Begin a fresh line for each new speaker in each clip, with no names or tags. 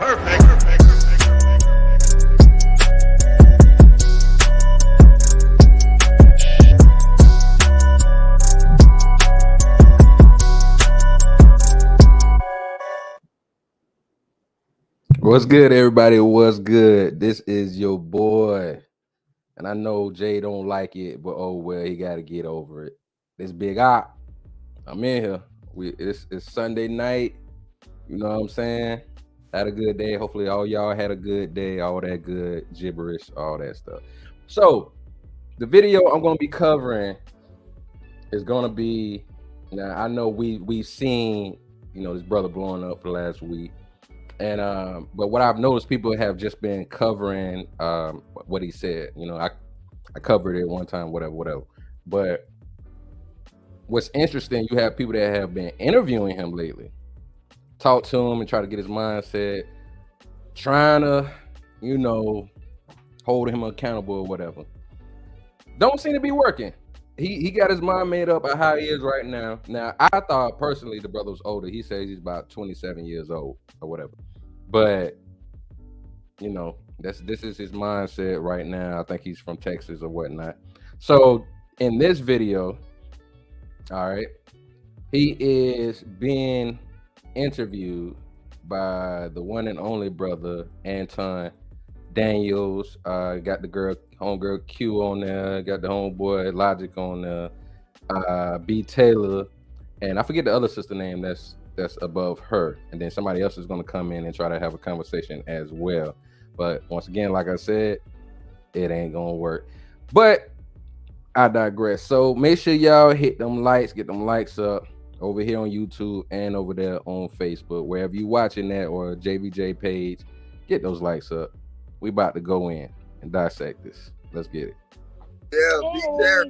What's good, everybody? What's good? This is your boy, and I know Jay don't like it, but oh well, he got to get over it. This big op, I'm in here. It's Sunday night. You know what I'm saying? Had a good day. Hopefully, all y'all had a good day. All that good gibberish, all that stuff. So, the video I'm gonna be covering is gonna be. Now I know we've seen this brother blowing up for last week. And but what I've noticed, people have just been covering what he said. I covered it one time, whatever. But what's interesting, you have people that have been interviewing him lately, talk to him and try to get his mindset, trying to, hold him accountable or whatever. Don't seem to be working. He got his mind made up of how he is right now. Now, I thought personally the brother was older. He says he's about 27 years old or whatever. But this is his mindset right now. I think he's from Texas or whatnot. So in this video, all right, he is being interviewed by the one and only brother Anton Daniels. Got the homegirl Q on there, got the homeboy Logic on there, B Taylor, and I forget the other sister name that's above her, and then somebody else is going to come in and try to have a conversation as well. But once again, like I said, it ain't gonna work. But I digress. So make sure y'all hit them likes, get them likes up over here on YouTube and over there on Facebook, wherever you watching that, or JVJ page. Get those likes up. We about to go in and dissect this. Let's get it.
Yeah, be there.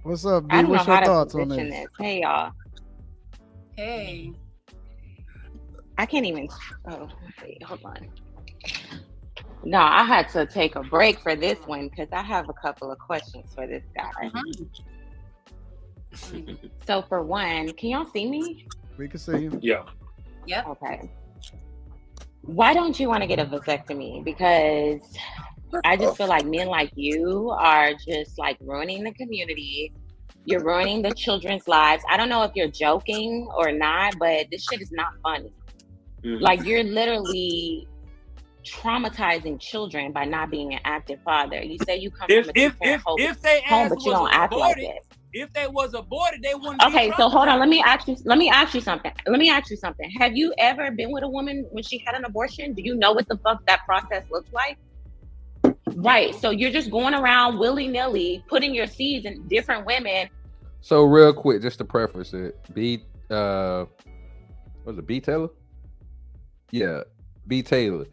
What's up, B?
I don't
What's
know
your
how
thoughts
to
on
position
this?
Hey, y'all.
Hey.
I can't even. Oh, wait, hold on. No, I had to take a break for this one because I have a couple of questions for this guy. So, for one, can y'all see me?
We can see you.
Yeah. Yep.
Okay. Why don't you want to get a vasectomy? Because I just feel like men like you are just like ruining the community. You're ruining the children's lives. I don't know if you're joking or not, but this shit is not funny. Like, you're literally traumatizing children by not being an active father. You say you come from a two-parent home, but you don't act like it.
If they was aborted, they wouldn't.
Okay, so hold on. Let me ask you something. Have you ever been with a woman when she had an abortion? Do you know what the fuck that process looks like? Right. So you're just going around willy-nilly putting your seeds in different women.
So real quick, just to preface it, B Taylor? Yeah, B Taylor.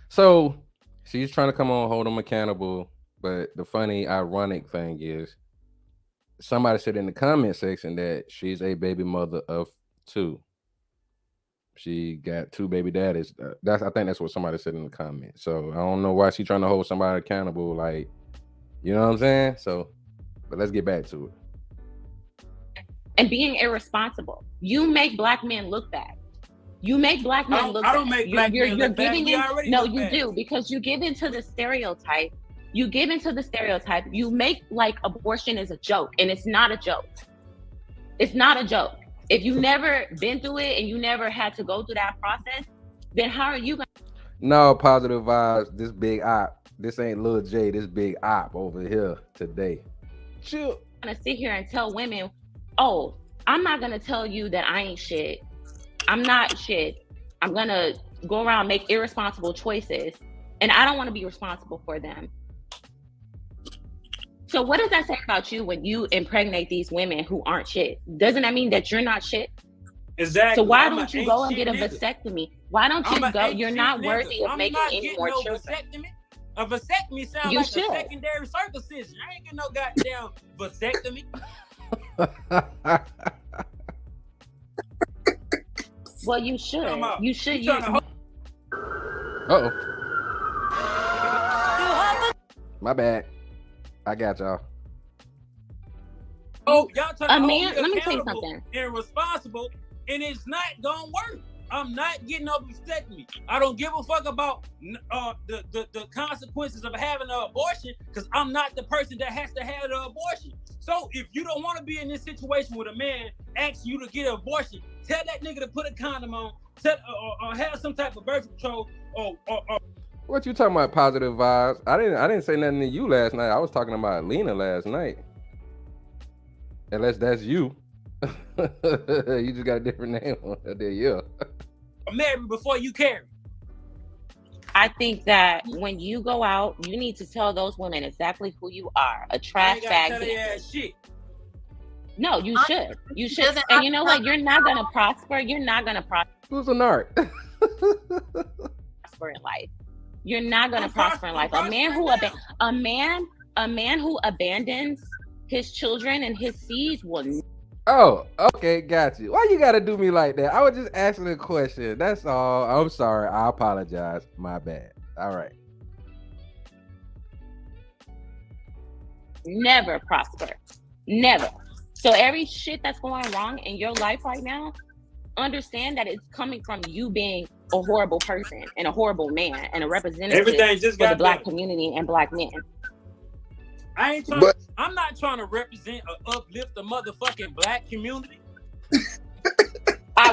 So she's trying to come on, hold them accountable. But the funny, ironic thing is, somebody said in the comment section that she's a baby mother of 2. She got 2 baby daddies. I think that's what somebody said in the comment. So I don't know why she's trying to hold somebody accountable. Like, you know what I'm saying? So, but let's get back to it.
And being irresponsible. You make black men look bad. You make black men look bad.
I don't make black men look bad.
No, you do, because you give into the stereotype. You make like abortion is a joke, and it's not a joke. It's not a joke. If you never been through it and you never had to go through that process, then how are you going to?
No, positive vibes. This big op. This ain't Lil J. This big op over here today. Chill.
I'm going to sit here and tell women, oh, I'm not going to tell you that I ain't shit. I'm not shit. I'm going to go around and make irresponsible choices, and I don't want to be responsible for them. So what does that say about you when you impregnate these women who aren't shit? Doesn't that mean that you're not shit?
Exactly.
So why don't you go and get a vasectomy? Why don't you go? You're not worthy of making any more children.
A vasectomy sounds like a secondary circumcision. I ain't getting no goddamn vasectomy.
Well, you should. You should.
Uh-oh. My bad. I got y'all.
Oh, y'all
a man. Let me tell you something.
Irresponsible and it's not gonna work. I'm not getting no vasectomy. I don't give a fuck about the consequences of having an abortion because I'm not the person that has to have the abortion. So if you don't want to be in this situation with a man asks you to get an abortion, tell that nigga to put a condom on, or have some type of birth control, or
What you talking about? Positive vibes? I didn't say nothing to you last night. I was talking about Lena last night. Unless that's you. You just got a different name on there. Yeah.
Marry before you carry.
I think that when you go out, you need to tell those women exactly who you are. A trash bag.
Shit.
No, you should. You should. And you know what? You're not gonna prosper. You're not gonna prosper.
Who's an art?
Prosper in life. You're not gonna prosper in life. A man who abandons his children and his seeds will.
Oh, okay, got you. Why you gotta do me like that? I was just asking a question. That's all. I'm sorry. I apologize. My bad. All right.
Never prosper. Never. So every shit that's going wrong in your life right now, understand that it's coming from you being a horrible person and a horrible man and a representative for the black community and black men.
I'm not trying to represent or uplift the motherfucking black community.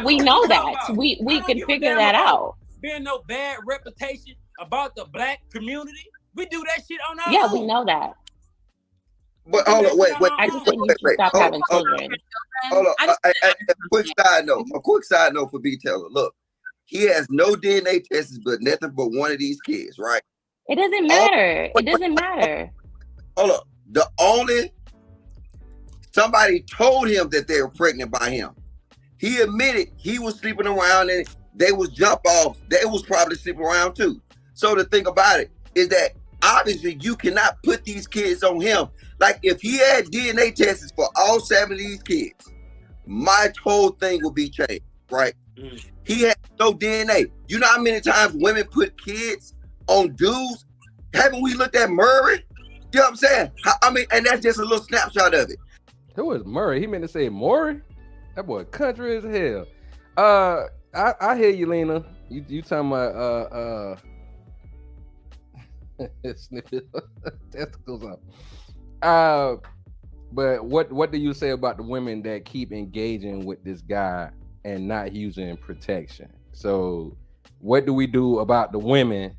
We know that. We can figure that out.
Being no bad reputation about the black community. We do that shit on our own.
Yeah, we know that.
But hold on, wait.
I just think you should stop having children.
Hold on. A quick side note for B. Taylor. Look, he has no DNA tests, but nothing but one of these kids, right?
It doesn't matter. It doesn't matter.
Hold up. Somebody told him that they were pregnant by him. He admitted he was sleeping around and they was jump off. They was probably sleeping around too. So the thing about it is that obviously you cannot put these kids on him. Like if he had DNA tests for all 7 of these kids, my whole thing would be changed, right? He had no DNA. You know how many times women put kids on dudes? Haven't we looked at Murray? You know what I'm saying? I mean, and that's just a little snapshot of it.
Who was Murray? He meant to say Maury? That boy country as hell. I hear you, Lena. You talking about snippet testicles up. But what do you say about the women that keep engaging with this guy and not using protection? So what do we do about the women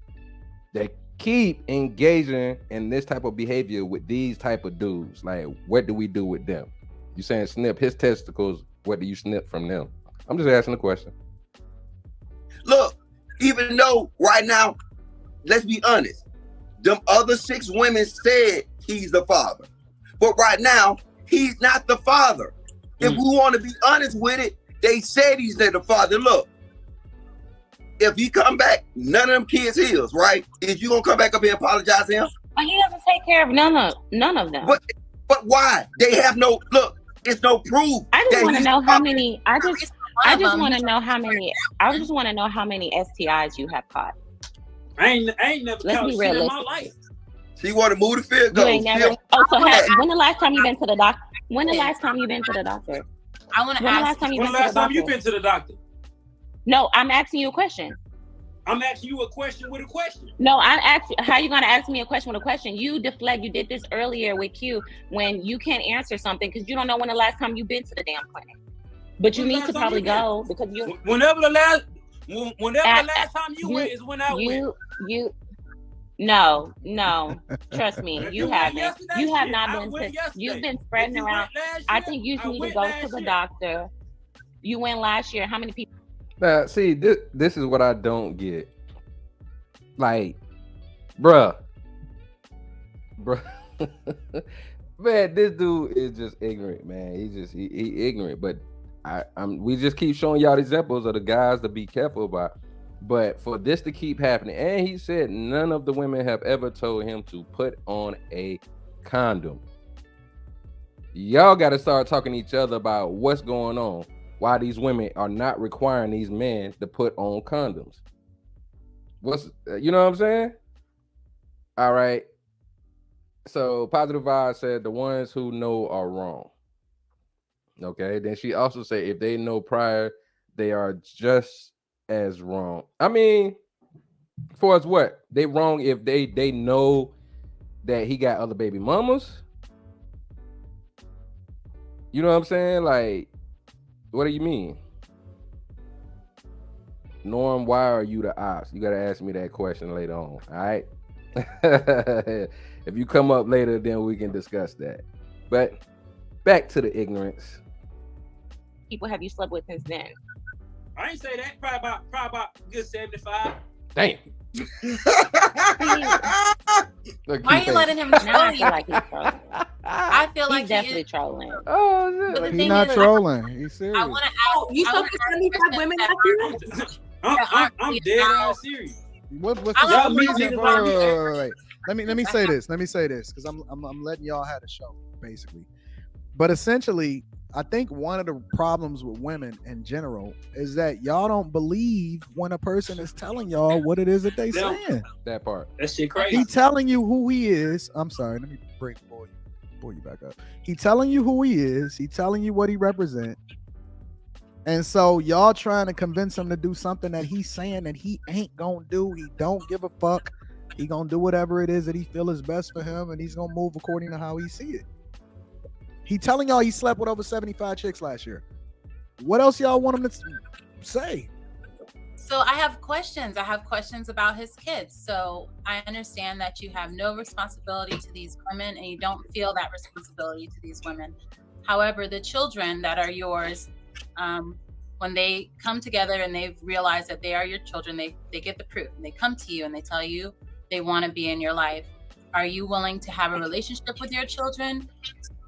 that keep engaging in this type of behavior with these type of dudes? Like, what do we do with them? You saying snip his testicles? What do you snip from them? I'm just asking a question.
Look, even though right now, let's be honest, them other 6 women said he's the father, but right now he's not the father. If we want to be honest with it, they said he's not the father. Look, if he come back, none of them kids heals, right? Is you gonna come back up here and apologize to him?
But he doesn't take care of none of them.
But why? They have no look. It's no proof.
I just want to know how many. I just want to know how many. I just want to know how many STIs you have caught.
I ain't never caught shit in my life.
She want to move the field goal.
You ain't never. Oh, so when the last time you been to the doctor? When the last time you been to the doctor?
I want to ask.
When the last time you been to the doctor?
No, I'm asking you a question.
I'm asking you a question with a question.
No, I'm asking. How you gonna ask me a question with a question? You deflect. You did this earlier with Q when you can't answer something because you don't know when the last time you've been to the damn clinic. But you need to probably go because you.
Whenever the last time you went is when I went.
No. Trust me, you haven't. You have not been. You've been spreading around. I think you need to go to the doctor. You went last year. How many people?
Now, see, this is what I don't get. Like, bruh. Man, this dude is just ignorant, man. He ignorant. But we just keep showing y'all examples of the guys to be careful about. But for this to keep happening, and he said none of the women have ever told him to put on a condom. Y'all got to start talking to each other about what's going on. Why these women are not requiring these men to put on condoms. You know what I'm saying? All right. So Positive Vibe said the ones who know are wrong. Okay. Then she also said if they know prior, they are just as wrong. I mean, for as what? They wrong if they know that he got other baby mamas. You know what I'm saying? Like, what do you mean? Norm, why are you the ops? You gotta ask me that question later on. All right. If you come up later, then we can discuss that. But back to the ignorance.
People have you slept with since then?
I ain't say that. Probably about good 75.
Damn.
Why are you letting him
Now
troll
I
you?
feel like he's trolling.
I feel
He's
like
definitely trolling.
Oh,
But the
shit.
He's
thing
not
is,
trolling. He's serious.
I want to ask.
You
I
talking
wanna
to
ask
75
questions
women
that
like you?
I'm dead ass serious.
What's the
Y'all
y'all
meet
reason
niggas
for?
like me.
Let me say this. Let me say this because I'm letting y'all have a show basically. But essentially, I think one of the problems with women in general is that y'all don't believe when a person is telling y'all what it is that they saying.
That part.
That shit crazy.
He telling you who he is. I'm sorry. Let me pull you back up. He telling you who he is. He telling you what he represent. And so y'all trying to convince him to do something that he's saying that he ain't gonna do. He don't give a fuck. He gonna do whatever it is that he feel is best for him, and he's gonna move according to how he see it. He telling y'all he slept with over 75 chicks last year. What else y'all want him to say?
So I have questions. I have questions about his kids. So I understand that you have no responsibility to these women and you don't feel that responsibility to these women. However, the children that are yours, when they come together and they've realized that they are your children, they get the proof and they come to you and they tell you they want to be in your life. Are you willing to have a relationship with your children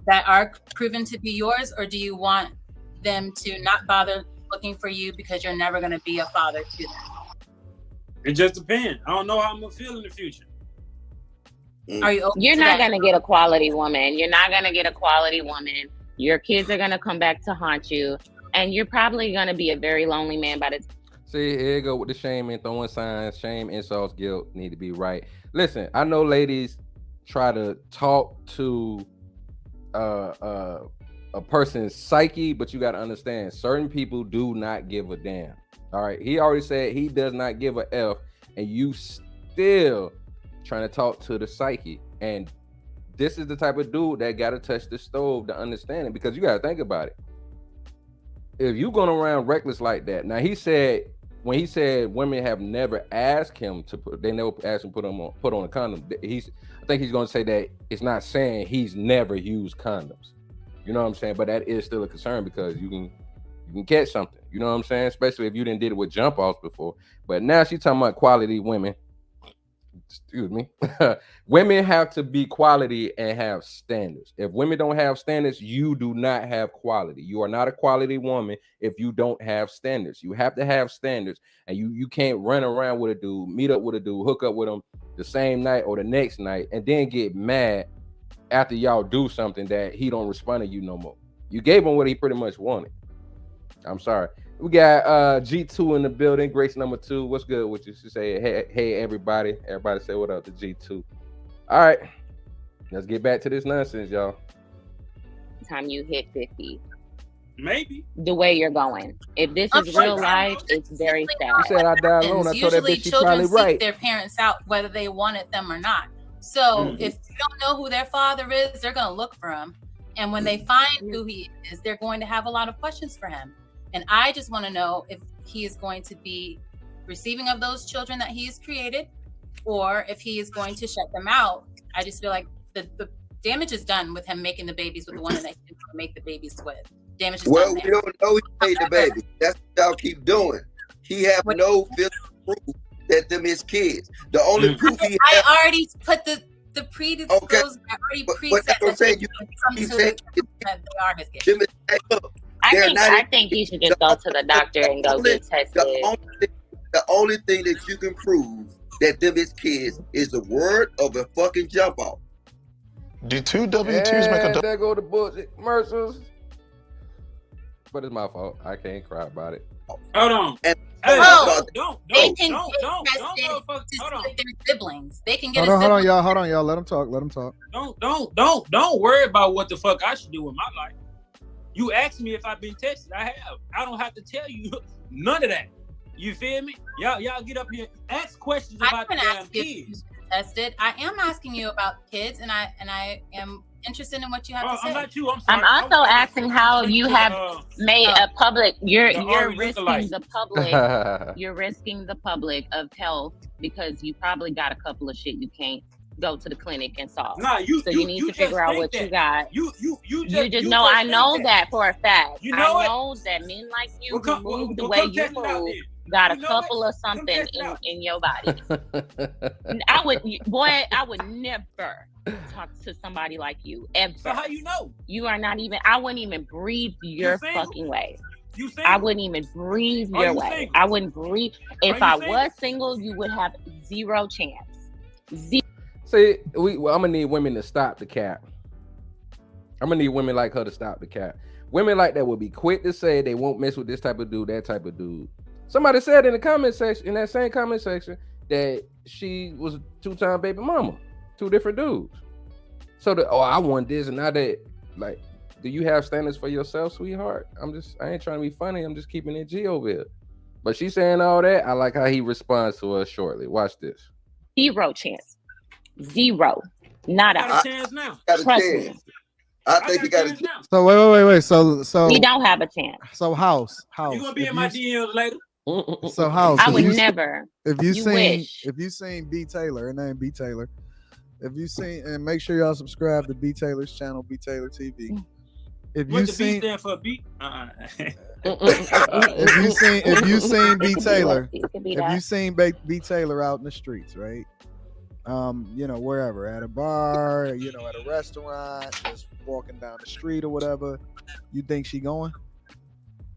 that are proven to be yours, or do you want them to not bother looking for you because you're never going to be a father to them?
It just depends. I don't know how I'm gonna feel in the future.
Are you open
You're
to
not
that?
gonna get a quality woman. You're not gonna get a quality woman. Your kids are gonna come back to haunt you, and you're probably gonna be a very lonely man by the time.
See, here you go with the shame and throwing signs. Shame, insults, guilt need to be right. Listen, I know ladies try to talk to a person's psyche, but you got to understand certain people do not give a damn. All right, he already said he does not give a F, and you still trying to talk to the psyche. And this is the type of dude that got to touch the stove to understand it, because you got to think about it. If you going around reckless like that, now he said, when he said women have never asked him to put, they never asked him put on a condom. I think he's going to say that it's not saying he's never used condoms. You know what I'm saying? But that is still a concern, because you can catch something. You know what I'm saying? Especially if you didn't did it with jump offs before. But now she's talking about quality women. Excuse me. Women have to be quality and have standards. If women don't have standards, you do not have quality. You are not a quality woman if you don't have standards. You have to have standards, and you can't run around with a dude, meet up with a dude, hook up with him the same night or the next night, and then get mad after y'all do something that he don't respond to you no more. You gave him what he pretty much wanted. I'm sorry. We got G2 in the building. Grace number 2. What's good with you? She say, hey, everybody. Everybody say what up to G2. All right. Let's get back to this nonsense, y'all.
Time you hit 50,
Maybe.
the way you're going. If this is real life, it's very sad.
She said I died alone. I told that
Usually
bitch she
children
probably
seek
right.
their parents out whether they wanted them or not. So if you don't know who their father is, they're going to look for him. And when they find who he is, they're going to have a lot of questions for him. And I just want to know if he is going to be receiving of those children that he has created, or if he is going to shut them out. I just feel like the damage is done with him making the babies with the woman that he didn't make the babies with. Damage is
Well,
done
we
there.
don't know he made the baby. That's what y'all keep doing. He have no physical proof that them is kids. The only proof he has.
I already put the predisposed.
Okay.
I already
But
preset
that's what I'm saying.
that they are his kids.
I think he should just go to the doctor and go get tested.
The only thing that you can prove that them is kids is the word of a fucking jump off.
Do 2 W-2s make a
There go the bullshit commercials. But it's my fault. I can't cry about it.
Hold on.
And
Hey, don't
They can
go fuck.
to
Hold on.
see if they're siblings. They can get
Hold on,
siblings.
hold on, y'all. Let them talk.
Don't worry about what the fuck I should do with my life. You asked me if I've been tested. I have. I don't have to tell you none of that. You feel me? Y'all get up here, ask questions about the damn kids.
Tested. I am asking you about kids, and I am interested in what you have to say.
I'm not you. I'm sorry.
I'm also asking how you have made a public. You're
Ari
risking
lookalike.
the public. You're risking the public of health because you probably got a couple of shit you can't go to the clinic and solve.
Nah,
so you need to figure out what
that.
you got.
You
just know. I know that for a fact.
You know
I know that men like you who move the way you move got a couple of something in your body. I would never talk to somebody like you ever.
So how you know?
You are not even. I wouldn't even breathe your fucking way.
You
I wouldn't even breathe your way.
Single?
I wouldn't breathe. If I was single, you would have zero chance.
See, I'm gonna need women to stop the cap. I'm gonna need women like her to stop the cap. Women like that will be quick to say they won't mess with this type of dude, that type of dude. Somebody said in the comment section, in that same comment section, that she was a 2-time baby mama, 2 different dudes. So I want this and now that, like, do you have standards for yourself, sweetheart? I ain't trying to be funny. I'm just keeping it G over here. But she's saying all that. I like how he responds to her shortly. Watch this.
Zero chance. Zero. Not
a chance now.
Trust me. I think you got a chance.
So wait. So
we don't have a chance.
So house.
You gonna be in my DMs later?
So house.
I would never.
If you seen B Taylor, her name B Taylor. If you seen, and make sure y'all subscribe to B Taylor's channel, B Taylor TV. If you seen,
B stand for B.
if you seen B Taylor, if you seen B Taylor out in the streets, right? Wherever, at a bar, at a restaurant, just walking down the street or whatever, you think she going?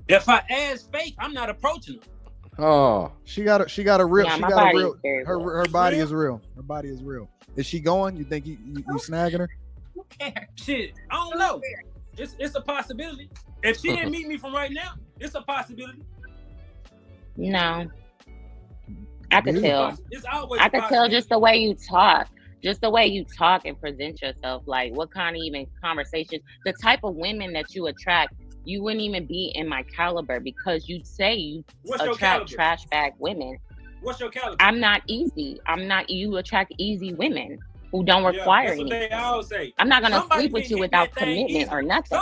If her ass fake, I'm not approaching her.
Oh,
she got a real.
Yeah,
she got a real.
Her
body is real. Her body is real. Is she going? You think you snagging her?
Who cares?
Shit, I don't know. It's a possibility. If she didn't meet me from right now, it's a possibility.
No, I could tell.
It's always.
I could tell just the way you talk. Just the way you talk and present yourself, like what kind of even conversations, the type of women that you attract, you wouldn't even be in my caliber because you say you attract trash bag women.
What's your caliber?
I'm not easy. You attract easy women who don't require anything.
That's what they all say.
I'm not gonna sleep with you without commitment or nothing.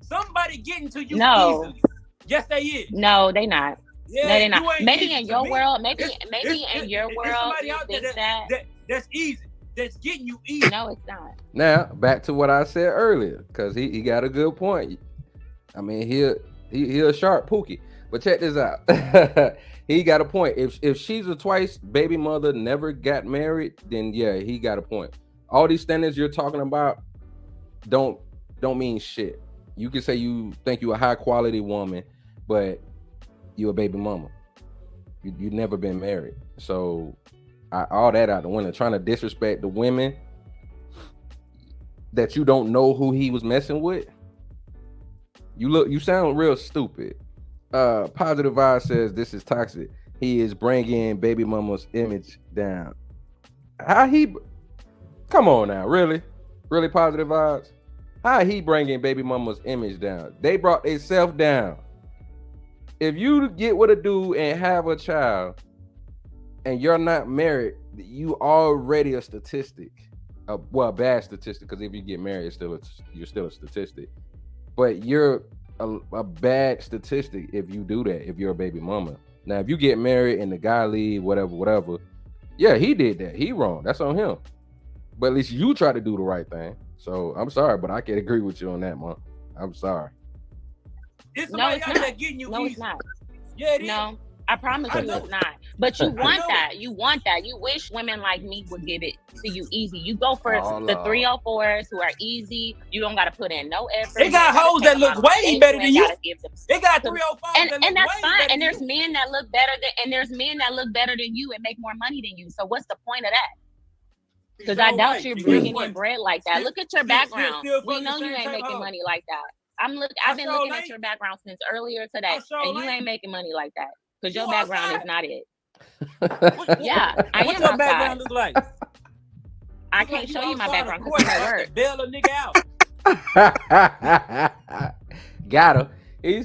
Somebody getting to you easily. Yes, they is.
No, they not.
Yeah,
no, they not. Maybe in your world, maybe in your world, you think
that's easy. That's getting you easy.
No, it's not.
Now back to what I said earlier, because he got a good point. I mean, he a sharp pookie. But check this out. He got a point. If she's a twice baby mother, never got married, then yeah, he got a point. All these standards you're talking about don't mean shit. You can say you think you a high quality woman, but you a baby mama. You never been married. So all that out the window, trying to disrespect the women that you don't know who he was messing with. You sound real stupid. Positive Vibe says this is toxic. He is bringing baby mama's image down. Come on now, really Positive Vibes. How he bringing baby mama's image down? They brought themselves down. If you get with a dude and have a child and you're not married, you already a statistic. A bad statistic, because if you get married, you're still a statistic. But you're a bad statistic if you do that, if you're a baby mama. Now, if you get married and the guy leave, whatever, yeah, he did that. He wrong. That's on him. But at least you try to do the right thing. So I'm sorry, but I can't agree with you on that, man. I'm sorry.
It's somebody out there getting you easy.
It's not.
Yeah, it is.
No, I promise you it's not. But you want that. You want that. You wish women like me would give it to you easy. You go for the 304s who are easy. You don't got to put in no effort.
They got hoes that look way better than you. They got 305s
and that's fine. And there's men that look better than you and make more money than you. So what's the point of that? Because I doubt you're bringing in bread like that. Look at your background. We know you ain't making money like that. I've been looking at your background since earlier today, and you ain't making money like that because your background is not it. Yeah, I am
What's your background look like?
I can't show you my background because I'm at work.
Bail a nigga out.
Got her. She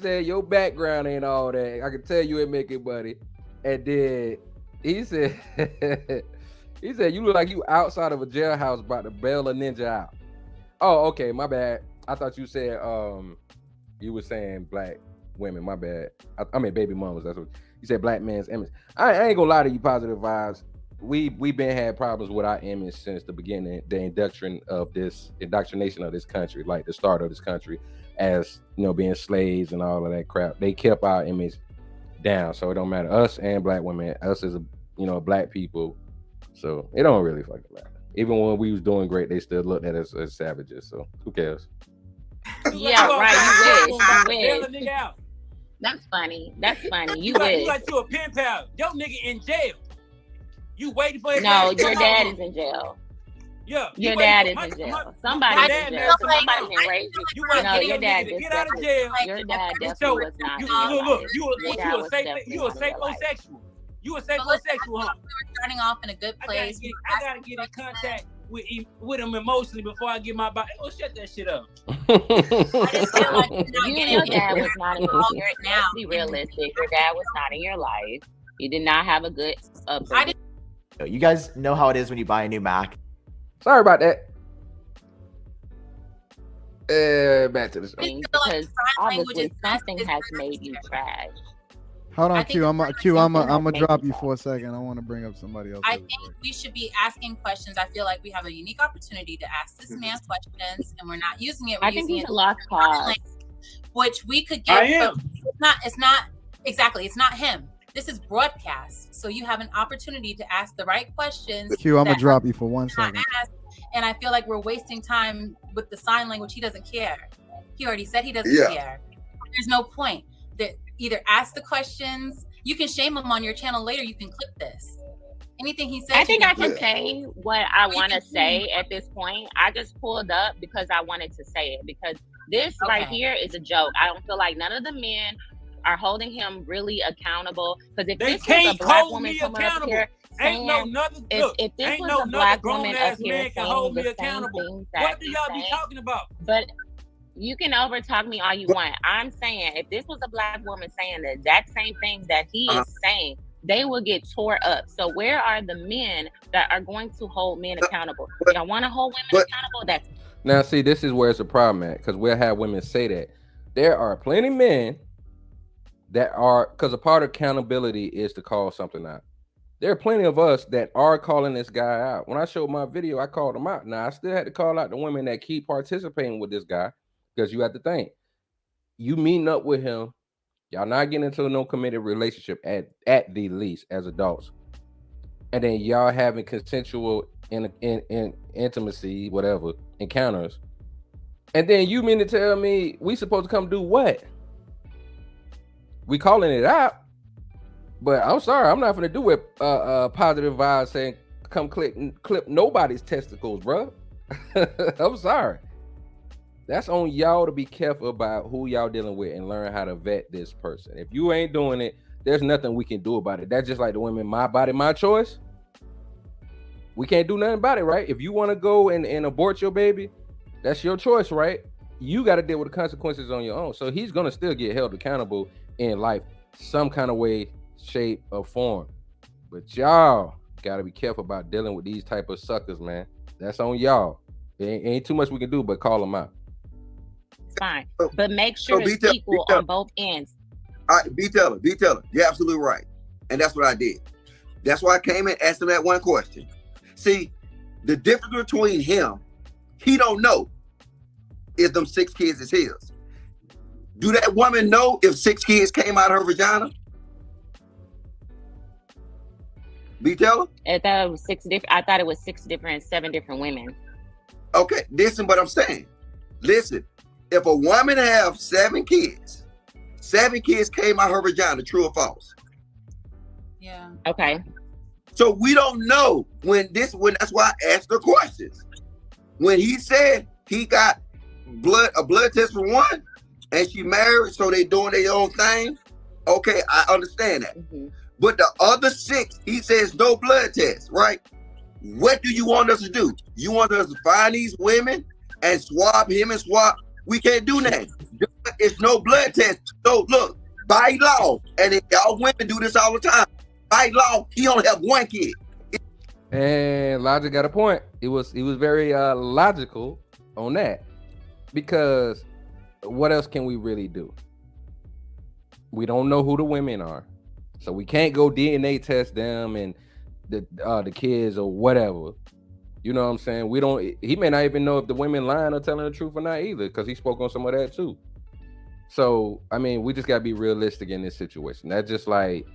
said, your background ain't all that. I can tell you ain't making money. And then he said, he said, you look like you outside of a jailhouse about to bail a ninja out. Oh, okay, my bad. I thought you said, you were saying black women. My bad. I mean, baby mamas. That's what you said. Black man's image. I ain't gonna lie to you. Positive vibes. We been had problems with our image since the beginning, the indoctrination of this country, like the start of this country, as being slaves and all of that crap. They kept our image down, so it don't matter. Us and black women, us as black people, so it don't really fucking matter. Even when we was doing great, they still looked at us as savages. So who cares?
Yeah, right. You wish.
Bail a nigga out.
That's funny. You
like,
wish.
You like to a pen pal. Your nigga in jail. You waiting for his
No,
dad.
your dad is in jail.
Yeah.
Your dad is in jail. Somebody in jail. Somebody didn't raise you.
No,
your dad
just get out of jail.
Your dad definitely was not.
Look, you a sapiosexual. You a sapiosexual, huh?
We were starting off in a good place.
I gotta get in contact with him emotionally before I get my body. Oh, shut that shit up.
Your dad was not in your life. Let's be realistic. Your dad was not in your life. You did not have a good upbringing.
You guys know how it is when you buy a new Mac.
Sorry about that. Back to the show.
Because obviously something has made you trash.
Hold on, Q. I'm gonna drop you for a second. I want to bring up somebody else.
I think we should be asking questions. I feel like we have a unique opportunity to ask this man questions, and we're not using it. We're
I think
using
he's
it
a lost cause.
Which we could get.
I am.
It's not exactly. It's not him. This is broadcast, so you have an opportunity to ask the right questions.
Q, I'm gonna drop you for 1 second.
And I feel like we're wasting time with the sign language. He doesn't care. He already said he doesn't care. There's no point. That either ask the questions. You can shame him on your channel later. You can clip this. Anything he says.
I think I can say what I want to say at this point. I just pulled up because I wanted to say it, because this right here is a joke. I don't feel like none of the men are holding him really accountable. Because if this was a black woman coming up here saying, if this was a black woman up here saying the same things that
what do y'all be talking about?
But you can overtalk me all you want. I'm saying if this was a black woman saying the exact same things that he is saying, they will get tore up. So where are the men that are going to hold men accountable? Y'all want to hold women accountable?
Now, see, this is where it's a problem at, because we'll have women say that. There are plenty of men that are, because a part of accountability is to call something out. There are plenty of us that are calling this guy out. When I showed my video, I called him out. Now, I still had to call out the women that keep participating with this guy, because you have to think, you meeting up with him, y'all not getting into no committed relationship at the least as adults, and then y'all having consensual in intimacy, whatever, encounters, and then you mean to tell me we supposed to come do what? We calling it out, but I'm sorry, I'm not gonna do it. Positive vibes saying come clip nobody's testicles, bro. I'm sorry. That's on y'all to be careful about who y'all dealing with and learn how to vet this person. If you ain't doing it, there's nothing we can do about it. That's just like the women, my body, my choice. We can't do nothing about it, right? If you want to go and abort your baby, that's your choice, right? You got to deal with the consequences on your own. So he's going to still get held accountable in life, some kind of way, shape, or form. But y'all got to be careful about dealing with these type of suckers, man. That's on y'all. Ain't too much we can do but call them out.
Fine, but make sure it's equal on both ends.
All right, be teller. You're absolutely right, and that's what I did. That's why I came in asking that one question. See, the difference between him, he don't know if them 6 kids is his. Do that woman know if 6 kids came out of her vagina? Be teller?
I thought it was 6 different. I thought it was 7 different women.
Okay, listen what I'm saying. Listen. If a woman have 7 kids, 7 kids came out her vagina, true or false?
Yeah.
Okay.
So we don't know when that's why I asked the questions. When he said he got a blood test for one and she married, so they doing their own thing. Okay, I understand that. Mm-hmm. But the other 6, he says no blood test, right? What do you want us to do? You want us to find these women and swab him and swab. We can't do that. It's no blood test. So look, by law, and if y'all women do this all the time, by law, he only have one kid.
And Logic got a point. He was very logical on that, because what else can we really do? We don't know who the women are, so we can't go DNA test them and the kids or whatever. You know what I'm saying? We don't. He may not even know if the women lying or telling the truth or not either, because he spoke on some of that too. So I mean, we just gotta be realistic in this situation. That's just like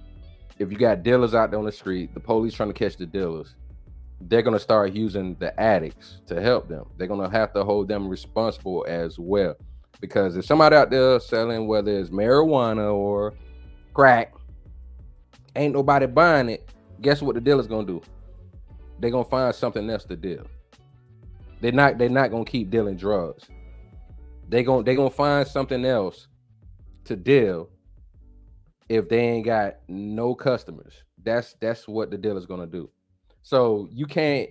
if you got dealers out there on the street, the police trying to catch the dealers, they're gonna start using the addicts to help them. They're gonna have to hold them responsible as well, because if somebody out there selling, whether it's marijuana or crack, ain't nobody buying it. Guess what the dealer's gonna do? They're gonna find something else to deal. They're not gonna keep dealing drugs. They're gonna find something else to deal if they ain't got no customers. That's what the dealer's gonna do. So you can't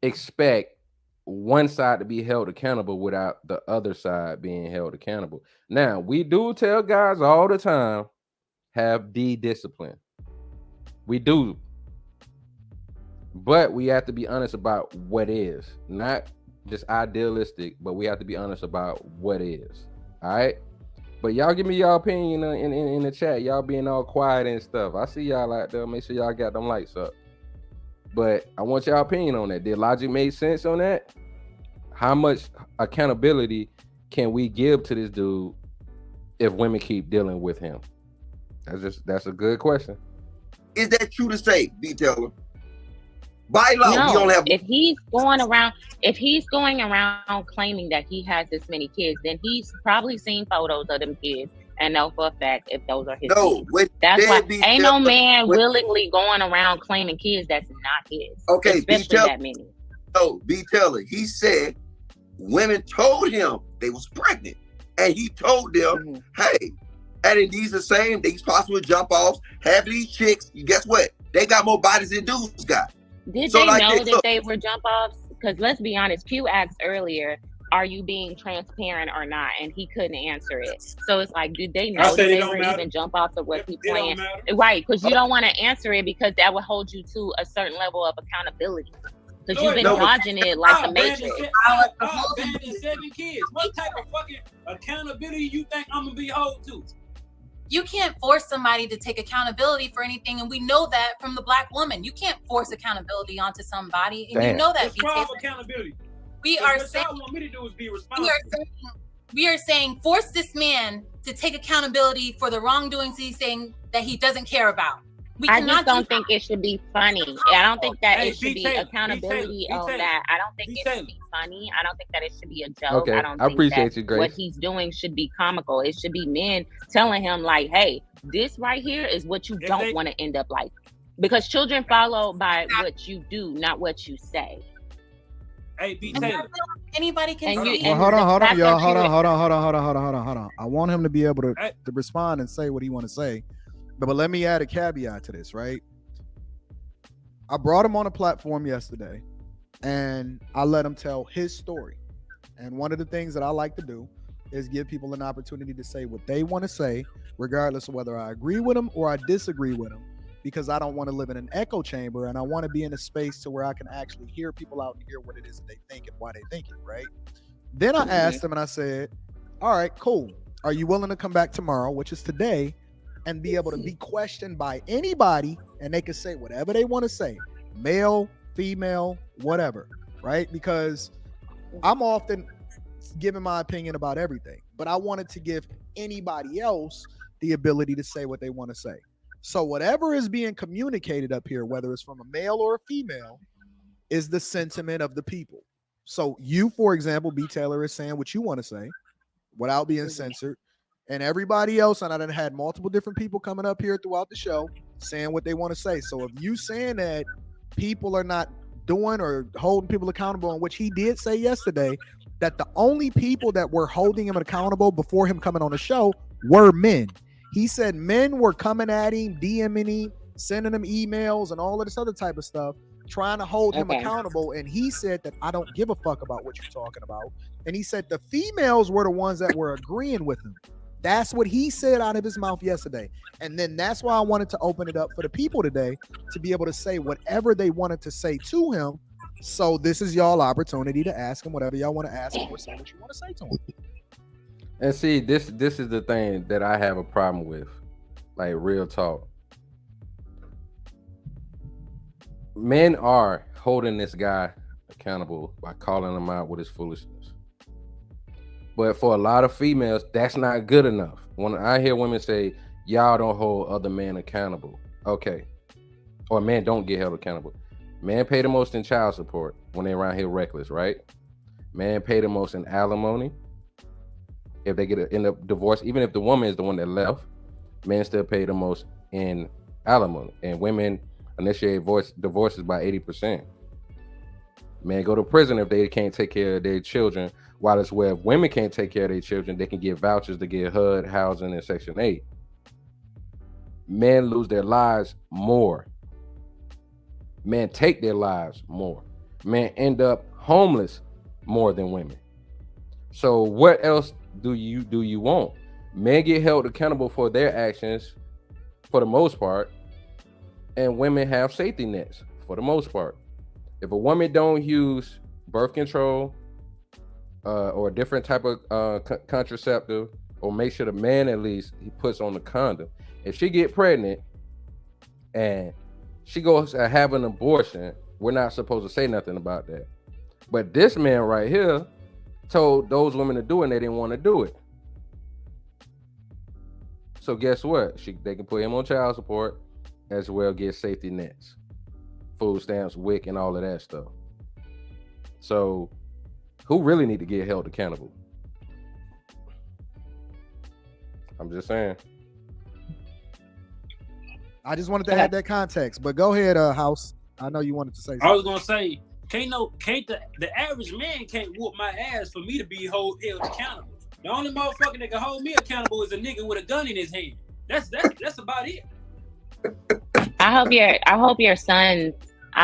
expect one side to be held accountable without the other side being held accountable. Now, we do tell guys all the time, have discipline. We do. But we have to be honest about what is. Not just idealistic, but we have to be honest about what is. All right? But y'all give me your opinion in the chat. Y'all being all quiet and stuff. I see y'all out there. Make sure y'all got them lights up. But I want y'all opinion on that. Did Logic make sense on that? How much accountability can we give to this dude if women keep dealing with him? That's a good question.
Is that true to say, B. Taylor? By law,
No,
we only have.
if he's going around claiming that he has this many kids, then he's probably seen photos of them kids and know for a fact if those are his kids. That's why ain't no man willingly going around claiming kids that's not his.
Okay,
especially that many.
No, B. Taylor, he said women told him they was pregnant, and he told them, hey, and these the same, these possible jump offs, have these chicks, guess what? They got more bodies than dudes got.
Did they know that they were jump offs? Because let's be honest, Q asked earlier, are you being transparent or not? And he couldn't answer it. So it's like, did they know that they were even jump offs or was he playing? Right, because you don't want to answer it because that would hold you to a certain level of accountability. Because you've been dodging it like the Matrix.
Abandoned 7 kids. What type of fucking accountability you think I'm gonna be held to?
You can't force somebody to take accountability for anything, and we know that from the Black woman. You can't force accountability onto somebody, and you know that.
Accountability.
We are
saying,
saying,
what y'all want me to do is be responsible.
We are saying force this man to take accountability for the wrongdoings he's saying that he doesn't care about.
I just don't think it should be funny. I don't think that it should be accountability on that. I don't think it should be funny. I don't think that it should be a joke.
Okay,
I don't
I
think
appreciate
that
you, Grace.
what he's doing should be comical. It should be men telling him like, hey, this right here is what you don't want to end up like. Because children follow by what you do, not what you say.
Hey, B. Taylor.
Anybody can
hold on, y'all. Hold on. I want him to be able to respond and say what he want to say. But let me add a caveat to this, right? I brought him on a platform yesterday and I let him tell his story. And one of the things that I like to do is give people an opportunity to say what they want to say, regardless of whether I agree with them or I disagree with them, because I don't want to live in an echo chamber and I want to be in a space to where I can actually hear people out and hear what it is that they think and why they think it, right? Then I asked him and I said, all right, cool. Are you willing to come back tomorrow, which is today, and be able to be questioned by anybody and they can say whatever they want to say, male, female, whatever, right? Because I'm often giving my opinion about everything, but I wanted to give anybody else the ability to say what they want to say. So whatever is being communicated up here, whether it's from a male or a female, is the sentiment of the people. So you, for example, B. Taylor, is saying what you want to say without being censored. And everybody else, and I done had multiple different people coming up here throughout the show saying what they want to say. So if you saying that people are not doing or holding people accountable, on which he did say yesterday, that the only people that were holding him accountable before him coming on the show were men. He said men were coming at him, DMing him, sending him emails and all of this other type of stuff. trying to hold him
Okay.
accountable, and he said that I don't give a fuck about what you're talking about. And he said the females were the ones that were agreeing with him. That's what he said out of his mouth yesterday. And then that's why I wanted to open it up for the people today to be able to say whatever they wanted to say to him. So this is y'all opportunity to ask him whatever y'all want to ask him or say what you want to say to him.
And see, this is the thing that I have a problem with, like real talk. Men are holding this guy accountable by calling him out with his foolishness. But for a lot of females, that's not good enough. When I hear women say, y'all don't hold other men accountable. Okay. Or men don't get held accountable. Men pay the most in child support when they're around here reckless, right? Men pay the most in alimony. If they end up divorced, even if the woman is the one that left, men still pay the most in alimony. And women initiate divorces by 80%. Men go to prison if they can't take care of their children, while it's where if women can't take care of their children, they can get vouchers to get HUD, housing, and Section 8. Men lose their lives more. Men take their lives more. Men end up homeless more than women. So what else do you want? Men get held accountable for their actions for the most part, and women have safety nets for the most part. If a woman don't use birth control or a different type of contraceptive, or make sure the man at least he puts on the condom, if she get pregnant and she goes to have an abortion, we're not supposed to say nothing about that. But this man right here told those women to do it and they didn't want to do it. So guess what? They can put him on child support as well, get safety nets, food stamps, WIC, and all of that stuff. So who really need to get held accountable? I'm just saying.
I just wanted to add that context, but go ahead, House. I know you wanted to say something.
I was gonna say, the average man can't whoop my ass for me to be held accountable. The only motherfucker that can hold me accountable is a nigga with a gun in his hand. That's about it.
I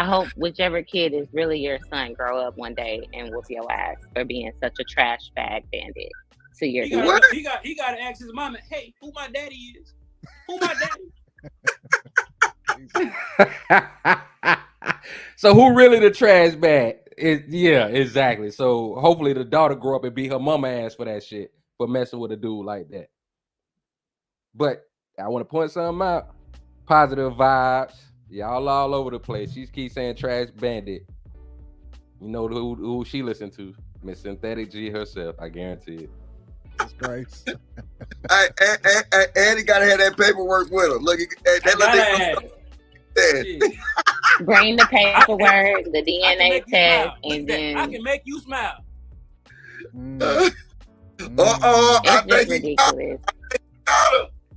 hope whichever kid is really your son grow up one day and whoop your ass for being such a trash bag bandit to your
He gotta ask his mama, hey, who my daddy is? Who my daddy?
So who really the trash bag? Yeah, exactly. So hopefully the daughter grow up and beat her mama ass for that shit, for messing with a dude like that. But I want to point something out. Positive vibes. Y'all all over the place. She keeps saying trash bandit. You know who she listened to? Miss Synthetic G herself. I guarantee it.
That's Grace.
And he gotta have that paperwork with him. Look,
bring the paperwork, the DNA test, and then
I can make you smile.
It's just ridiculous.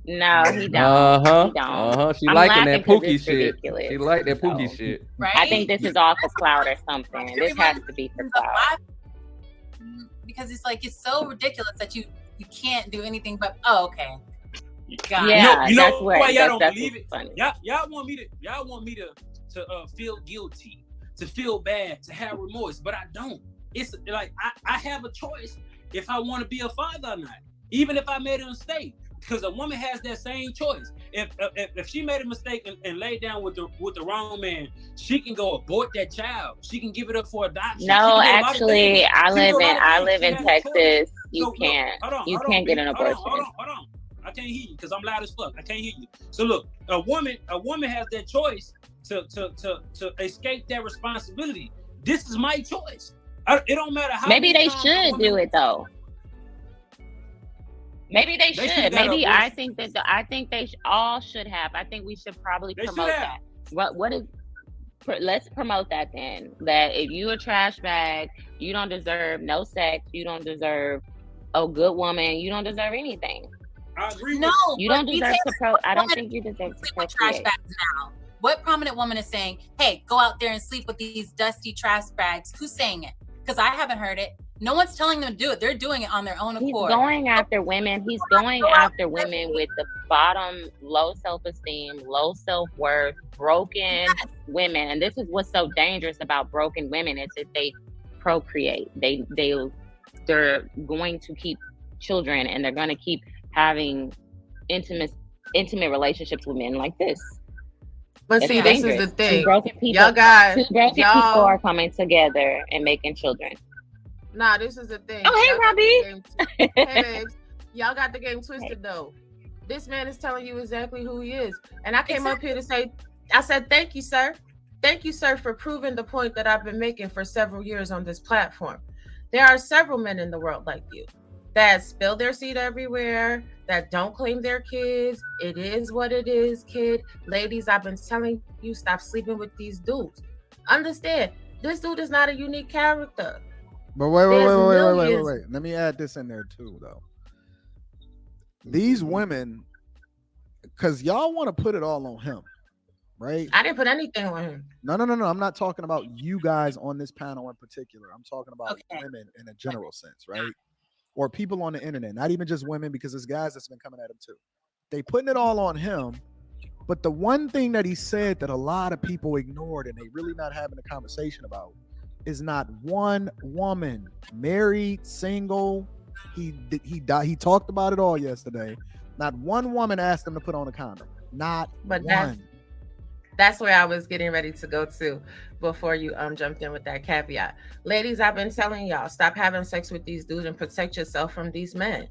No, he don't.
She
I'm
liking that
laughing 'cause
Pookie
it's
shit.
ridiculous.
She like that Pookie shit.
Right?
I think this is all for clout or something. This has to be for clout.
Because it's like, it's so ridiculous that you can't do anything but, oh, okay. Got it.
Yeah,
you know
that's what,
why y'all don't
that's
believe it?
funny.
Y'all want me to feel guilty, to feel bad, to have remorse, but I don't. It's like I have a choice if I want to be a father or not, even if I made a mistake. Because a woman has that same choice. If she made a mistake and laid down with the wrong man, she can go abort that child. She can give it up for adoption.
No, actually, I live in Texas. You can't get an abortion.
Hold on. I can't hear you because I'm loud as fuck. I can't hear you. So look, a woman has that choice to escape that responsibility. This is my choice. It don't matter how.
Maybe they should do it though. Maybe they should. Maybe I think they all should have. I think we should probably promote that. Let's promote that then. That if you a trash bag, you don't deserve no sex. You don't deserve a good woman. You don't deserve anything.
I agree.
No,
you don't deserve to. I don't think you deserve to
trash bags now. What prominent woman is saying, "Hey, go out there and sleep with these dusty trash bags"? Who's saying it? Because I haven't heard it. No one's telling them to do it. They're doing it on their own
He's
accord.
going after women. He's going after women with the bottom, low self-esteem, low self-worth, broken women. And this is what's so dangerous about broken women is that they procreate. They're going to keep children, and they're going to keep having intimate relationships with men like this.
But
It's
see, this is
dangerous.
the thing.
Two broken people
Y'all
are coming together and making children.
Nah, this is the thing.
Oh, hey,
Robbie. Hey, babes. Y'all got the game twisted, though. This man is telling you exactly who he is. And I came up here to say, I said, thank you, sir. Thank you, sir, for proving the point that I've been making for several years on this platform. There are several men in the world like you that spill their seed everywhere, that don't claim their kids. It is what it is, kid. Ladies, I've been telling you, stop sleeping with these dudes. Understand, this dude is not a unique character.
But wait. Let me add this in there too, though. These women, because y'all want to put it all on him, right?
I didn't put anything on him.
No. I'm not talking about you guys on this panel in particular. I'm talking about women in a general sense, right? Or people on the internet, not even just women, because there's guys that's been coming at him too. They putting it all on him. But the one thing that he said that a lot of people ignored and they really not having a conversation about is not one woman, married, single. He talked about it all yesterday. Not one woman asked him to put on a condom. Not one.
That's where I was getting ready to go to before you jumped in with that caveat. Ladies, I've been telling y'all, stop having sex with these dudes and protect yourself from these men.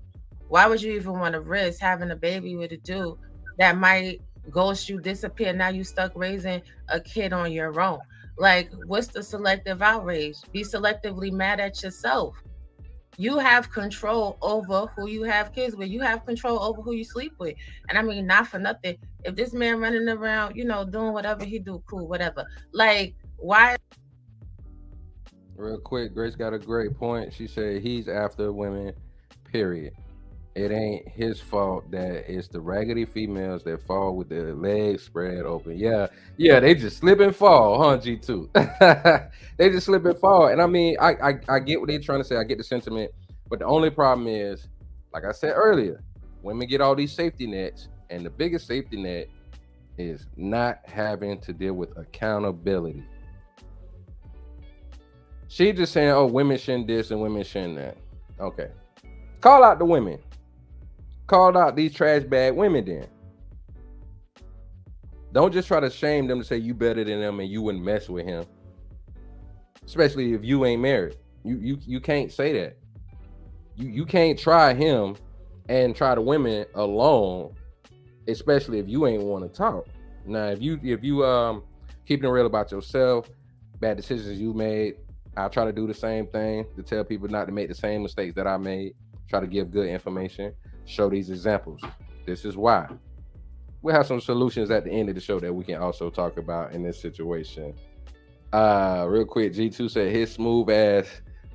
Why would you even want to risk having a baby with a dude that might ghost you, disappear? Now you stuck raising a kid on your own. Like, what's the selective outrage? Be selectively mad at yourself. You have control over who you have kids with. You have control over who you sleep with. And I mean, not for nothing. If this man running around, doing whatever he do, cool, whatever. Like, why?
Real quick, Grace got a great point. She said he's after women, period. It ain't his fault that it's the raggedy females that fall with their legs spread open. Yeah, they just slip and fall, huh, G2? They just slip and fall. And I mean, I get what they're trying to say. I get the sentiment. But the only problem is, like I said earlier, women get all these safety nets. And the biggest safety net is not having to deal with accountability. She just saying, oh, women shouldn't this and women shouldn't that. Okay. Call out the women. Call out these trash bag women then. Don't just try to shame them to say you better than them and you wouldn't mess with him. Especially if you ain't married. You can't say that. You can't try him and try the women alone, especially if you ain't want to talk. Now, if you keeping it real about yourself, bad decisions you made, I'll try to do the same thing to tell people not to make the same mistakes that I made. Try to give good information. Show these examples. This is why. We'll have some solutions at the end of the show that we can also talk about in this situation. Real quick, G2 said his smooth ass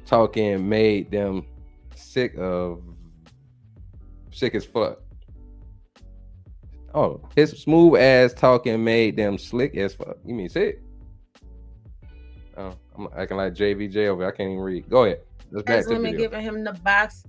talking made them sick as fuck. Oh, his smooth ass talking made them slick as fuck. You mean sick? Oh, I'm acting like JVJ over. I can't even read. Go ahead. Let's back to the
women
video.
giving him the box,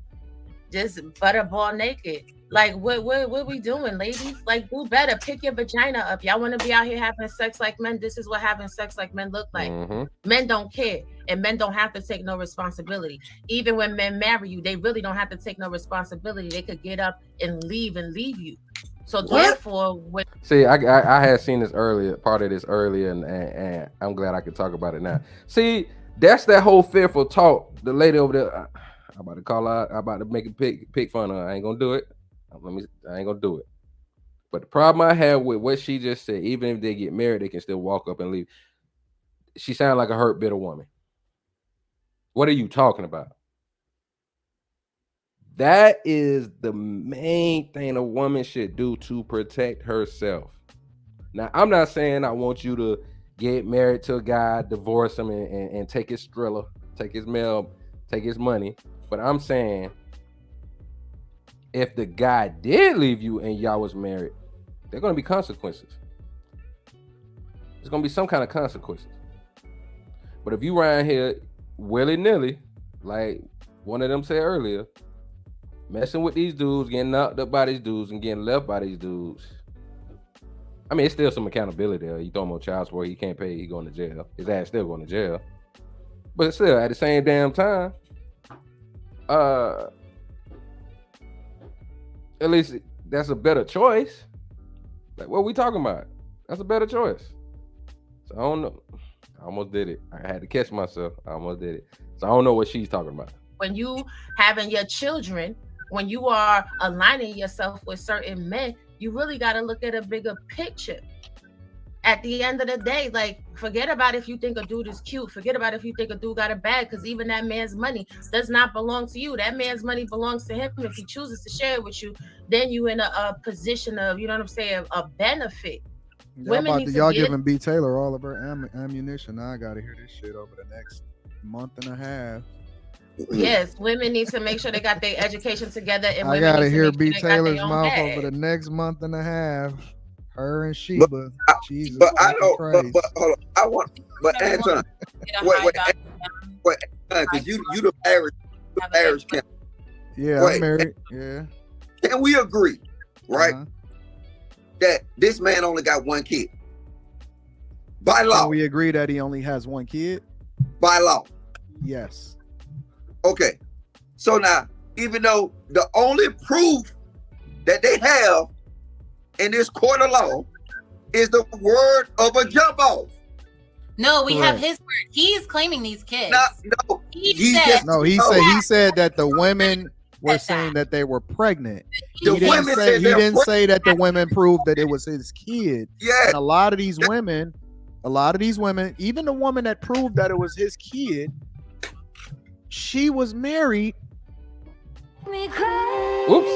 just butterball naked. Like, what we doing, ladies? Like, do better. Pick your vagina up. Y'all want to be out here having sex like men? This is what having sex like men look like.
Mm-hmm.
Men don't care, and men don't have to take no responsibility. Even when men marry you, they really don't have to take no responsibility. They could get up and leave you. So therefore,
see, I had seen this earlier, part of this earlier, and I'm glad I could talk about it now. See, that's that whole fearful talk. The lady over there, I'm about to call out, I'm about to make a pick fun of her. I ain't gonna do it. I ain't gonna do it. But the problem I have with what she just said, even if they get married, they can still walk up and leave. She sounded like a hurt, bitter woman. What are you talking about? That is the main thing a woman should do to protect herself. Now, I'm not saying I want you to get married to a guy, divorce him, and take his thriller, take his mail, take his money. But I'm saying if the guy did leave you and y'all was married, there are going to be consequences. There's going to be some kind of consequences. But if you around here willy-nilly, like one of them said earlier, messing with these dudes, getting knocked up by these dudes, and getting left by these dudes. I mean, it's still some accountability there. You throw him on child support, he can't pay, he going to jail. His ass still going to jail. But still, at the same damn time, at least that's a better choice. Like, what are we talking about? That's a better choice. So I don't know. I almost did it. I had to catch myself. I almost did it. So I don't know what she's talking about.
When you having your children, when you are aligning yourself with certain men, you really got to look at a bigger picture. At the end of the day, like, forget about if you think a dude is cute. Forget about if you think a dude got a bag, because even that man's money does not belong to you. That man's money belongs to him. If he chooses to share it with you, then you in a position of, you know what I'm saying, a benefit.
Y'all giving B. Taylor all of her ammunition. Now I got to hear this shit over the next month and a half.
Yes, women need to make sure they got their education together, and
I gotta hear B. Taylor's mouth over the next month and a half. Her and Sheba. Jesus.
But I don't. But hold on. I want. But Anton, wait, because you the marriage count.
Yeah, I'm married. Yeah.
Can we agree, right, that this man only got one kid by law?
Can we agree that he only has one kid
by law?
Yes.
Okay, so now, even though the only proof that they have in this court of law is the word of a jump off.
No, we have his word. He's claiming these kids.
No,
he
said that the women were saying that they were pregnant. He didn't say that the women proved that it was his kid.
Yeah.
And a lot of these women, even the woman that proved that it was his kid, she was married.
Oops.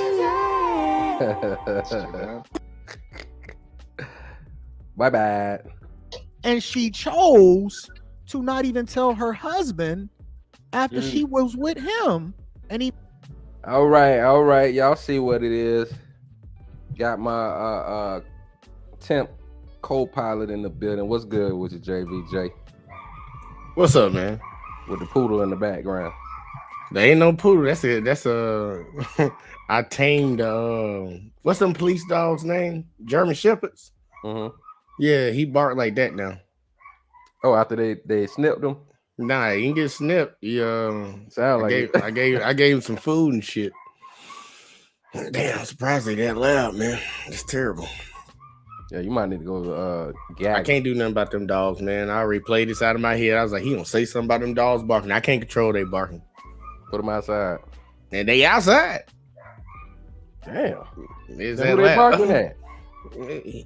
My bad.
And she chose to not even tell her husband after she was with him. And he.
All right. Y'all see what it is. Got my temp co-pilot in the building. What's good with you, JVJ?
What's up, man?
With the poodle in the background.
There ain't no poodle. That's it. That's I tamed what's them police dogs' name? German Shepherds.
Mm-hmm.
Yeah, he barked like that now.
Oh, after they snipped him?
Nah, he didn't get snipped. He
sound like
I gave him some food and shit. Damn, I'm surprised they that loud, man. It's terrible.
Yeah, you might need to go gag.
I can't do nothing about them dogs, man. I already played this out of my head. I was like, he gonna say something about them dogs barking. I can't control they barking.
Put them outside.
And they outside.
Damn.
Is
that who they barking at?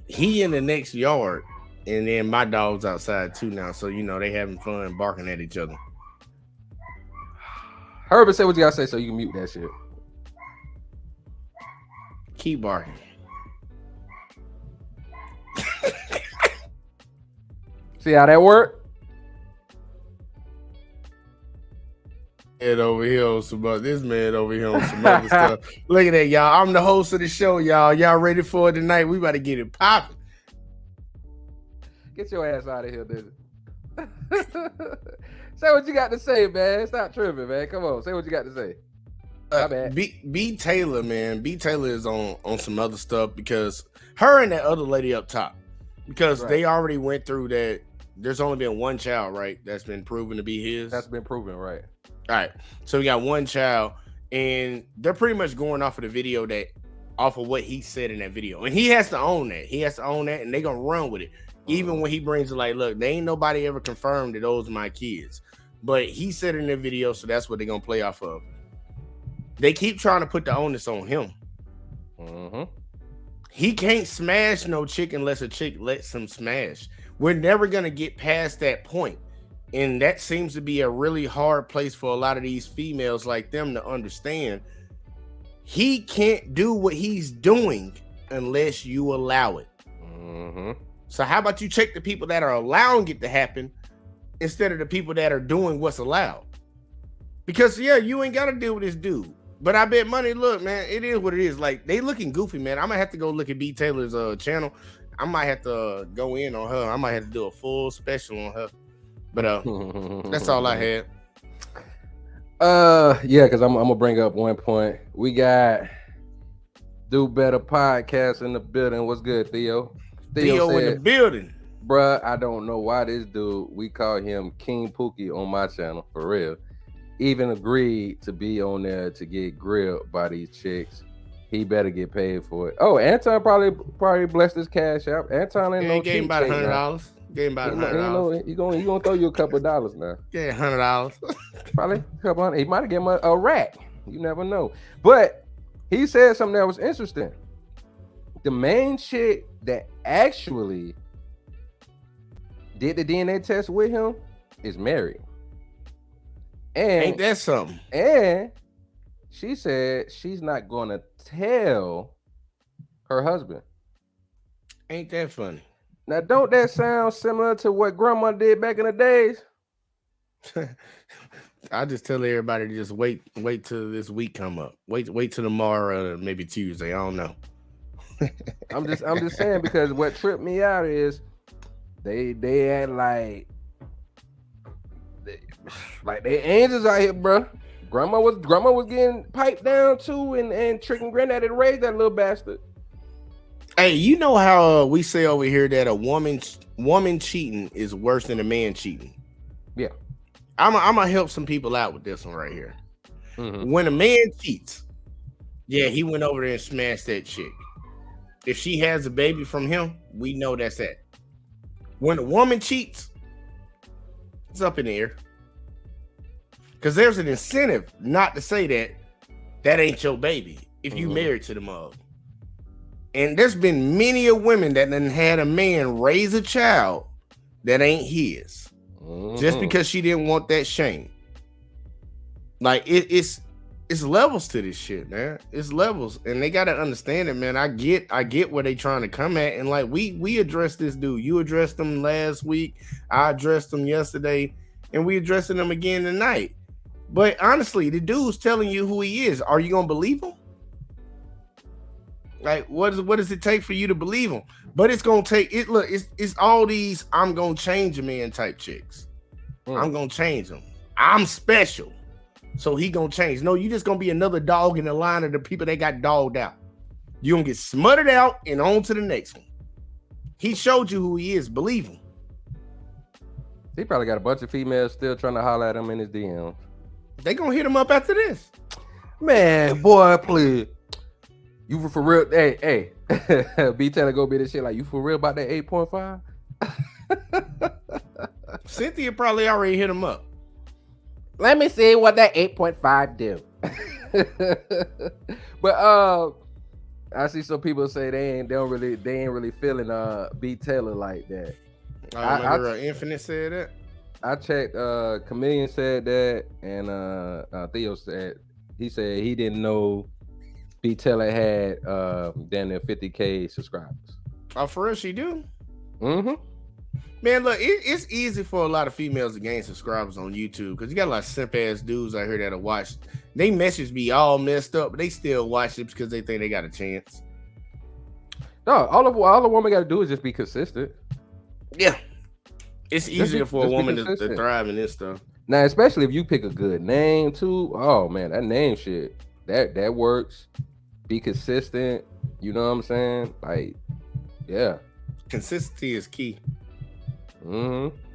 He in the next yard, and then my dog's outside too now. So you know they having fun barking at each other.
Herbert, say what you gotta say so you can mute that shit.
Keep barking.
See how that worked?
This man over here on some other stuff. Look at that, y'all. I'm the host of the show, y'all. Y'all ready for it tonight? We about to get it popping.
Get your ass out of here, dude. Say what you got to say, man. Stop tripping, man. Come on, say what you got to say.
B Taylor, man. B Taylor is on some other stuff because her and that other lady up top, because they already went through that. There's only been one child, right? That's been proven to be his.
That's been proven, right?
All right. So we got one child, and they're pretty much going off of the video off of what he said in that video. And he has to own that. And they're gonna run with it. Even when he brings it like, look, there ain't nobody ever confirmed that those are my kids. But he said in the video, so that's what they're gonna play off of. They keep trying to put the onus on him.
Mm-hmm.
He can't smash no chick unless a chick lets him smash. We're never gonna get past that point. And that seems to be a really hard place for a lot of these females like them to understand. He can't do what he's doing unless you allow it.
Mm-hmm.
So how about you check the people that are allowing it to happen instead of the people that are doing what's allowed? Because, yeah, you ain't got to deal with this dude. But I bet money, look, man, it is what it is. Like, they looking goofy, man. I might have to go look at B. Taylor's channel. I might have to go in on her. I might have to do a full special on her. But that's all I had.
Yeah, because I'm gonna bring up one point. We got Do Better Podcast in the building. What's good, Theo?
Theo in the
said,
building.
bruh, I don't know why this dude, we call him King Pookie on my channel, for real. Even agreed to be on there to get grilled by these chicks. He better get paid for it. Oh, Anton probably blessed his cash out. Anton ain't
Yeah,
no
he gave him about
cheapskate now.
$100. Gave him about
He
$100.
he gonna throw you a couple of dollars now.
Yeah, $100.
Probably a couple hundred. He might have given him a rack. You never know. But he said something that was interesting. The main chick that actually did the DNA test with him is married. And
ain't that something?
And she said she's not gonna tell her husband.
Ain't that funny?
Now, don't that sound similar to what grandma did back in the days?
I just tell everybody to just wait till this week come up. Wait till tomorrow, or maybe Tuesday. I don't know.
I'm just saying, because what tripped me out is they had like they angels out here, bro. Grandma was getting piped down too, and tricking granddaddy to raise that little bastard.
Hey, you know how we say over here that a woman cheating is worse than a man cheating?
Yeah.
I'm gonna help some people out with this one right here.
Mm-hmm.
When a man cheats, yeah, he went over there and smashed that chick. If she has a baby from him, we know that's that. When a woman cheats, it's up in the air. Because there's an incentive not to say that ain't your baby if you married to the mug. And there's been many of women that done had a man raise a child that ain't his. Just because she didn't want that shame. Like it's levels to this shit, man. It's levels, and they gotta understand it, man. I get where they trying to come at, and like we addressed this dude. You addressed him last week. I addressed him yesterday, and we addressing him again tonight. But honestly, the dude's telling you who he is. Are you gonna believe him? Like, what does it take for you to believe him? But it's gonna take it. Look, it's all these I'm gonna change a man type chicks. I'm gonna change him. I'm special, so he gonna change. No, you just gonna be another dog in the line of the people that got dogged out. You gonna get smutted out and on to the next one. He showed you who he is. Believe him.
He probably got a bunch of females still trying to holler at him in his DMs.
They gonna hit him up after this.
Man, boy, please. You for real? Hey, B Taylor go be this shit like, you for real about that 8.5?
Cynthia probably already hit him up.
Let me see what that 8.5 do. But I see some people say they ain't really feeling B Taylor like that.
I remember Infinite said that.
I checked. Chameleon said that, and Theo said he didn't know B Taylor had damn near 50K subscribers.
Oh, for real, she do.
Mm-hmm.
Man, look, it's easy for a lot of females to gain subscribers on YouTube because you got a lot of simp ass dudes out here that'll watch. They message me all messed up, but they still watch it because they think they got a chance.
No, all the woman got to do is just be consistent.
Yeah, it's easier for a woman to thrive in this stuff.
Now, especially if you pick a good name too. Oh man, that name shit that works. Be consistent. You know what I'm saying? Like, yeah,
consistency is key.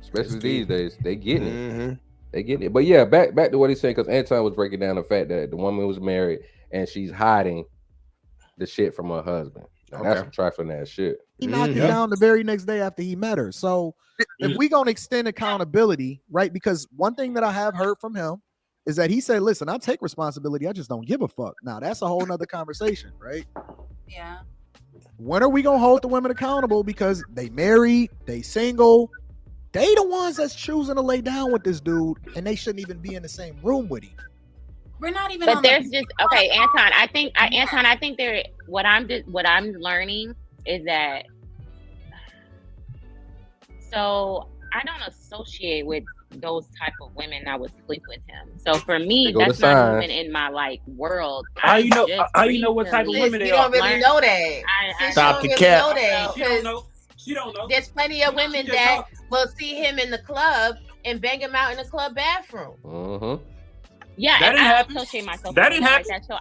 Especially these days, they getting it. They getting it. But yeah, back to what he's saying, because Anton was breaking down the fact that the woman was married and she's hiding the shit from her husband. Now, that's some trifling ass shit.
He knocked it down the very next day after he met her. So if we gonna extend accountability, right? Because one thing that I have heard from him is that he said, listen, I take responsibility, I just don't give a fuck. Now that's a whole nother conversation, right?
Yeah.
When are we gonna hold the women accountable? Because they married, they single, they the ones that's choosing to lay down with this dude, and they shouldn't even be in the same room with him.
We're not even.
But there's just okay, Anton. I think there. What I'm learning is that. So I don't associate with those type of women that would sleep with him. So for me, that's not even in my like world.
How you know what type of women they are?
You don't really know that.
Stop the cap.
She don't know.
There's plenty of women that will see him in the club and bang him out in the club bathroom.
Yeah,
That
and
didn't
I
happen.
associate myself
That
with
didn't
women like
happen.
that. So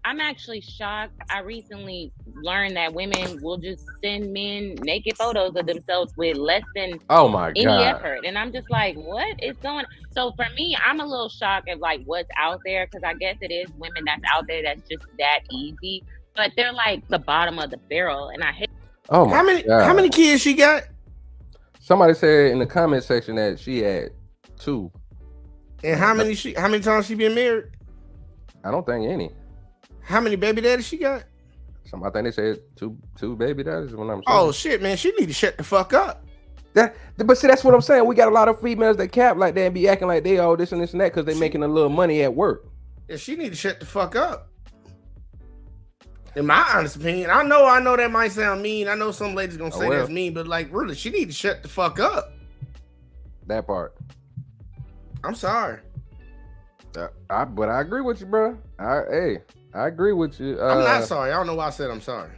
I'm actually shocked. I recently learned that women will just send men naked photos of themselves with less than
Oh my
any
god.
effort. And I'm just like, what is going? So for me, I'm a little shocked at like what's out there, because I guess it is women that's out there that's just that easy. But they're like the bottom of the barrel, and I hate.
Oh my
How many
god.
kids she got?
Somebody said in the comment section that she had 2.
And how many times she been married?
I don't think any.
How many baby daddies she got?
I think they said two baby daddies. When I'm saying.
Oh shit, man, she need to shut the fuck up.
But see, that's what I'm saying. We got a lot of females that cap like that and be acting like they all this and that because they making a little money at work.
Yeah, she need to shut the fuck up. In my honest opinion, I know that might sound mean. I know some ladies gonna say that's mean, but like really, she need to shut the fuck up.
That part.
I'm sorry.
But I agree with you, bro. I agree with you.
I'm not sorry. I don't know why I said I'm sorry.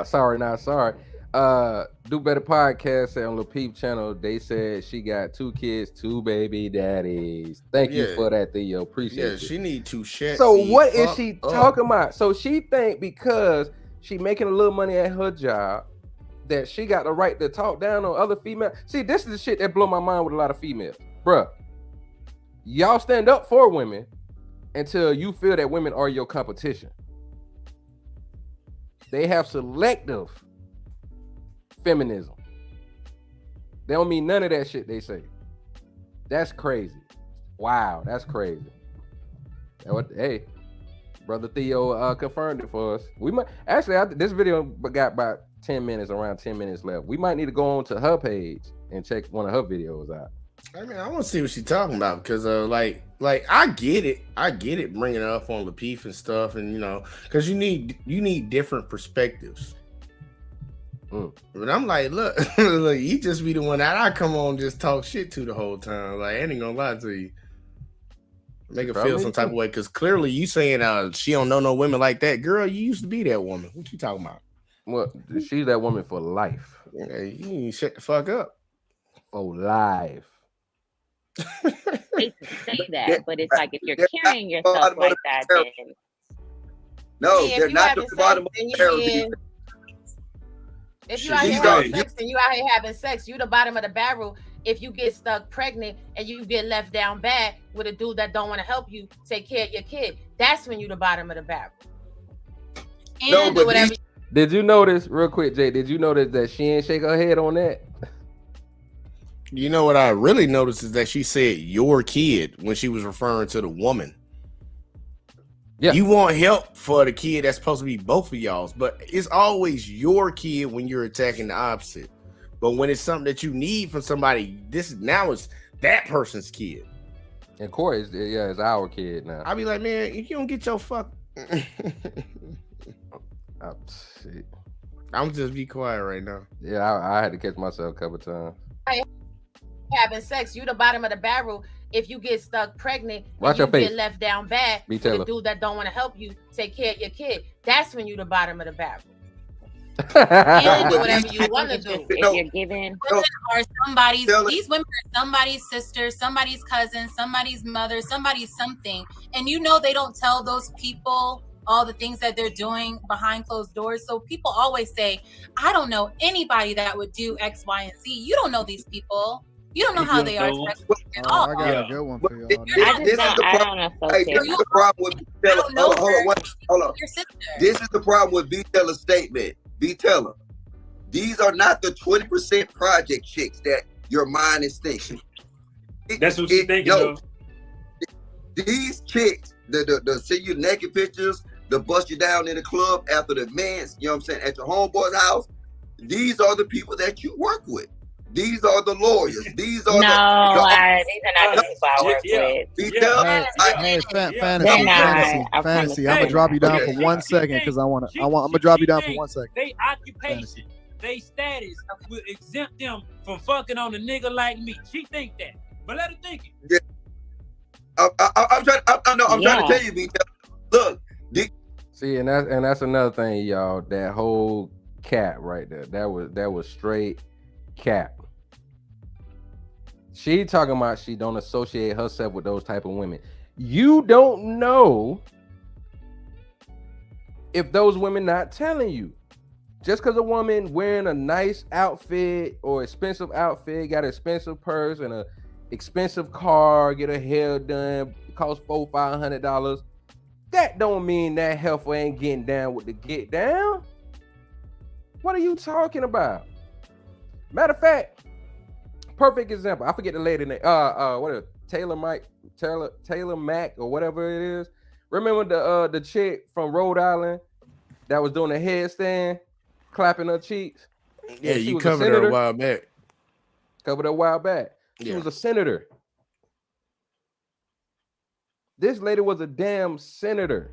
Sorry, not sorry. Do Better Podcast said on the Peep channel, they said she got 2 kids, 2 baby daddies. Thank you for that, Theo. Appreciate it.
Yeah, she need to shut.
So what is she talking about? So she think because she making a little money at her job that she got the right to talk down on other females. See, this is the shit that blow my mind with a lot of females. Bruh, y'all stand up for women until you feel that women are your competition. They have selective feminism. They don't mean none of that shit they say. That's crazy. Wow, that's crazy. Hey, brother Theo confirmed it for us. We might actually this video got about 10 minutes, around 10 minutes left. We might need to go on to her page and check one of her videos out.
I mean, I want to see what she's talking about because like I get it bringing it up on Lapeef and stuff, and you know, because you need different perspectives. But I'm like, look, you just be the one that I come on just talk shit to the whole time. Like, I ain't gonna lie to you. Make her feel some type of way, because clearly you saying she don't know no women like that. Girl, you used to be that woman. What you talking about?
Well, she's that woman for life.
Yeah, you need to shut the fuck up.
For life.
Hate to say that, but it's like if you're carrying yourself like that, then
no, they're not the bottom of the barrel.
If you out here having sex and you out here having sex, you the bottom of the barrel. If you get stuck pregnant and you get left down bad with a dude that don't want to help you take care of your kid, that's when you the bottom of the barrel. And
No,
do whatever.
Did you notice, real quick, Jay? Did you notice that she ain't shake her head on that?
You know what I really noticed is that she said your kid when she was referring to the woman. Yeah, you want help for the kid that's supposed to be both of y'all's, but it's always your kid when you're attacking the opposite. But when it's something that you need from somebody, it's that person's kid.
And Corey, it's our kid now.
I'll be like, man, if you don't get your fuck, I'm just be quiet right now.
Yeah, I had to catch myself a couple times.
Having sex, you the bottom of the barrel. If you get stuck pregnant
and
you get left down bad with a dude that don't want to help you take care of your kid, that's when you the bottom of the barrel. You do whatever you want to do.
If you're giving,
these women are somebody's sister, somebody's cousin, somebody's mother, somebody's something, and you know they don't tell those people all the things that they're doing behind closed doors. So people always say, I don't know anybody that would do X, Y, and Z. You don't know these people. You don't know how they are.
I got a good one for y'all.
This is the problem with hold on. This is the problem with B-Teller's statement. B-Teller, these are not the 20% project chicks that your mind is thinking.
That's what she's thinking of.
These chicks, the see you naked pictures, the bust you down in the club after the men's, you know what I'm saying, at your homeboy's house, these are the people that you work with. These are the lawyers. These are
these are not the people I work with.
Fantasy. I'm gonna drop you down for 1 second because I'm gonna drop you down for 1 second.
They occupation, they status will exempt them from fucking on a nigga like me. She think that, but let her think it.
Yeah. I'm trying to tell you, B. Look.
See, and that's another thing, y'all. That whole cap right there. That was straight cap. She talking about she don't associate herself with those type of women. You don't know if those women not telling you. Just because a woman wearing a nice outfit or expensive outfit, got an expensive purse and a expensive car, get her hair done, cost $400-500, that don't mean that heifer ain't getting down with the get down. What are you talking about? Matter of fact, perfect example. I forget the lady name. What is it? Taylor Mack or whatever it is. Remember the chick from Rhode Island that was doing a headstand, clapping her cheeks?
Yeah,
and she
you
was a
covered her a
senator.
while back.
Covered her a while back. She
Yeah.
was a senator. This lady was a damn senator.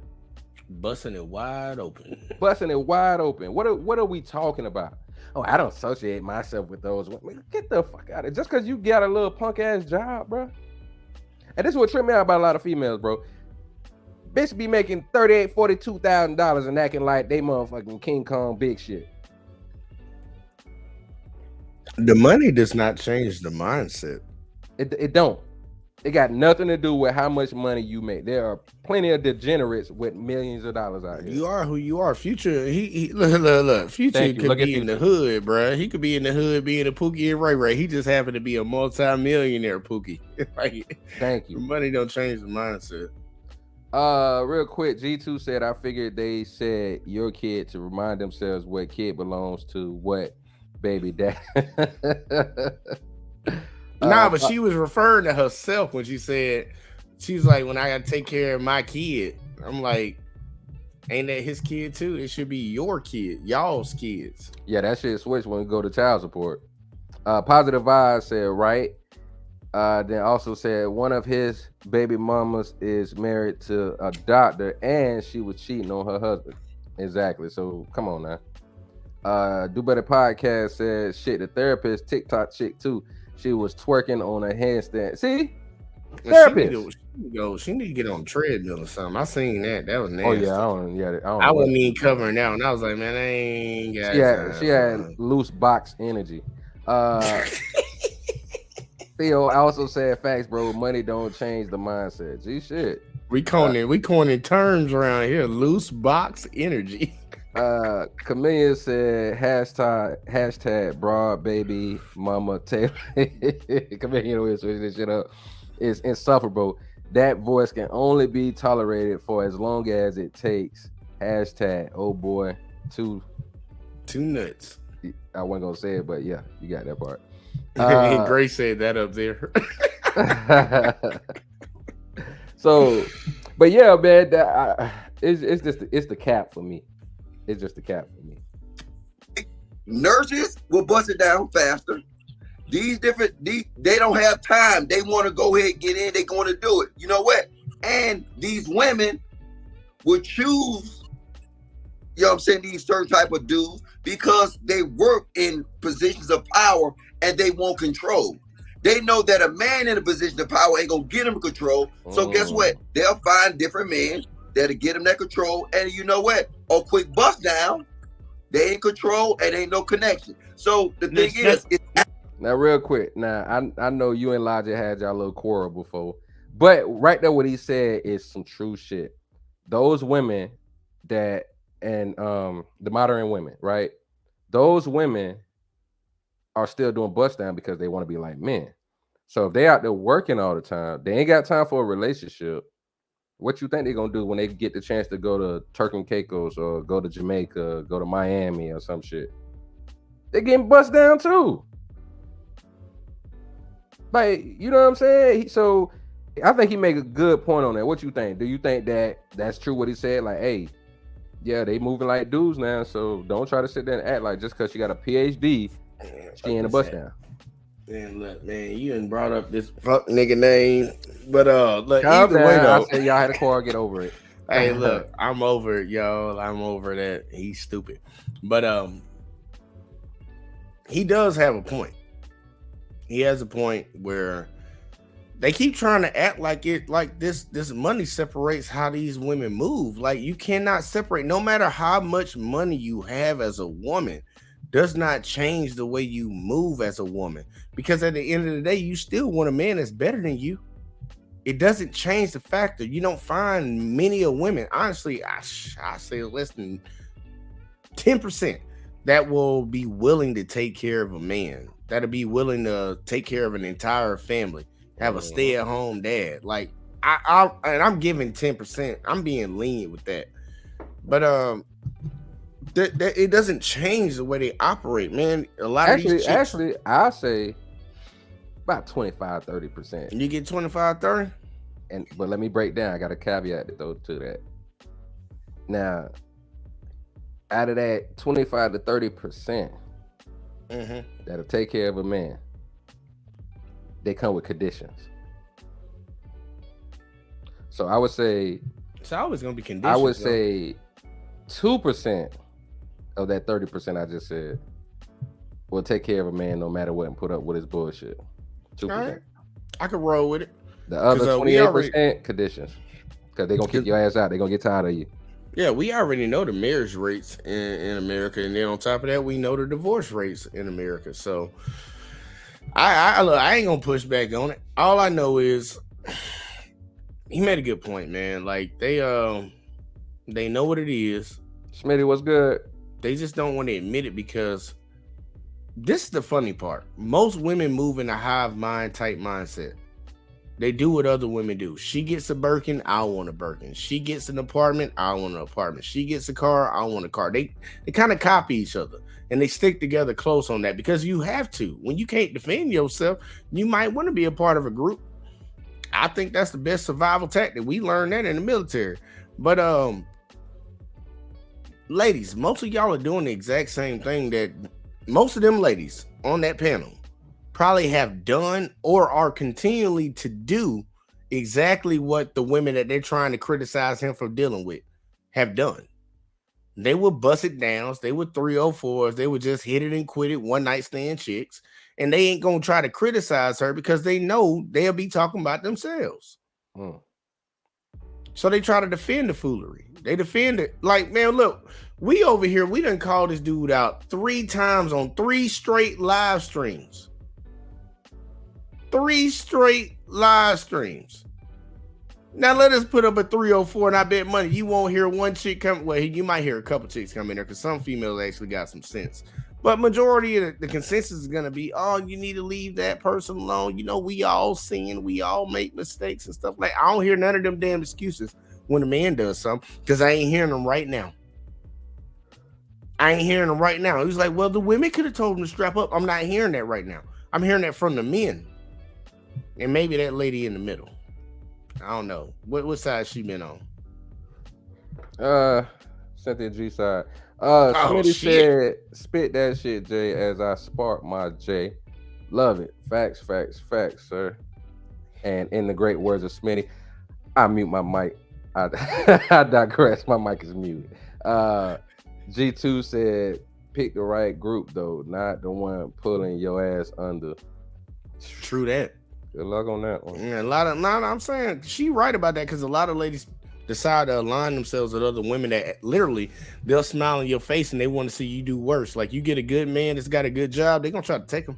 Busting it wide open.
Busting it wide open. What are we talking about? Oh, I don't associate myself with those women. Get the fuck out of it. Just because you got a little punk ass job, bro. And this is what tripped me out about a lot of females, bro. Bitch be making $38,000, $42,000 and acting like they motherfucking King Kong big shit.
The money does not change the mindset.
It don't. It got nothing to do with how much money you make. There are plenty of degenerates with millions of dollars out here.
You are who you are. Future, he look. Future could be in the hood, bro. He could be in the hood being a Pookie and Ray Ray. He just happened to be a multi-millionaire Pookie. Like,
thank you.
Money don't change the mindset.
Real quick, G2 said, I figured they said your kid to remind themselves what kid belongs to what baby dad.
Nah, but she was referring to herself when she said, she's like, when I gotta take care of my kid. I'm like, ain't that his kid too? It should be your kid, y'all's kids.
Yeah, that shit switched when we go to child support. Positive Vibes said, right. Then also said one of his baby mamas is married to a doctor and she was cheating on her husband. Exactly. So come on now. Do Better Podcast said, shit, the therapist TikTok chick too. She was twerking on a handstand. See? Therapist.
She need to get on a treadmill or something. I seen that. That was nasty.
Oh yeah, I
wasn't even covering that one. I was like, man, I ain't got
she had loose box energy. Theo also said facts, bro. Money don't change the mindset. Gee, shit.
We coining terms around here. Loose box energy.
Chameleon said hashtag broad baby mama Taylor. Chameleon will switch this shit up. It's insufferable. That voice can only be tolerated for as long as it takes. Hashtag oh boy, two
nuts.
I wasn't gonna say it, but yeah, you got that part.
Grace said that up there.
So, but yeah, man, it's the cap for me. It's just the cap for me.
Nurses will bust it down faster. They don't have time. They want to go ahead and get in. They're going to do it. You know what? And these women will choose, you know what I'm saying, these certain type of dudes because they work in positions of power and they want control. They know that a man in a position of power ain't going to get them control. So guess what? They'll find different men that'll get them that control. And you know what? A quick bust down, they ain't control and ain't no connection. So the thing is,
now real quick. Now I know you and Elijah had y'all little quarrel before, but right there what he said is some true shit. Those women that and the modern women, right? Those women are still doing bust down because they want to be like men. So if they out there working all the time, they ain't got time for a relationship. What you think they're gonna do when they get the chance to go to Turk and Caicos or go to Jamaica, go to Miami or some shit? They're getting bust down too. Like, you know what I'm saying? So I think he make a good point on that. What you think? Do you think that that's true what he said? Like, hey, yeah, they moving like dudes now, so don't try to sit there and act like just because she got a PhD, she ain't a bust down.
Man, look, man, you done brought up this fuck nigga name, but look,
calm
either
down.
way though,
I said y'all had a quarrel, get over it.
Hey, look, I'm over it, y'all. I'm over that. He's stupid, but he does have a point. He has a point where they keep trying to act like this money separates how these women move. Like, you cannot separate, no matter how much money you have as a woman, does not change the way you move as a woman. Because at the end of the day, you still want a man that's better than you. it doesn't change the fact that you don't find many of women. Honestly, I say less than 10% that will be willing to take care of a man, that'll be willing to take care of an entire family, have a stay-at-home dad. Like I'm giving 10%. I'm being lenient with that, but it doesn't change the way they operate, man. A lot of these chicks,
actually, I say about 25-30%.
You get 25-30,
but let me break down. I got a caveat though to that. Now, out of that 25-30% that'll take care of a man, they come with conditions. So I would say
it's always gonna be conditions.
I would say 2% of that 30% I just said will take care of a man no matter what and put up with his bullshit. 2%.
Right. I could roll with it.
The other 28% conditions, because they're gonna kick your ass out. They're gonna get tired of you.
Yeah, we already know the marriage rates in America, and then on top of that, we know the divorce rates in America. So I ain't gonna push back on it. All I know is he made a good point, man. Like they know what it is.
Smitty, what's good?
They just don't want to admit it, because this is the funny part. Most women move in a hive mind type mindset. They do what other women do. She gets a Birkin, I want a Birkin. She gets an apartment, I want an apartment. She gets a car, I want a car. They kind of copy each other, and they stick together close on that, because you have to. When you can't defend yourself, you might want to be a part of a group. I think that's the best survival tactic. We learned that in the military. But ladies, most of y'all are doing the exact same thing that most of them ladies on that panel probably have done or are continually to do, exactly what the women that they're trying to criticize him for dealing with have done. They would bust it down. They would 304s. They would just hit it and quit it, one night stand chicks. And they ain't going to try to criticize her, because they know they'll be talking about themselves. So they try to defend the foolery. They defend it. Like, man, look, we over here, we done called this dude out 3 times on 3 straight live streams. 3 straight live streams. Now let us put up a 304, and I bet money you won't hear one chick come. Well, you might hear a couple chicks come in there, because some females actually got some sense. But majority of the consensus is going to be, oh, you need to leave that person alone. You know, we all sin, we all make mistakes and stuff. Like, I don't hear none of them damn excuses when a man does something, because I ain't hearing them right now. He was like, well, the women could have told him to strap up. I'm not hearing that right now. I'm hearing that from the men. And maybe that lady in the middle. I don't know. What side she been on?
Cynthia G side. Smitty said, spit that shit, Jay, as I spark my J. Love it. Facts, sir. And in the great words of Smitty, I mute my mic. I digress. My mic is muted. G2 said, pick the right group, though, not the one pulling your ass under.
True that.
Good luck on that one.
Yeah, I'm saying she right about that, because a lot of ladies decide to align themselves with other women that literally they'll smile in your face and they want to see you do worse. Like, you get a good man that's got a good job, they're gonna try to take him.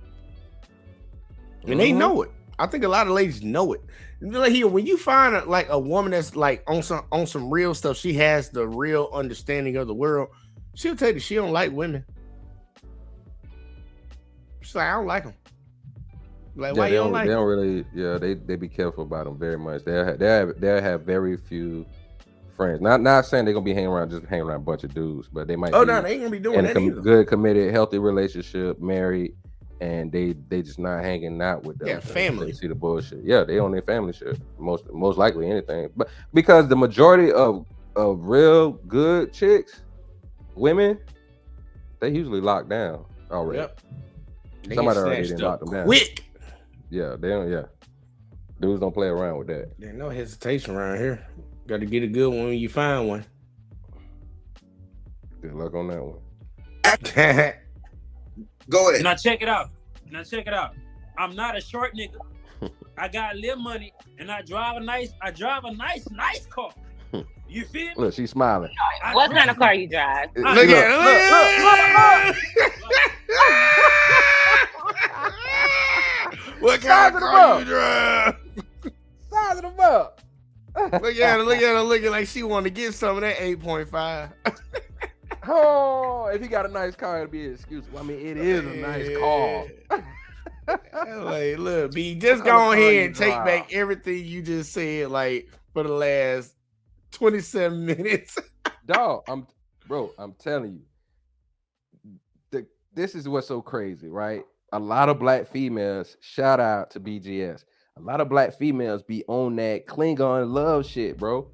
And they know it. I think a lot of ladies know it. Like, here, when you find a woman that's like on some real stuff, she has the real understanding of the world, she'll tell you she don't like women. She's like, I don't like them. Like, why you don't like?
They don't really. Yeah, they be careful about them very much. They have very few friends. Not saying they're gonna be hanging around a bunch of dudes, but they might.
Oh no, they ain't gonna be doing that either.
Good, committed, healthy relationship, married, and they just not hanging out with them.
Yeah, family.
They see the bullshit. Yeah, they on their family shit. Most likely anything, but because the majority of real good chicks, women, they usually lock down already.
Yep.
Somebody already locked them down.
Quick.
Yeah, they don't. Yeah, dudes don't play around with that.
There's no hesitation around here. Got to get a good one when you find one.
Good luck on that one.
Go ahead.
Now check it out. I'm not a short nigga. I got a little money, and I drive a nice car. You feel me?
Look, she's smiling.
What kind of car you drive?
Look. What kind of car you drive?
Size of the
Look at her looking like she want to get some of that 8.5.
Oh, if he got a nice car, it'll be an excuse. Well, I mean, it is a nice car.
Like, look, B, just
What kind of
go
car
ahead
you
and take
drive?
back everything you just said, like, for the last 27 minutes.
Dog, I'm telling you. This is what's so crazy, right? A lot of black females, shout out to BGS. A lot of black females be on that Klingon love shit, bro.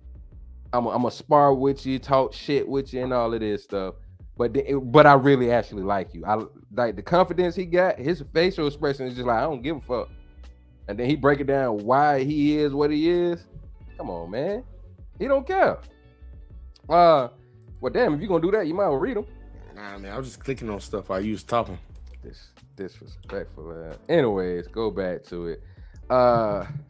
I'm a spar with you, talk shit with you, and all of this stuff. But I really actually like you. I like the confidence he got. His facial expression is just like, I don't give a fuck. And then he break it down why he is what he is. Come on, man. He don't care. Well, damn, if you're gonna do that, you might well read them.
Nah, man, I was just clicking on stuff while you was talking.
Disrespectful, man. Anyways, go back to it.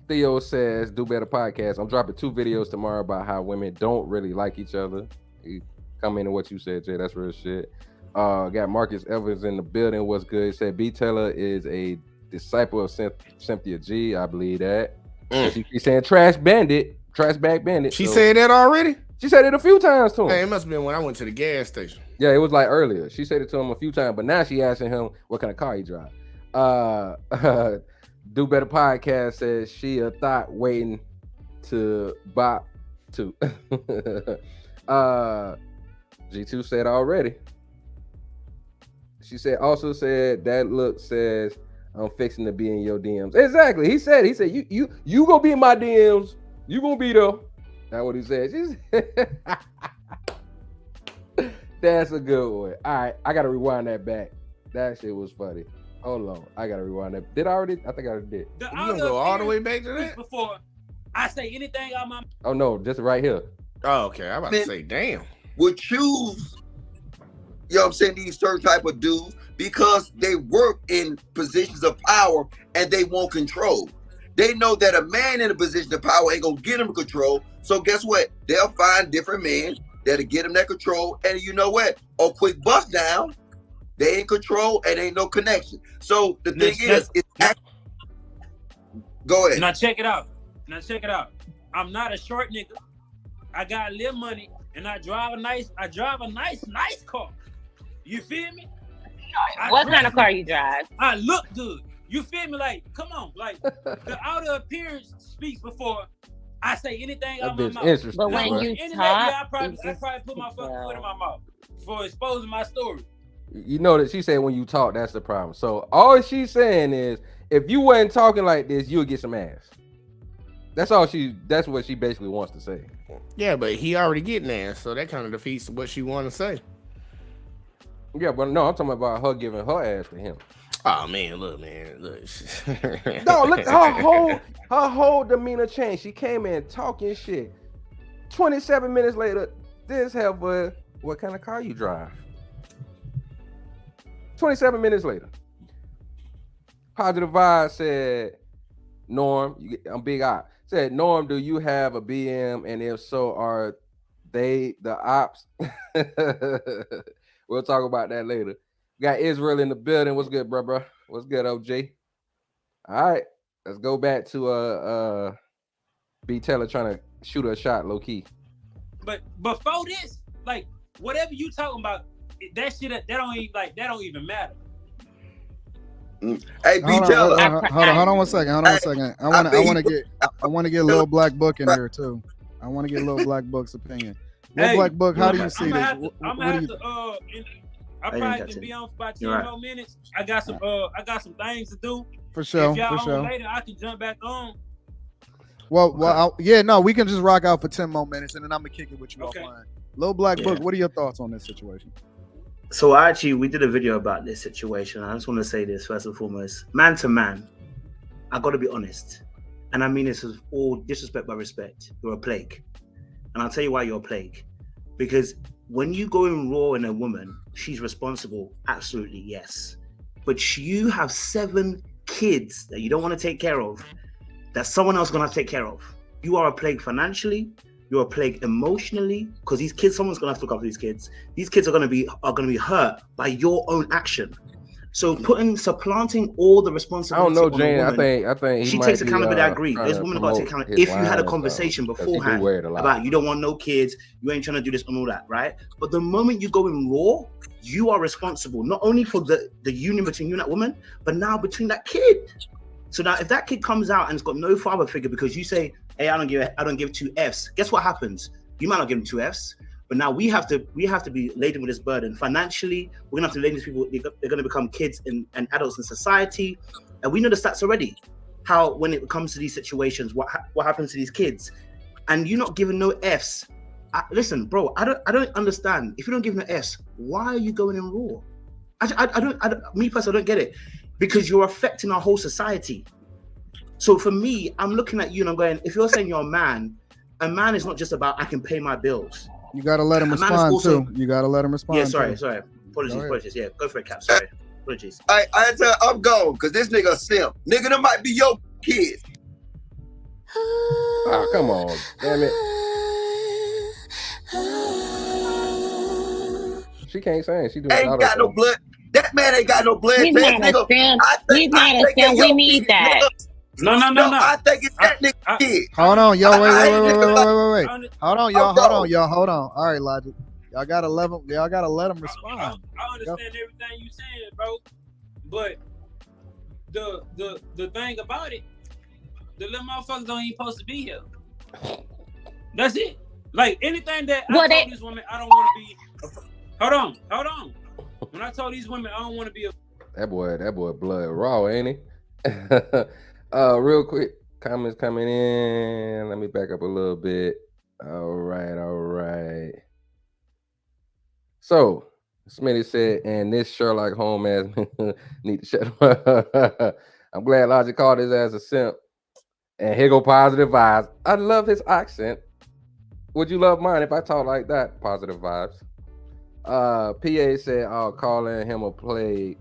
Theo says, do better podcast. I'm dropping 2 videos tomorrow about how women don't really like each other. You come into what you said, Jay. That's real shit. Got Marcus Evans in the building. What's good? He said B Taylor is a disciple of Cynthia G. I believe that. She keeps saying trash bag bandit.
She said that already?
She said it a few times to him.
Hey, it must have been when I went to the gas station.
Yeah, it was like earlier. She said it to him a few times, but now she asking him what kind of car he drive. Do Better Podcast says she a thought waiting to bop to. G2 said already. She also said that look says I'm fixing to be in your DMs. Exactly. He said you gonna be in my DMs. You gonna be there. That's what he said. That's a good one. All right, I gotta rewind that back. That shit was funny. Hold on, I gotta rewind that. Did I already? I think I already did.
You gonna go all the way back to that?
Before I say anything out my.
Oh no, just right here.
Oh, okay. I'm about to say, damn.
Would choose, you know what I'm saying, these certain type of dudes because they work in positions of power and they want control. They know that a man in a position of power ain't gonna get them control. So guess what? They'll find different men that'll get them that control. And you know what? A quick bust down, they ain't control and ain't no connection. So the thing is, go ahead.
Now check it out. I'm not a short nigga. I got a little money and I drive a nice car. You feel me?
What kind of car you drive?
I look good. You feel me? Like, come on. Like, the outer appearance speaks before I say anything out my mouth.
But when you talk,
I probably put my fucking foot in my mouth for exposing my story.
You know that she said when you talk, that's the problem. So all she's saying is, if you wasn't talking like this, you'll get some ass. That's what she basically wants to say.
Yeah, but he already getting ass, so that kind of defeats what she want to say.
Yeah, but no, I'm talking about her giving her ass to him.
Oh man, look.
No, look, her whole demeanor changed. She came in talking shit. 27 minutes later, this heifer, what kind of car you drive? 27 minutes later. Positive Vibe said, Norm, I'm Big Eye. Said, Norm, do you have a BM? And if so, are they the ops? We'll talk about that later. Got Israel in the building. What's good, bro? What's good, OJ? All right, let's go back to B Taylor trying to shoot a shot low key.
But before this, like whatever you talking about, that shit that don't even matter.
Hey, B Taylor.
Hold on one second. I want to get Lil Black Book in here too. I want to get Lil Black Book's opinion. Lil Black Book, how do you see this?
I probably can be on for about 10 more minutes. I got some things to do.
For sure.
If y'all on later, I can jump back on.
Well, we can just rock out for 10 more minutes and then I'm gonna kick it with you offline. Lil Black Book, what are your thoughts on this situation?
So we did a video about this situation. I just want to say this first and foremost, man to man, I got to be honest. And I mean this with all disrespect but respect. You're a plague. And I'll tell you why you're a plague. Because when you go in raw in a woman, she's responsible. Absolutely, yes. But you have 7 kids that you don't want to take care of, that someone else is going to take care of. You are a plague financially. You're a plague emotionally, because these kids, someone's going to have to look after these kids. These kids are going to be hurt by your own action. So supplanting all the
I
responsibility
don't know,
on a
Jane.
woman.
I think he
She
might
takes
be
accountability. I agree.
trying
Those
to
women got to take
promote
accountability.
his
If you had a
lines,
conversation
because he do
beforehand
wear it a lot.
about you don't want no kids, you ain't trying to do this and all that, right? But the moment you go in raw, you are responsible not only for the union between you and that woman, but now between that kid. So now, if that kid comes out and has got no father figure because you say, "Hey, I don't give 2 Fs," guess what happens? You might not give him 2 Fs, but now we have to be laden with this burden financially. We're gonna have to laden these people. They're gonna become kids and adults in society, and we know the stats already. How when it comes to these situations, what happens to these kids, and you're not giving no Fs. Listen, bro, I don't understand. If you don't give no Fs, why are you going in raw? I don't. Me personally, I don't get it. Because you're affecting our whole society. So for me, I'm looking at you and I'm going, if you're saying you're a man is not just about I can pay my bills.
You gotta let him respond too. You gotta let him respond.
Yeah, sorry. Apologies. Yeah, go for it, Cap. Sorry. Apologies.
I'm gone because this nigga a simp. Nigga, that might be your kid.
Oh, come on, damn it. She can't sing. She doing
Ain't got no blood. That man ain't got no blood.
He's not a simp. He's not a simp. We need that.
No.
I think it's that nigga kid.
Hold on, yo, wait. Hold on, y'all. Hold on. All right, Logic. Y'all gotta let him respond.
I understand everything you saying, bro. But the thing about it, the little motherfuckers don't even supposed to be here. That's it. Like anything that I told these women, I don't want to be. Hold on. When I told these women I don't want to be a
that boy blood raw, ain't he? Real quick, comments coming in. Let me back up a little bit. All right. So Smitty said, and this Sherlock Holmes ass need to shut up. I'm glad Logic called his ass a simp. And here go positive vibes. I love his accent. Would you love mine if I talk like that? Positive vibes. PA said, calling him a plague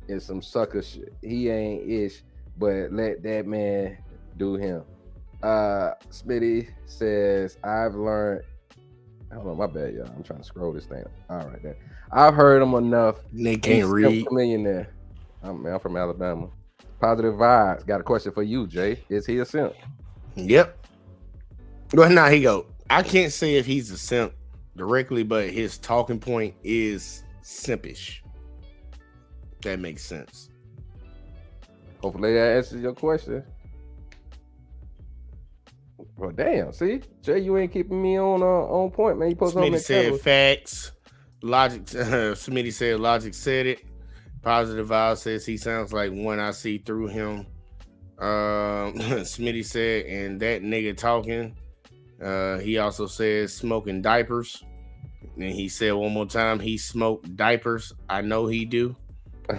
is some sucker shit. He ain't ish, but let that man do him. Smitty says, I've learned. Hold on, my bad, y'all. I'm trying to scroll this thing. All right, there. I've heard him enough.
They can't read.
Millionaire. I'm from Alabama. Positive vibes. Got a question for you, Jay. Is he a simp?
Yep. Well, now he go. I can't say if he's a simp directly, but his talking point is simpish. That makes sense.
Hopefully that answers your question. Well, damn. See, Jay, you ain't keeping me on point, man. You supposed to
Smitty said facts. Logic. Smitty said Logic said it. Positive Vibe says he sounds like one I see through him. Smitty said, and that nigga talking. He also says smoking diapers. And he said one more time, he smoked diapers. I know he do.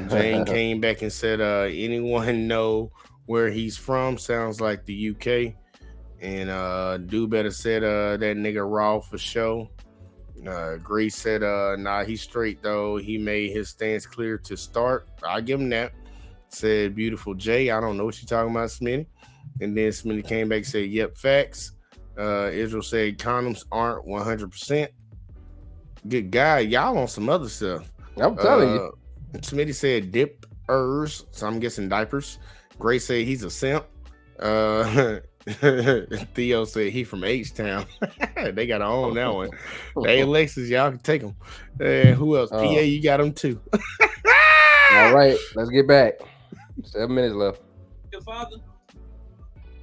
Jane came back and said, anyone know where he's from? Sounds like the UK. And Do Better said that nigga raw for show. Grace said, nah, he's straight though. He made his stance clear to start. I give him that. Said beautiful Jay. I don't know what you're talking about, Smitty. And then Smitty came back and said, yep, facts. Israel said condoms aren't 100%. Good guy. Y'all on some other stuff.
I'm telling you.
Smitty said dippers. So I'm guessing diapers. Grace said he's a simp. Theo said he from H-Town. They got to own that one. Hey, Alexis, y'all can take them. Who else? PA, you got them too.
All right, let's get back. 7 minutes left.
Your father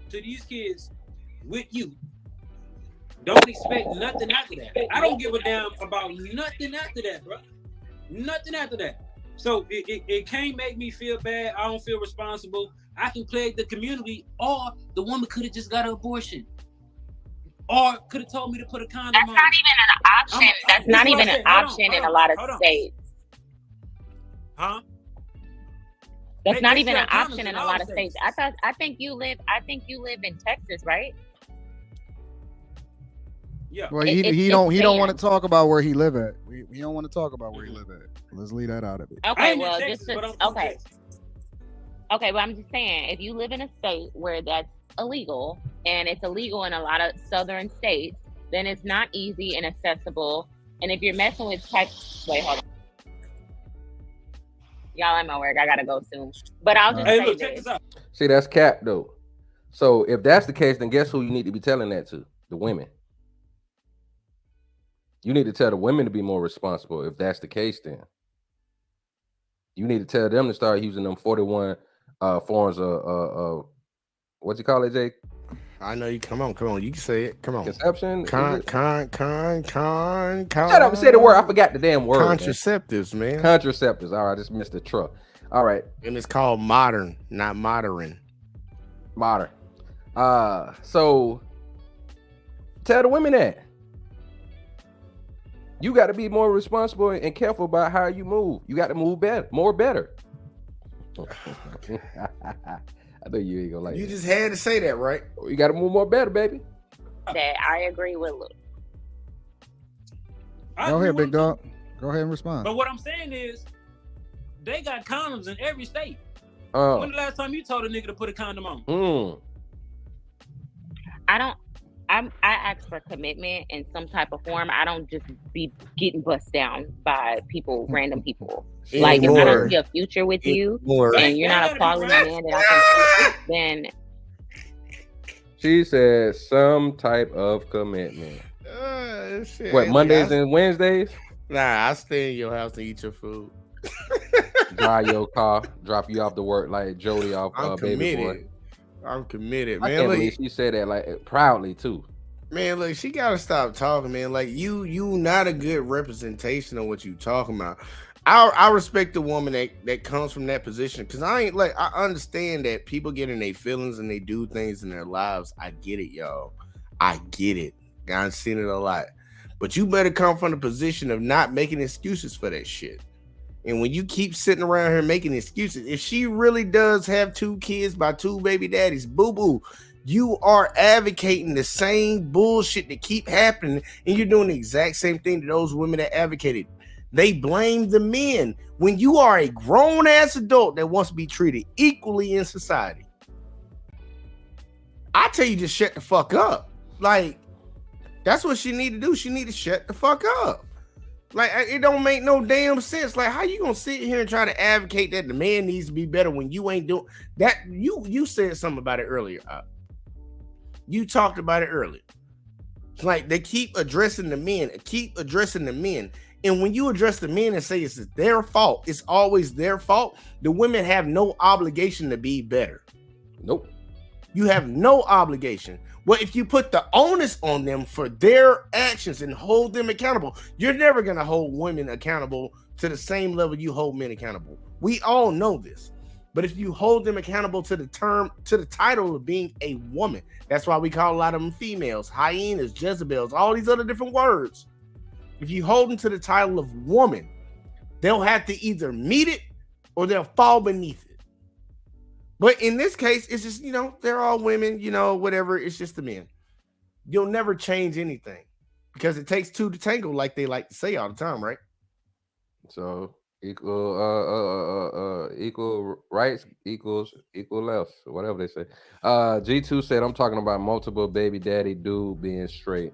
to these kids with you. Don't expect nothing after that. I don't give a damn about nothing after that, bro. Nothing after that. So it can't make me feel bad. I don't feel responsible. I can plague the community, or the woman could have just got an abortion, or could have told me to put a condom on.
That's not even an option. That's not even an option in a lot of states.
Huh?
That's not even an option in a lot of states. I think you live in Texas, right?
Yeah.
Well, he don't want to talk about where he live at. We don't want to talk about where he live at. Let's leave that out of it.
Okay, well, Okay, but I'm just saying, if you live in a state where that's illegal, and it's illegal in a lot of southern states, then it's not easy and accessible. And if you're messing with wait, hold on. Y'all at my work. I gotta go soon. But I'll just
Hey,
say
look, check
this.
this out.
See, that's cap though. So if that's the case, then guess who you need to be telling that to? The women. You need to tell the women to be more responsible. If that's the case, then you need to tell them to start using them 41 forms of what you call it, Jake?
I know you. Come on. You can say it. Come on.
Conception.
Shut
up and say the word. I forgot the damn word.
Contraceptives, man.
Contraceptives. All right, I just missed the truck. All right.
And it's called modern, not modern.
Modern. So tell the women that. You got to be more responsible and careful about how you move. You got to move better, more better. I know you ain't gonna like
You
that.
just had to say that, right?
You got to move more better, baby.
That I agree with Luke.
Go ahead, big dog. Go ahead and respond.
But what I'm saying is, they got condoms in every state.
Oh.
When the last time you told a nigga to put a condom on?
I ask for commitment in some type of form. I don't just be getting bust down by people, random people. Like if I don't see a future with you and you're not a quality man that I can keep, then
She said some type of commitment.
Shit,
What, Mondays and Wednesdays?
Nah, I stay in your house and eat your food.
Drive your car, drop you off to work like Jody off
I'm
Baby Boy.
committed. I'm committed,
I
man.
can't
Look,
believe she said that like proudly too.
man, look, she gotta stop talking, man. Like you not a good representation of what you talking about. I respect the woman that comes from that position because I understand that people get in their feelings and they do things in their lives. I get it, y'all. I get it. I've seen it a lot. But you better come from the position of not making excuses for that shit. And when you keep sitting around here making excuses, if she really does have 2 kids by 2 baby daddies, boo-boo, you are advocating the same bullshit that keep happening, and you're doing the exact same thing to those women that advocated. They blame the men when you are a grown-ass adult that wants to be treated equally in society. I tell you, just shut the fuck up. Like, that's what she need to do. She need to shut the fuck up. Like, it don't make no damn sense. Like, how you gonna sit here and try to advocate that the man needs to be better when you ain't doing that? You said something about it earlier. You talked about it earlier. It's like they keep addressing the men, and when you address the men and say it's their fault, it's always their fault. The women have no obligation to be better.
Nope.
You have no obligation. Well, if you put the onus on them for their actions and hold them accountable, you're never going to hold women accountable to the same level you hold men accountable. We all know this. But if you hold them accountable to the title of being a woman, that's why we call a lot of them females, hyenas, Jezebels, all these other different words. If you hold them to the title of woman, they'll have to either meet it or they'll fall beneath it. But in this case, it's just, they're all women, whatever. It's just the men. You'll never change anything because it takes 2 to tango, like they like to say all the time, right?
So equal rights equals equal lefts, whatever they say. G2 said, I'm talking about multiple baby daddy dude being straight.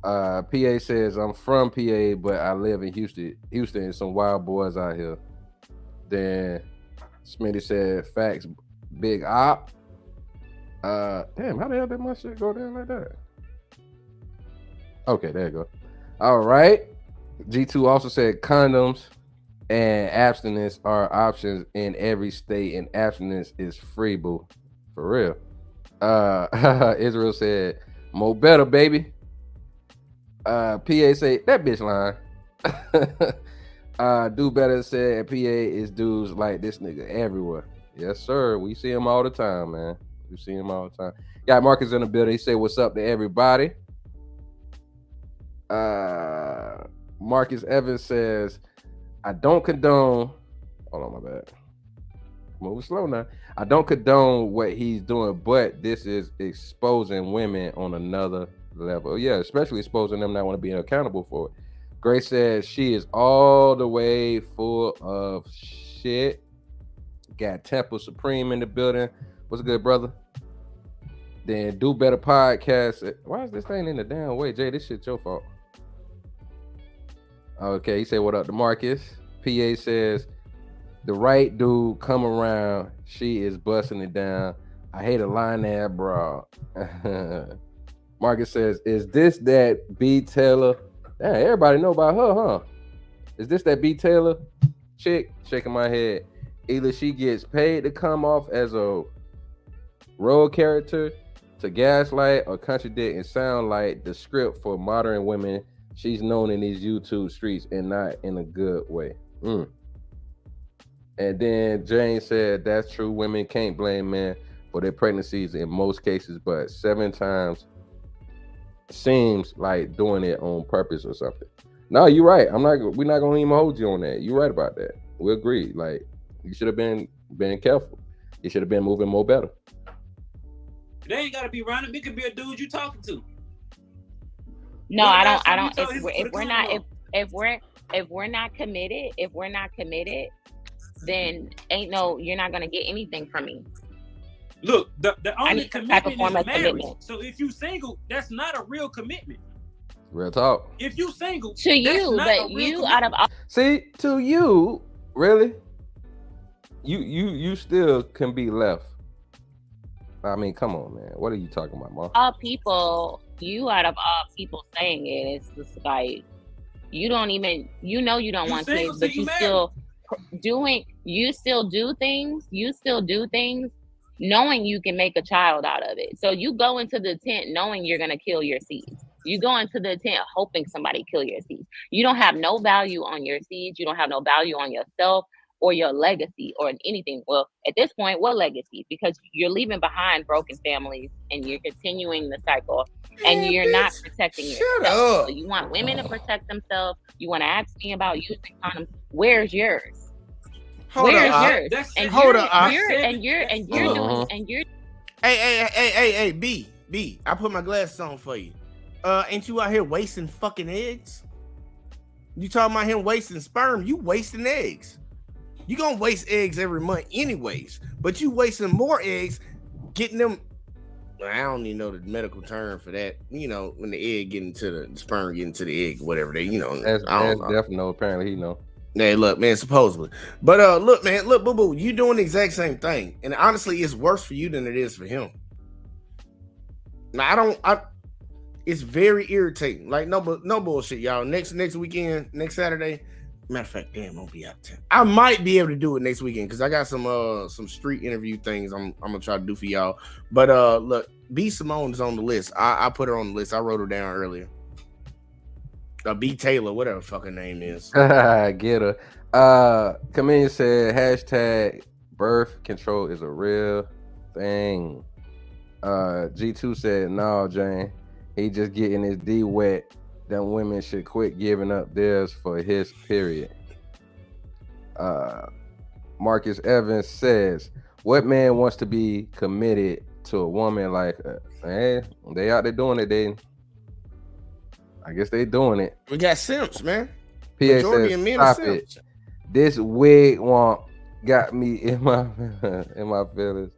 PA says, I'm from PA, but I live in Houston. Houston is some wild boys out here. Then Smitty said, facts, big op. Damn, how the hell did my shit go down like that? Okay, there you go. All right. G2 also said condoms and abstinence are options in every state, and abstinence is free, boo. For real. Israel said, mo better, baby. PA say, that bitch lying. Do better said PA is dudes like this nigga everywhere. Yes, sir. We see him all the time, man. We see him all the time. Got Marcus in the building. He said, what's up to everybody? Marcus Evans says, I don't condone. Hold on, my bad. Moving slow now. I don't condone what he's doing, but this is exposing women on another level. Yeah, especially exposing them not want to be accountable for it. Grace says she is all the way full of shit. Got Temple Supreme in the building. What's good, brother? Then Do Better Podcast. Why is this thing in the damn way? Jay, this shit your fault. Okay, he said, what up to Marcus? PA says, The right dude come around, she is busting it down. I hate a line that bra. Marcus says, "Is this that B Taylor? Damn, everybody know about her, huh? Is this that B Taylor chick?" Shaking my head. Either she gets paid to come off as a role character to gaslight or contradict and sound like the script for modern women. She's known in these YouTube streets and not in a good way. And then Jane said, "That's true. Women can't blame men for their pregnancies in most cases, but 7 times seems like doing it on purpose or something." No, you're right. We're not gonna even hold you on that. You're right about that. We agree. Like, you should have been careful. You should have been moving more better.
They ain't gotta be random. It could be a dude you talking to.
No, I don't. If we're not committed, then you're not gonna get anything from me.
Look, the only commitment is marriage.
Commitment.
So if you single, that's not a real commitment.
Real talk.
If you single,
to you, but you out of all.
See, to you, really, you still can be left. I mean, come on, man. What are you talking about, Mom?
All people, you out of all people saying it, it's just like you don't even, you don't want kids, but you still do things knowing you can make a child out of it. So you go into the tent knowing you're gonna kill your seeds. You go into the tent hoping somebody kill your seeds. You don't have no value on your seeds. You don't have no value on yourself or your legacy or anything. Well, at this point, what legacy? Because you're leaving behind broken families and you're continuing the cycle and you're not protecting yourself. So you want women to protect themselves. You want to ask me about using condoms. Where's yours? Where's yours?
Hey, B, I put my glasses on for you. Ain't you out here wasting fucking eggs? You talking about him wasting sperm? You wasting eggs. You gonna waste eggs every month anyways, but you wasting more eggs, getting them. I don't even know the medical term for that. You know, when the egg getting to the sperm getting to the egg, whatever they,
That's definitely no. Apparently he know.
Hey, look, man, supposedly. But look, boo boo, you doing the exact same thing. And honestly, it's worse for you than it is for him. Now it's very irritating. Like, no bullshit, y'all. Next weekend, next Saturday. Matter of fact, damn, I'll be out of town. I might be able to do it next weekend because I got some street interview things I'm gonna try to do for y'all. But look, B Simone is on the list. I put her on the list. I wrote her down earlier. B Taylor, whatever fucking name is.
Get her. Chameleon said hashtag birth control is a real thing. G2 said, "No, Jane, he just getting his D wet. Them women should quit giving up theirs for his period." Marcus Evans says, "What man wants to be committed to a woman like her?" Hey, they out there doing it. I guess they doing it.
We got simps, man.
PA says, "Stop it. This wig got me in my feelings."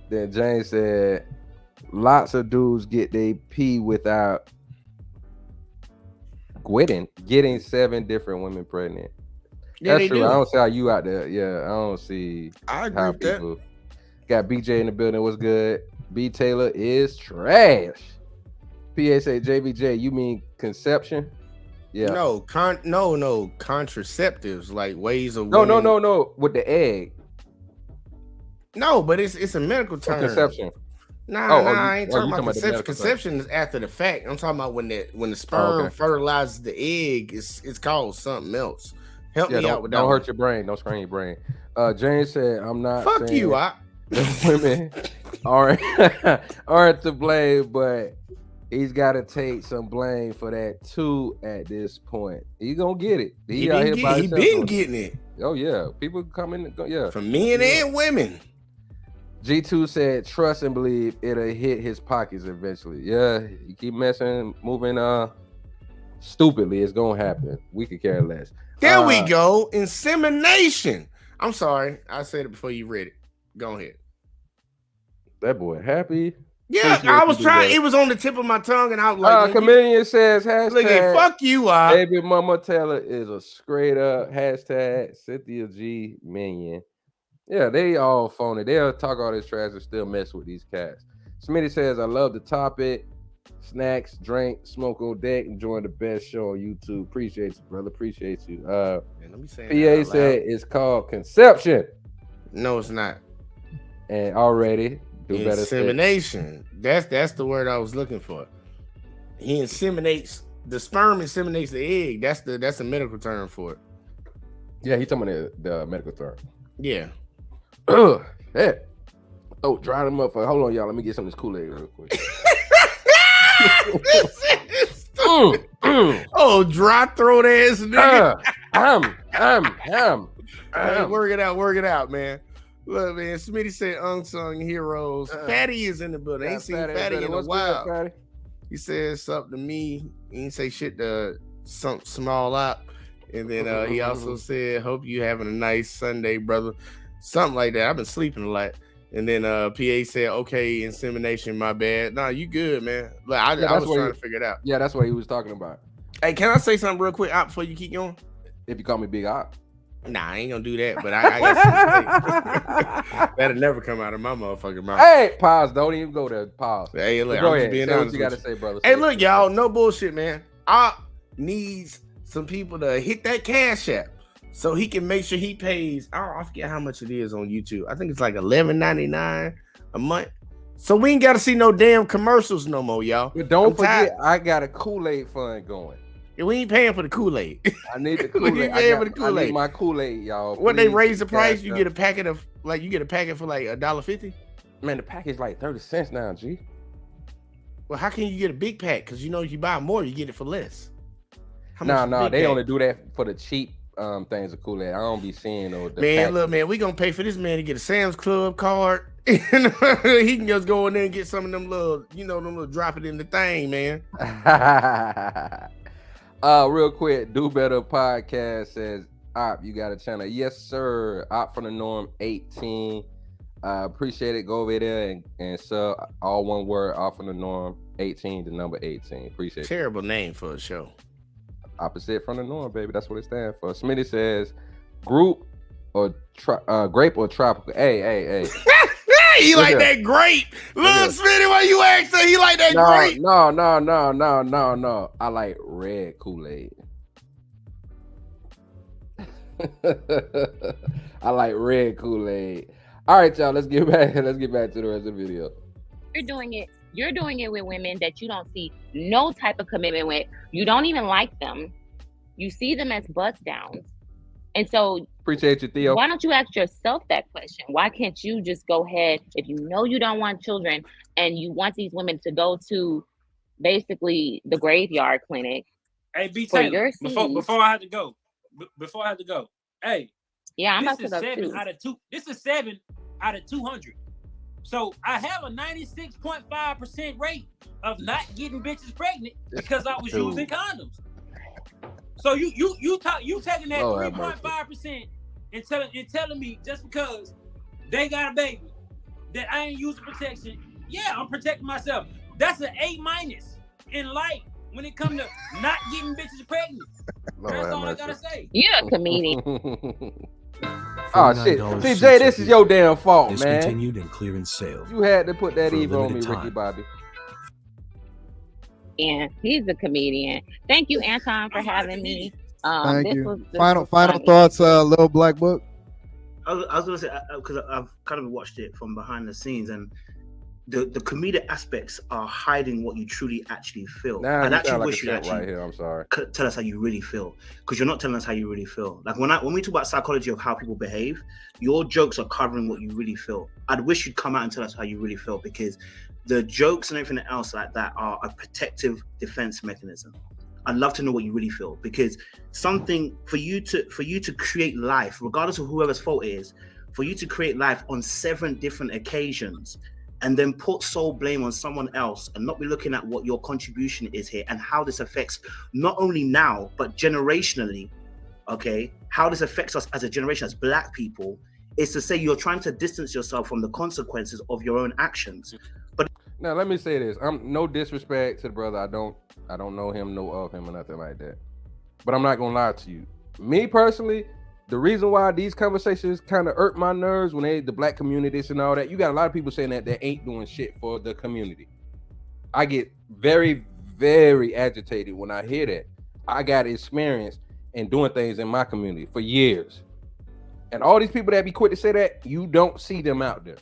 Then Jane said, "Lots of dudes get they pee without getting 7 different women pregnant."
Yeah,
that's true.
do.
I don't see how you out there. Yeah, I don't see.
I agree with that.
Got BJ in the building. What's good? B Taylor is trash. PA say, "JVJ, you mean conception?" Yeah.
No, contraceptives, like ways of
women... No, with the egg.
No, but it's a medical term.
Conception.
Nah, I ain't talking about conception. Conception is after the fact. I'm talking about when the sperm fertilizes the egg. It's called something else. Help me out with that.
Don't hurt your brain. Don't strain your brain. James said, "I'm not."
Fuck
saying
you,
women aren't to blame, but he's got to take some blame for that too. At this point, he gonna get it. He
been getting it.
Oh yeah, people come in. Yeah,
from men and women.
G2 said, "Trust and believe it'll hit his pockets eventually." Yeah, you keep moving stupidly, it's gonna happen. We could care less.
There we go. Insemination. I'm sorry, I said it before you read it. Go ahead.
That boy happy.
Yeah,
Appreciate
I
you,
was
do
trying.
better.
It was on the tip of my tongue, and I was like, man,
Chameleon says
look at
hashtag
fuck you,
baby mama Taylor is a straight up hashtag Cynthia G minion. Yeah, they all phony. They'll talk all this trash and still mess with these cats. Smitty says, I love the topic. Snacks, drink, smoke on deck, enjoying the best show on YouTube. Appreciate you, brother. Appreciate you.
Man, let me say
PA said it's called conception.
No, it's not.
And already do better.
Insemination. That's the word I was looking for. He inseminates the sperm, inseminates the egg. That's the medical term for it.
Yeah, he's talking about the medical term.
Yeah.
Yeah. Oh, dry them up. Hold on, y'all. Let me get some of this Kool-Aid real quick.
Oh, dry throat ass nigga. Hey, work it out, man. Look, man, Smitty said unsung heroes. Fatty is in the building. Ain't seen Fatty in a while.
Good,
he said something to me. He didn't say shit to some small out. And then he also said, hope you having a nice Sunday, brother. Something like that. I've been sleeping a lot. And then PA said, okay, insemination, my bad. Nah, you good, man. Like, I was trying to figure it out.
Yeah, that's what he was talking about.
Hey, can I say something real quick before you keep going?
If you call me Big Op.
Nah, I ain't gonna do that, but I got something. That'll never come out of my motherfucking mouth.
Hey, pause. Don't even go there. Pause.
Hey, look,
go
I'm
ahead.
just being
say
honest.
What you gotta say, brother.
Hey, look, y'all, no bullshit, man. I needs some people to hit that Cash App so he can make sure he pays. I forget how much it is on YouTube. I think it's like $11.99 a month. So we ain't got to see no damn commercials no more, y'all.
But don't forget, I got a Kool-Aid fund going.
We ain't paying for the Kool-Aid.
I need the Kool-Aid. I need my Kool-Aid, y'all.
What they raise the price? You get a packet of for like $1.50.
Man, the package like 30 cents now, G.
Well, how can you get a big pack? Because if you buy more, you get it for less.
No, they only do that for the cheap things of Kool-Aid. I don't be seeing those.
Man, look, man, we gonna pay for this man to get a Sam's Club card. He can just go in there and get some of them little drop it in the thing, man.
Real quick, Do Better Podcast says, Op, you got a channel. Yes, sir. Op from the Norm 18. Appreciate it. Go over there and sub, all one word, Op from the Norm 18, the number 18. Appreciate it.
Terrible name for a show.
Opposite from the norm, baby. That's what it stands for. Smitty says, group or grape or tropical. Hey.
He like that grape. Look, Smitty, why you asking? He like that grape.
No. I like red Kool-Aid. I like red Kool-Aid. All right, y'all. Let's get back to the rest of the video.
You're doing it with women that you don't see no type of commitment with. You don't even like them. You see them as bust downs. And so
appreciate you, Theo.
Why don't you ask yourself that question? Why can't you just go ahead, if you know you don't want children and you want these women to go to basically the graveyard clinic?
Hey, B Taylor, before I had to go. Hey,
yeah, I'm
this
about to
is
go
7
too.
out of 2. This is 7 out of 200. So I have a 96.5% rate of not getting bitches pregnant because I was using condoms. So you taking that 3.5% and telling me just because they got a baby that I ain't using protection. Yeah, I'm protecting myself. That's an A- in life when it comes to not getting bitches pregnant. That's all I gotta say.
You're a comedian.
Oh shit, CJ, this is your damn fault, man.
Discontinued and clearance sale.
You had to put that Eva on me, Ricky Bobby.
Yeah, he's a comedian. Thank you, Anton, for having me.
Thank you. Final thoughts, Little Black Book.
I was gonna say, because I've kind of watched it from behind the scenes, and the comedic aspects are hiding what you truly actually feel.
Nah,
I actually wish you
right here. I'm sorry.
Tell us how you really feel, because you're not telling us how you really feel. Like when we talk about psychology of how people behave, your jokes are covering what you really feel. I'd wish you'd come out and tell us how you really feel, because the jokes and everything else like that are a protective defense mechanism. I'd love to know what you really feel, because something for you to create life, regardless of whoever's fault it is, for you to create life on 7 different occasions and then put sole blame on someone else and not be looking at what your contribution is here and how this affects not only now, but generationally, okay? How this affects us as a generation, as Black people, is to say you're trying to distance yourself from the consequences of your own actions. But
Now let me say this. I'm no disrespect to the brother. I don't know him, know of him, or nothing like that. But I'm not gonna lie to you. Me personally, the reason why these conversations kind of irk my nerves when the black communities and all that, you got a lot of people saying that ain't doing shit for the community. I get very, very agitated when I hear that. I got experience in doing things in my community for years. And all these people that be quick to say that, you don't see them out there.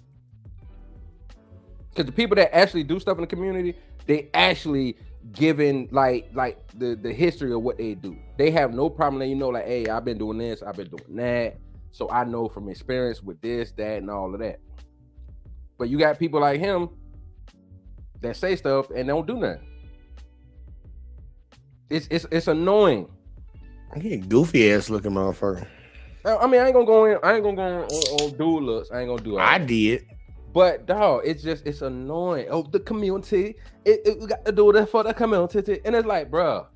Because the people that actually do stuff in the community, they actually giving like the history of what they do. They have no problem letting you know, like, hey, I've been doing this, I've been doing that. So I know from experience with this, that, and all of that. But you got people like him that say stuff and don't do nothing. It's annoying.
He a goofy ass looking motherfucker.
I mean, I ain't gonna go on dude looks. I ain't gonna do it.
I did.
But dog, it's annoying. Oh, the community. It got to do that for the community. And it's like, bro,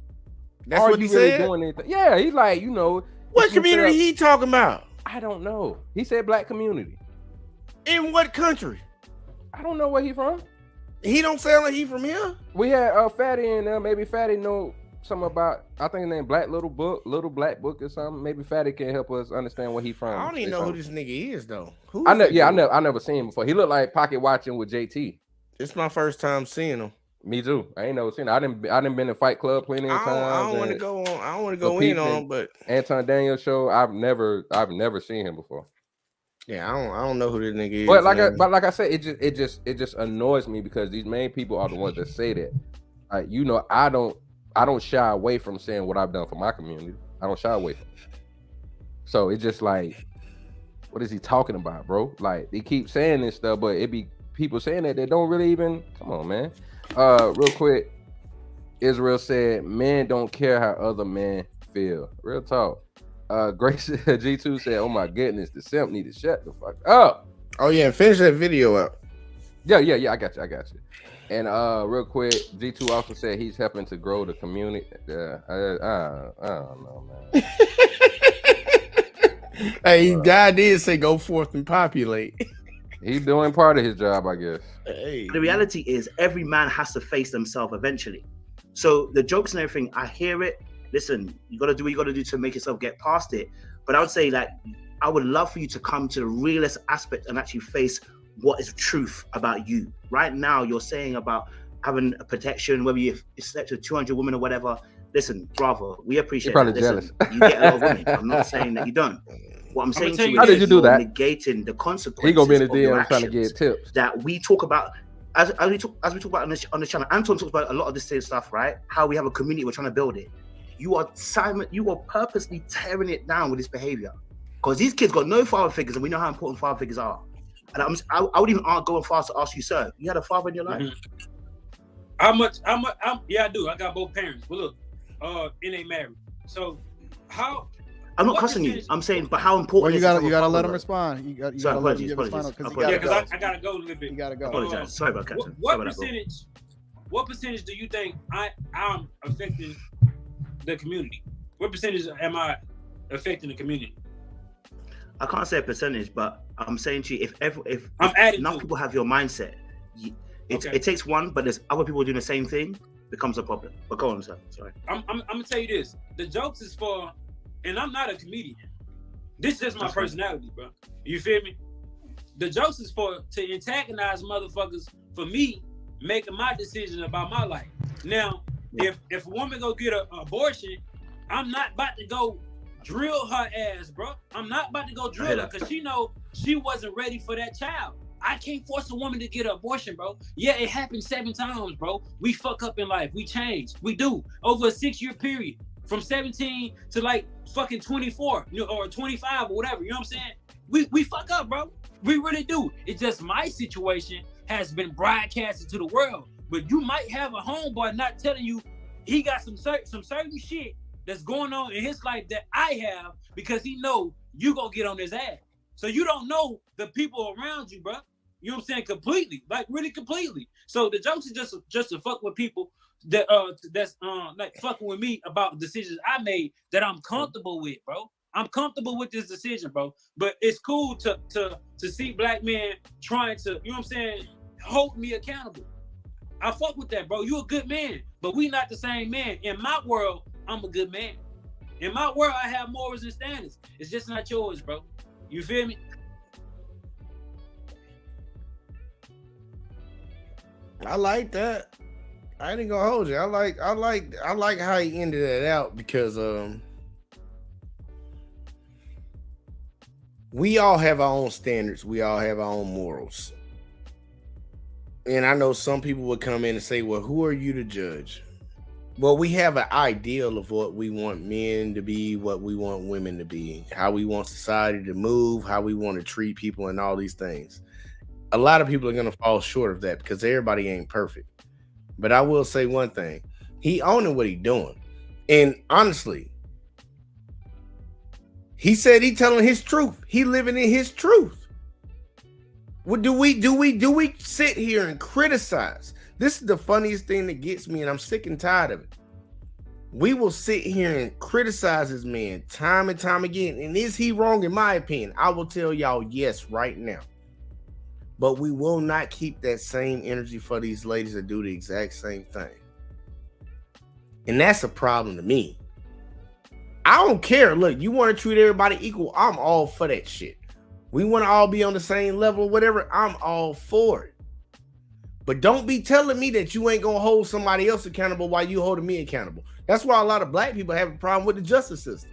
that's what he said.
Doing anything? Yeah, he's like, you know,
what community he talking about?
I don't know. He said black community.
In what country?
I don't know where he from.
He don't sound like he from here.
We had Fatty in there. Maybe Fatty know something about, I think his name Little Black Book or something. Maybe Fatty can help us understand where he from.
I don't even know who this nigga is though.
I never seen him before. He looked like pocket watching with JT.
It's my first time seeing him.
Me too. I ain't never seen him. I didn't been in Fight Club plenty of times.
I don't want to go on. I don't want to go in on him, but
Anton Daniels show, I've never seen him before.
Yeah, I don't know who this nigga is.
But like I said, it just annoys me because these main people are the ones that say that. You know, I don't shy away from saying what I've done for my community. I don't shy away from it. So it's just like, what is he talking about, bro? Like, they keep saying this stuff, but it be people saying that they don't really even, come on, man. Real quick, Israel said, men don't care how other men feel. Real talk. Grace G2 said, oh my goodness, the simp need to shut the fuck up.
Oh yeah, finish that video up.
Yeah, I got you. And real quick, G2 also said he's helping to grow the community. I don't know, man.
Hey, God did say go forth and populate.
He's doing part of his job, I guess.
Hey.
The reality is every man has to face themselves eventually. So the jokes and everything, I hear it. Listen, you got to do what you got to do to make yourself get past it. But I would say, like, I would love for you to come to the realist aspect and actually face what is truth about you. Right now, you're saying about having a protection, whether you slept with 200 women or whatever. Listen, bravo, we appreciate
You're
that.
probably
Listen, you get a lot of women. I'm not saying that you don't. What I'm saying to you
how
is
did you do that?
negating the consequences.
He gonna be in the
of your
DM trying to
actions
get tips.
that we talk about. As we talk about on the channel, Anton talks about a lot of this same stuff, right? How we have a community, we're trying to build it. You are purposely tearing it down with this behavior, because these kids got no father figures, and we know how important father figures are. And I would even go as far as to ask you, sir, you had a father in your life?
How much? Yeah, I do. I got both parents. But look, and they married. So how?
I'm not cussing you. I'm saying, but how important?
Well, you gotta let him respond. You gotta let him give his final,
because I gotta go a little bit.
You gotta go.
Apologize. Sorry about Captain.
What percentage do you think I'm affecting the community? What percentage am I affecting the community?
I can't say a percentage, but I'm saying to you, if enough people have your mindset, it takes one, but there's other people doing the same thing, becomes a problem. But go on, sir. Sorry.
I'm gonna tell you this: the jokes is for, and I'm not a comedian. This is just my personality, bro. You feel me? The jokes is to antagonize motherfuckers for me making my decision about my life. Now, if a woman go get an abortion, I'm not about to go drill her ass, bro. I'm not about to go drill her because she know she wasn't ready for that child. I can't force a woman to get an abortion, bro. Yeah, it happened 7 times, bro. We fuck up in life. We change. We do. Over a 6-year period. From 17 to like fucking 24, or 25 or whatever. You know what I'm saying? We fuck up, bro. We really do. It's just my situation has been broadcasted to the world. But you might have a homeboy not telling you he got some certain shit that's going on in his life that I have, because he know you gonna get on his ass. So you don't know the people around you, bro. You know what I'm saying? Completely, like really completely. So the jokes is just to fuck with people that's like fucking with me about decisions I made that I'm comfortable with, bro. I'm comfortable with this decision, bro. But it's cool to see black men trying to, you know what I'm saying, hold me accountable. I fuck with that, bro. You a good man, but we not the same man. In my world, I'm a good man. In my world, I have morals and standards. It's just not yours, bro. You feel me?
I like that. I ain't gonna hold you. I like how he ended that out because we all have our own standards. We all have our own morals. And I know some people would come in and say, well, who are you to judge? Well, we have an ideal of what we want men to be, what we want women to be, how we want society to move, how we want to treat people, and all these things. A lot of people are going to fall short of that because everybody ain't perfect. But I will say one thing. He owning what he doing. And honestly, he said he telling his truth. He living in his truth. What do we sit here and criticize? This is the funniest thing that gets me, and I'm sick and tired of it. We will sit here and criticize this man time and time again. And is he wrong? In my opinion, I will tell y'all yes right now. But we will not keep that same energy for these ladies that do the exact same thing. And that's a problem to me. I don't care. Look, you want to treat everybody equal. I'm all for that shit. We want to all be on the same level or whatever. I'm all for it. But don't be telling me that you ain't going to hold somebody else accountable while you holding me accountable. That's why a lot of black people have a problem with the justice system.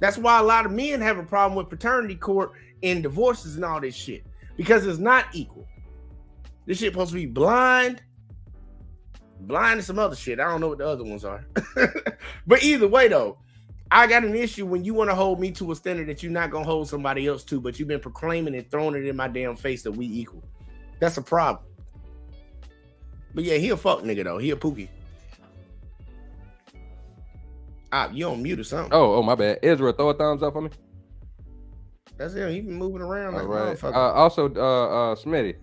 That's why a lot of men have a problem with paternity court and divorces and all this shit. Because it's not equal. This shit supposed to be blind and some other shit. I don't know what the other ones are. But either way, though, I got an issue when you want to hold me to a standard that you're not going to hold somebody else to, but you've been proclaiming and throwing it in my damn face that we equal. That's a problem. But yeah, he a fuck nigga, though. He a pookie. You on mute or something.
Oh, my bad. Israel, throw a thumbs up for me.
That's him. He been moving around.
All right. Also, Smitty.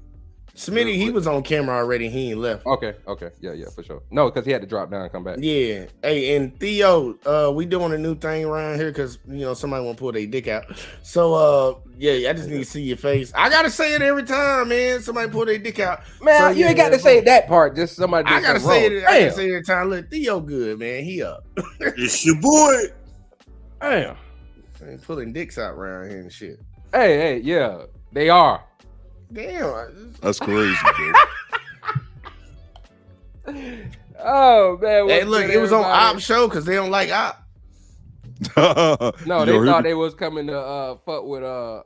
Smitty, he was on camera already. He ain't left.
Okay. Yeah, for sure. No, because he had to drop down and come back.
Yeah. Hey, and Theo, we doing a new thing around here because, somebody want to pull their dick out. So, yeah, I just need to see your face. I got to say it every time, man. Somebody pull their dick out.
Man,
so,
you ain't got to say that part. Just somebody
I got to say it. I got to say it every time. Look, Theo good, man. He up.
It's your boy.
Damn.
Ain't pulling dicks out around here and shit.
Hey, yeah. They are.
Damn.
That's crazy, bro.
Oh, man.
Hey, look, it was on Op show because they don't like Op.
No, they thought they was coming to fuck with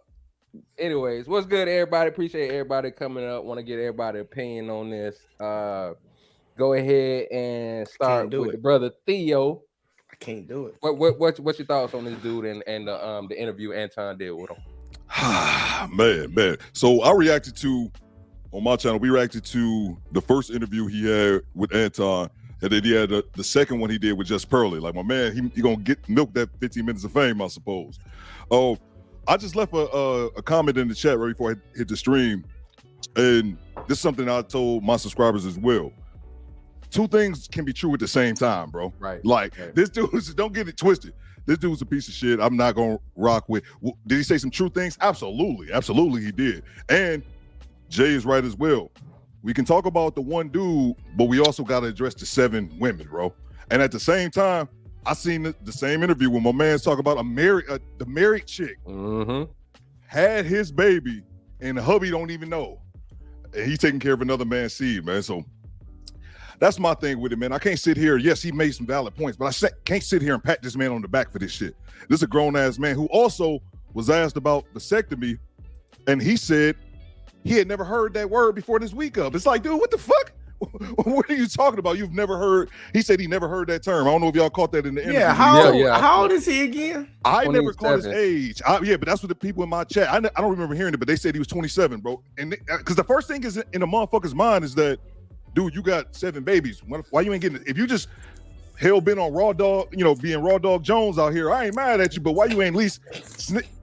anyways. What's good, everybody? Appreciate everybody coming up. Want to get everybody's opinion on this. Go ahead and start with the brother Theo.
I can't do it.
What's your thoughts on this dude and the interview Anton did with him?
Man. So I reacted to, on my channel, we reacted to the first interview he had with Anton, and then he had the second one he did with Just Pearly. Like, my man, he gonna get milk that 15 minutes of fame, I suppose. Oh, I just left a comment in the chat right before I hit the stream, and this is something I told my subscribers as well. Two things can be true at the same time, bro.
Right.
Like, this dude, don't get it twisted. This dude's a piece of shit. I'm not gonna rock with. Did he say some true things? Absolutely he did. And Jay is right as well. We can talk about the one dude, but we also got to address the 7 women, bro. And at the same time, I seen the same interview when my man's talking about the married chick had his baby, and the hubby don't even know, and he's taking care of another man's seed, man. So that's my thing with it, man. I can't sit here. Yes, he made some valid points, but I can't sit here and pat this man on the back for this shit. This is a grown-ass man who also was asked about vasectomy, and he said he had never heard that word before this week up. It's like, dude, what the fuck? What are you talking about? You've never heard. He said he never heard that term. I don't know if y'all caught that in the interview.
Yeah, how old is he again?
I never caught his age. But that's what the people in my chat. I don't remember hearing it, but they said he was 27, bro. And because the first thing is in a motherfucker's mind is that, dude, you got 7 babies. Why you ain't getting it? If you just hell bent on raw dog, being raw dog Jones out here, I ain't mad at you, but why you ain't at least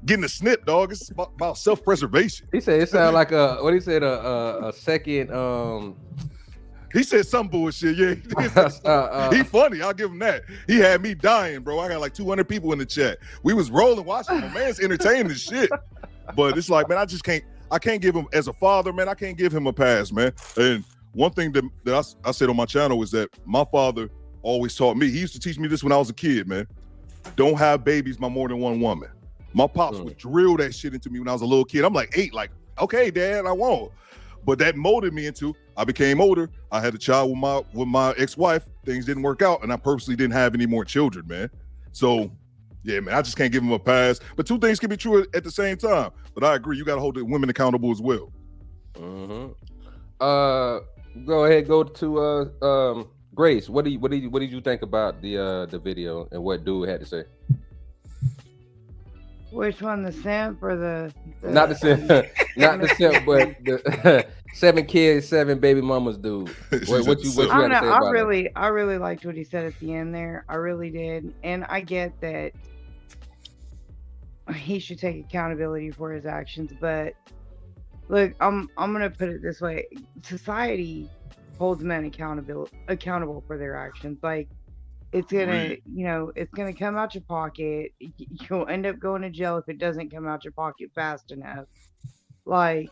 getting a snip, dog? It's about self-preservation.
He said it sounded like a second.
He said some bullshit. Yeah, he funny. I'll give him that. He had me dying, bro. I got like 200 people in the chat. We was rolling, watching. My man's entertaining the shit. But it's like, man, I can't give him, as a father, man, I can't give him a pass, man. And one thing that I said on my channel is that my father always taught me. He used to teach me this when I was a kid, man. Don't have babies by more than one woman. My pops would drill that shit into me when I was a little kid. I'm like 8, like, okay, Dad, I won't. But that molded me into, I became older. I had a child with my ex-wife. Things didn't work out, and I purposely didn't have any more children, man. So, yeah, man, I just can't give him a pass. But two things can be true at the same time. But I agree, you got to hold the women accountable as well.
Go ahead, go to Grace. What did you think about the video and what dude had to say?
Which one, the simp or the
Not the simp, not the simp, but the 7 kids, 7 baby mamas, dude. What you
I don't
got to
know.
say about it?
I really liked what he said at the end there. I really did, and I get that he should take accountability for his actions. But look, I'm gonna put it this way: society holds men accountable for their actions. Like, it's gonna, it's gonna come out your pocket. You'll end up going to jail if it doesn't come out your pocket fast enough. Like,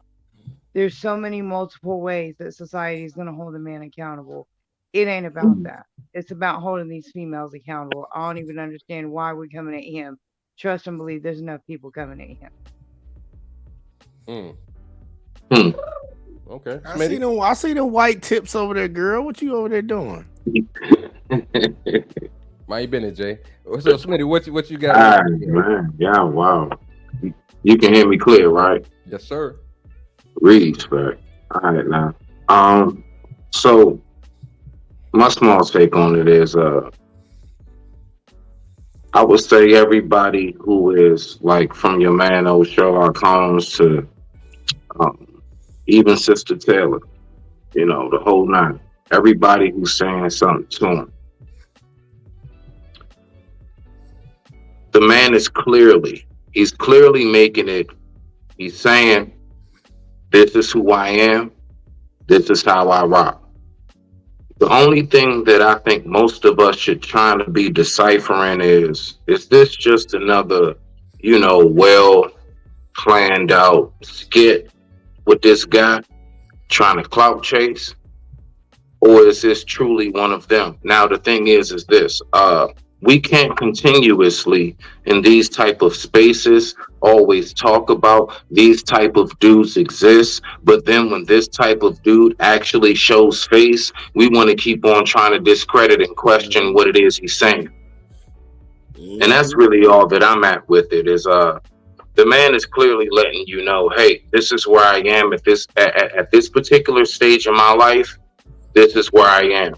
there's so many multiple ways that society is gonna hold a man accountable. It ain't about that. It's about holding these females accountable. I don't even understand why we're coming at him. Trust and believe there's enough people coming at him.
Okay.
I see the white tips over there, girl. What you over there doing?
Mind you business, Jay. So, Smitty, what you got?
Man, yeah, wow. You can hear me clear, right?
Yes, sir.
Respect. All right, now. So my small take on it is, I would say everybody who is like from your man old Sherlock Holmes to even Sister Taylor, the whole 9. Everybody who's saying something to him. The man is he's clearly making it. He's saying, this is who I am. This is how I rock. The only thing that I think most of us should try to be deciphering is this just another, well planned out skit with this guy trying to clout chase? Or is this truly one of them? Now, the thing is this, we can't continuously in these type of spaces always talk about these type of dudes exist, but then when this type of dude actually shows face, we want to keep on trying to discredit and question what it is he's saying. And that's really all that I'm at with it is, the man is clearly letting you know, hey, this is where I am at this particular stage in my life. This is where I am.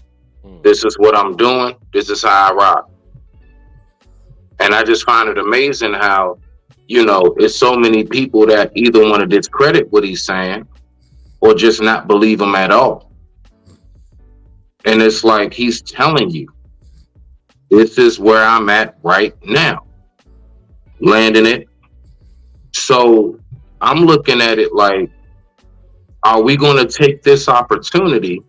This is what I'm doing. This is how I rock. And I just find it amazing how, it's so many people that either want to discredit what he's saying or just not believe him at all. And it's like he's telling you, this is where I'm at right now. Landing it. So I'm looking at it like, are we going to take this opportunity?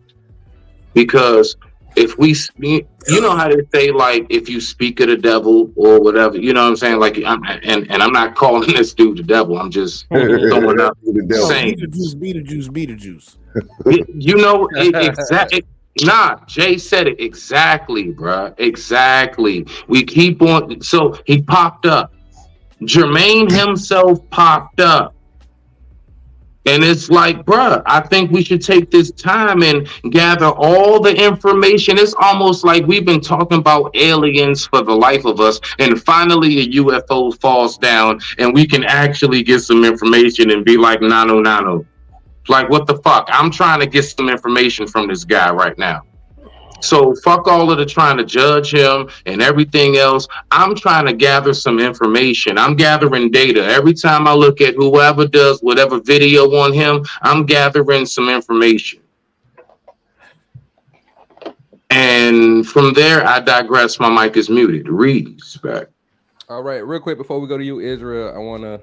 Because if we, how they say, like, if you speak of the devil or whatever, you know what I'm saying? Like, I'm not calling this dude the devil. I'm just throwing up saying.
Be the juice.
Exactly. Nah, Jay said it exactly, bruh. Exactly. We keep on. So he popped up. Jermaine himself popped up. And it's like, bruh, I think we should take this time and gather all the information. It's almost like we've been talking about aliens for the life of us, and finally a UFO falls down and we can actually get some information and be like, nano. Like, what the fuck? I'm trying to get some information from this guy right now. So fuck all of the trying to judge him and everything else. I'm trying to gather some information. I'm gathering data. Every time I look at whoever does whatever video on him, I'm gathering some information. And from there, I digress. My mic is muted. Respect.
All right, real quick before we go to you, Israel, I want to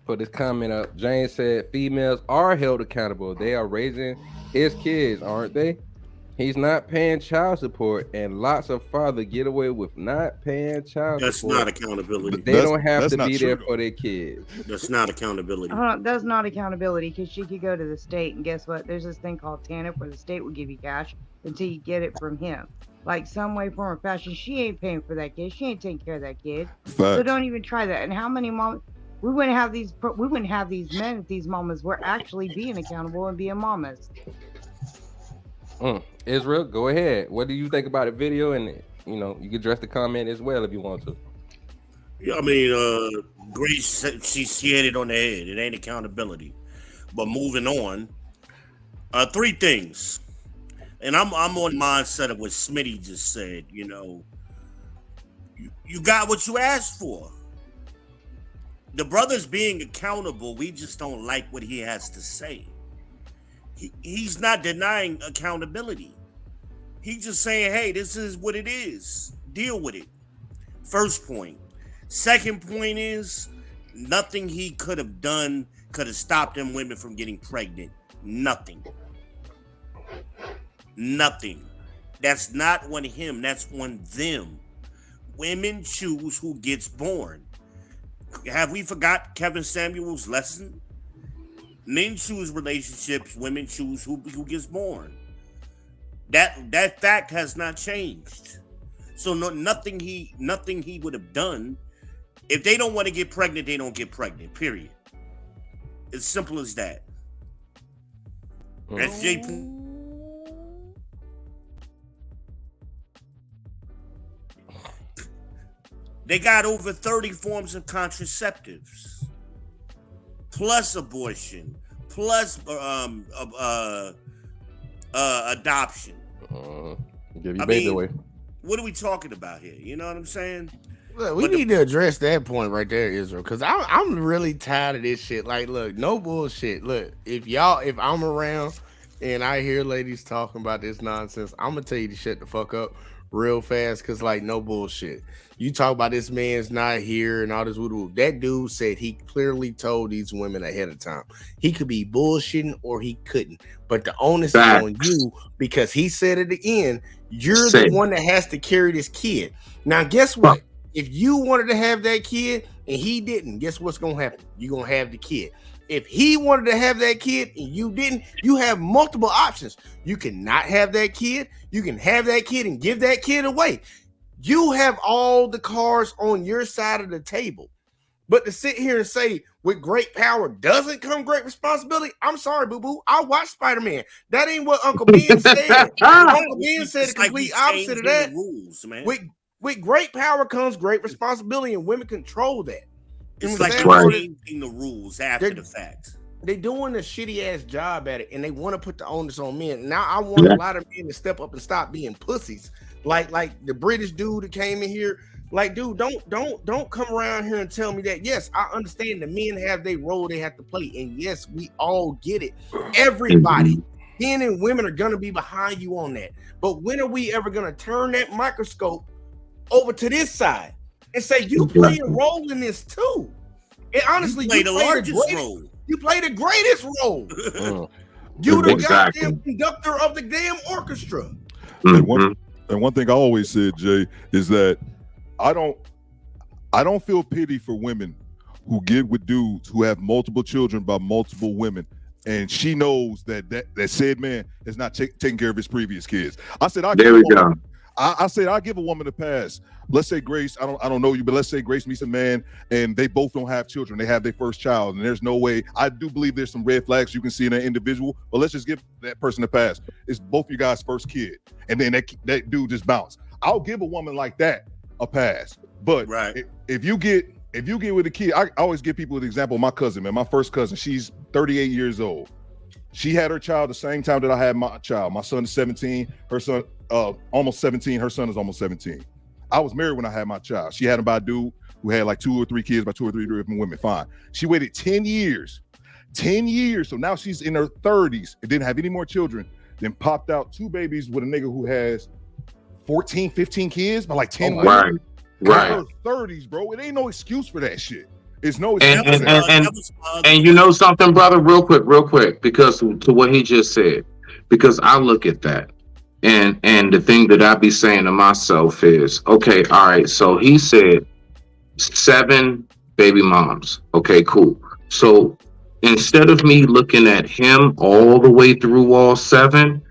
put this comment up. Jane said females are held accountable. They are raising his kids, aren't they? He's not paying child support, and lots of fathers get away with not paying child
That's
support.
not accountability.
They don't have
that's
to
not
be
true,
there
though.
for their kids.
That's not accountability.
That's not accountability because she could go to the state and guess what? There's this thing called TANF where the state will give you cash until you get it from him. Like some way, form, or fashion, she ain't paying for that kid. She ain't taking care of that kid. So
Facts.
don't even try that. And how many moms? We wouldn't have these men at these moments. We're actually being accountable and being mamas.
Israel, go ahead. What do you think about the video? And you can address the comment as well if you want to.
Yeah, I mean, Grace said she hit it on the head. It ain't accountability. But moving on, three things, and I'm on mindset of what Smitty just said. You got what you asked for. The brother's being accountable. We just don't like what he has to say. He's not denying accountability. He's just saying, hey, this is what it is. Deal with it. First point. Second point is nothing he could have done could have stopped them women from getting pregnant. Nothing. Nothing. That's not on him. That's on them. Women choose who gets born. Have we forgot Kevin Samuel's lesson? Men choose relationships. Women choose who gets born. That fact has not changed. So nothing he would have done. If they don't want to get pregnant, they don't get pregnant. Period. It's simple as that. That's J. They got over 30 forms of contraceptives, plus abortion, plus adoption.
Give your baby away.
What are we talking about here? You know what I'm saying?
Look, we need to address that point right there, Israel, because I'm really tired of this shit. Like, look, no bullshit. Look, if I'm around and I hear ladies talking about this nonsense, I'm gonna tell you to shut the fuck up real fast, because like, no bullshit. You talk about this man's not here and all this woo. That dude said he clearly told these women ahead of time. He could be bullshitting or he couldn't. But the onus is on you, because he said at the end, you're the one that has to carry this kid. Now, guess what? If you wanted to have that kid and he didn't, guess what's going to happen? You're going to have the kid. If he wanted to have that kid and you didn't, you have multiple options. You can not have that kid. You can have that kid and give that kid away. You have all the cards on your side of the table. But to sit here and say with great power doesn't come great responsibility, I'm sorry, boo-boo. I watched Spider-Man. That ain't what Uncle Ben said. Uncle Ben said the complete opposite of that.
Rules, man.
With great power comes great responsibility, and women control that.
It's like they're changing the rules after the fact.
They're doing a shitty ass job at it, and they want to put the onus on men. Now I want a lot of men to step up and stop being pussies. Like the British dude that came in here. Like, dude, don't come around here and tell me that. Yes, I understand the men have their role they have to play, and yes, we all get it. Everybody, men and women, are gonna be behind you on that. But when are we ever gonna turn that microscope over to this side and say you play a role in this too? And honestly, you play the largest role. You play the greatest role. You the goddamn conductor of the damn orchestra.
And one thing I always said, Jay, is that I don't feel pity for women who get with dudes who have multiple children by multiple women, and she knows that said man is not taking care of his previous kids. I said I said I give a woman a pass. Let's say Grace, I don't know you, but let's say Grace meets a man and they both don't have children. They have their first child, and there's no way. I do believe there's some red flags you can see in an individual, but let's just give that person a pass. It's both you guys' first kid, and then that dude just bounced. I'll give a woman like that a pass. But if you get with a kid, I always give people an example. My cousin, man, my first cousin, she's 38 years old. She had her child the same time that I had my child. My son is 17. Her son almost 17. Her son is almost 17. I was married when I had my child. She had him by a dude who had like 2 or 3 kids by 2 or 3 different women. Fine. She waited 10 years. 10 years. So now she's in her 30s and didn't have any more children. Then popped out 2 babies with a nigga who has 14, 15 kids by like 10 women.
Right.
In her 30s, bro. It ain't no excuse for that shit. It's no
excuse.
And
And you know something, brother, real quick, because to what he just said, because I look at that. And the thing that I be saying to myself is, okay, all right, so he said 7 baby moms. Okay, cool. So instead of me looking at him all the way through all 7,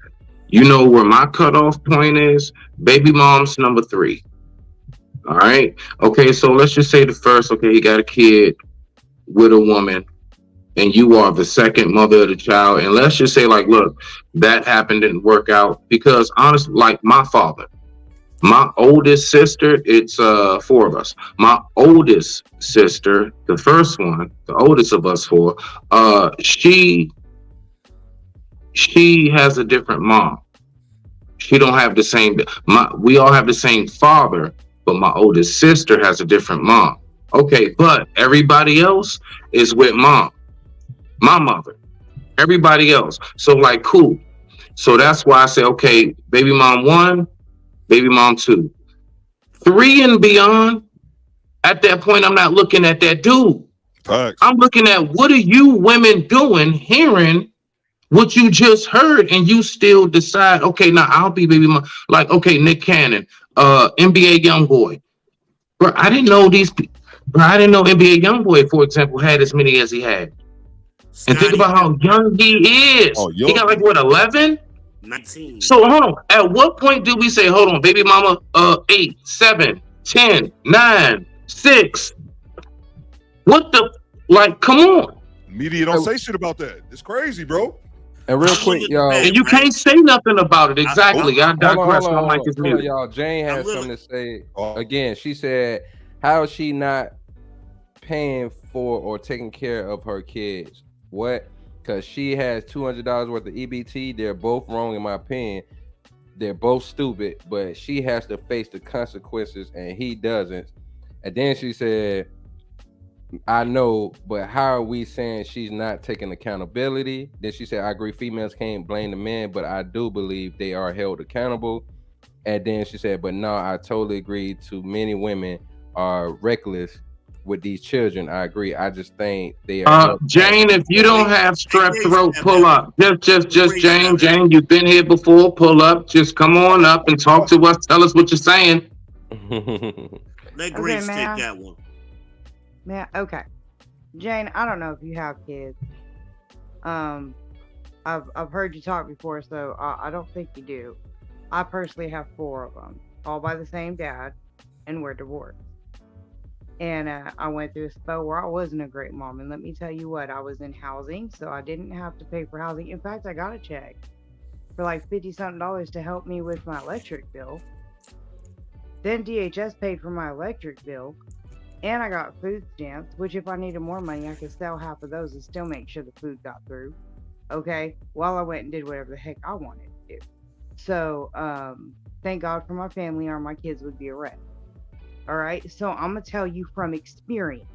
you know where my cutoff point is? Baby mom's number 3. All right. Okay, so let's just say the first, okay, he got a kid with a woman, and you are the second mother of the child. And let's just say, like, look, that happened, didn't work out. Because honestly, like my father, my oldest sister, it's 4 of us. My oldest sister, the first one, the oldest of us 4, she has a different mom. She don't have the same, we all have the same father, but my oldest sister has a different mom. Okay, but everybody else is with mom, my mother, everybody else. So like, cool. So that's why I say, okay, baby mom 1, baby mom 2, 3 and beyond. At that point, I'm not looking at that dude. I'm looking at what are you women doing, hearing what you just heard, and you still decide, okay, now I'll be baby mom. Like, okay, Nick Cannon, NBA YoungBoy. Bro, I didn't know I didn't know NBA YoungBoy, for example, had as many as he had. And think about how young he is. He got like what, 11?
19.
So hold on. At what point do we say, hold on, baby mama, 8, 7, 10, 9, 6? What the, like, come on.
Media don't say shit about that. It's crazy, bro.
And real quick, y'all.
And you can't say nothing about it. Exactly. I digress. My mic is
Hold on,
muted.
y'all. Jane has something to say. Again, she said, how is she not paying for or taking care of her kids? What? Because she has $200 worth of EBT. They're both wrong, in my opinion. They're both stupid, but she has to face the consequences and he doesn't. And then she said, I know, but how are we saying she's not taking accountability? Then she said, I agree, females can't blame the men, but I do believe they are held accountable. And then she said, but no, I totally agree. Too many women are reckless with these children. I agree. I just think they are.
Jane, if you don't have strep throat, pull up. Just Jane, you've been here before. Pull up. Just come on up and talk to us. Tell us what you're saying.
Let Grace take
man.
that one.
Yeah, okay. Jane, I don't know if you have kids. I've heard you talk before, so I don't think you do. I personally have 4 of them, all by the same dad, and we're divorced. And I went through a spell where I wasn't a great mom, and let me tell you what, I was in housing, so I didn't have to pay for housing. In fact, I got a check for like $50-something to help me with my electric bill. Then DHS paid for my electric bill. And I got food stamps, which if I needed more money, I could sell half of those and still make sure the food got through. Okay? While I went and did whatever the heck I wanted to do. So, thank God for my family or my kids would be a wreck. Alright? So, I'm going to tell you from experience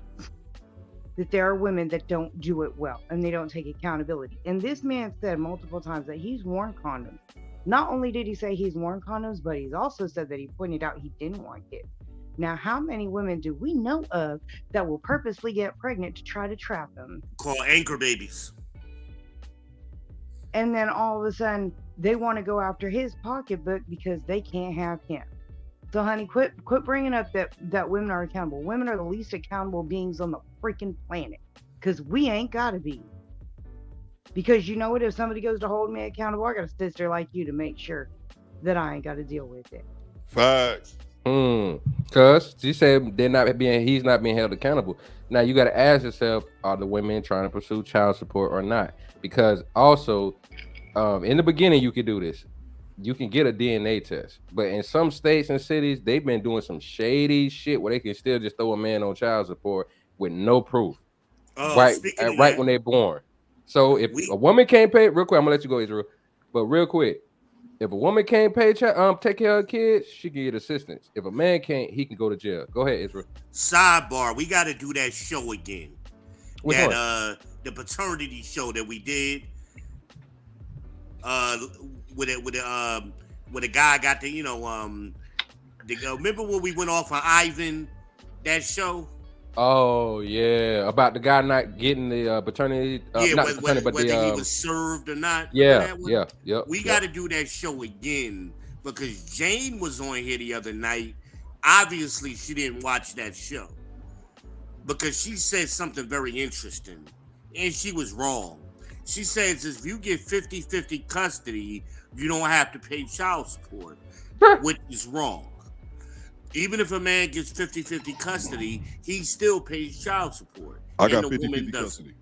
that there are women that don't do it well and they don't take accountability. And this man said multiple times that he's worn condoms. Not only did he say he's worn condoms, but he's also said that he pointed out he didn't want kids. Now, how many women do we know of that will purposely get pregnant to try to trap them?
Call anchor babies.
And then all of a sudden, they want to go after his pocketbook because they can't have him. So, honey, quit bringing up that women are accountable. Women are the least accountable beings on the freaking planet. Because we ain't got to be. Because you know what? If somebody goes to hold me accountable, I got a sister like you to make sure that I ain't got to deal with it.
Facts.
Cause she said he's not being held accountable. Now you got to ask yourself, are the women trying to pursue child support or not? Because also, in the beginning you could do this. You can get a DNA test, but in some states and cities, they've been doing some shady shit where they can still just throw a man on child support with no proof, right when they're born. So if a woman can't pay, real quick, I'm gonna let you go, Israel. But real quick, if a woman can't pay, take care of kids, she can get assistance. If a man can't, he can go to jail. Go ahead, Israel.
Sidebar: we got to do that show again.
Which
that
one?
The paternity show that we did. With a guy got the remember when we went off on Ivan, that show?
Oh yeah, about the guy not getting the paternity,
Yeah,
not the paternity, but
whether he
the
was served or not. Remember
yeah,
that one?
yeah, yep,
We
yep.
got to do that show again because Jane was on here the other night. Obviously, she didn't watch that show because she said something very interesting, and she was wrong. She says if you get 50-50 custody, you don't have to pay child support, which is wrong. Even if a man gets 50-50 custody, he still pays child support.
I
And
got
the
50-50
woman doesn't.
custody.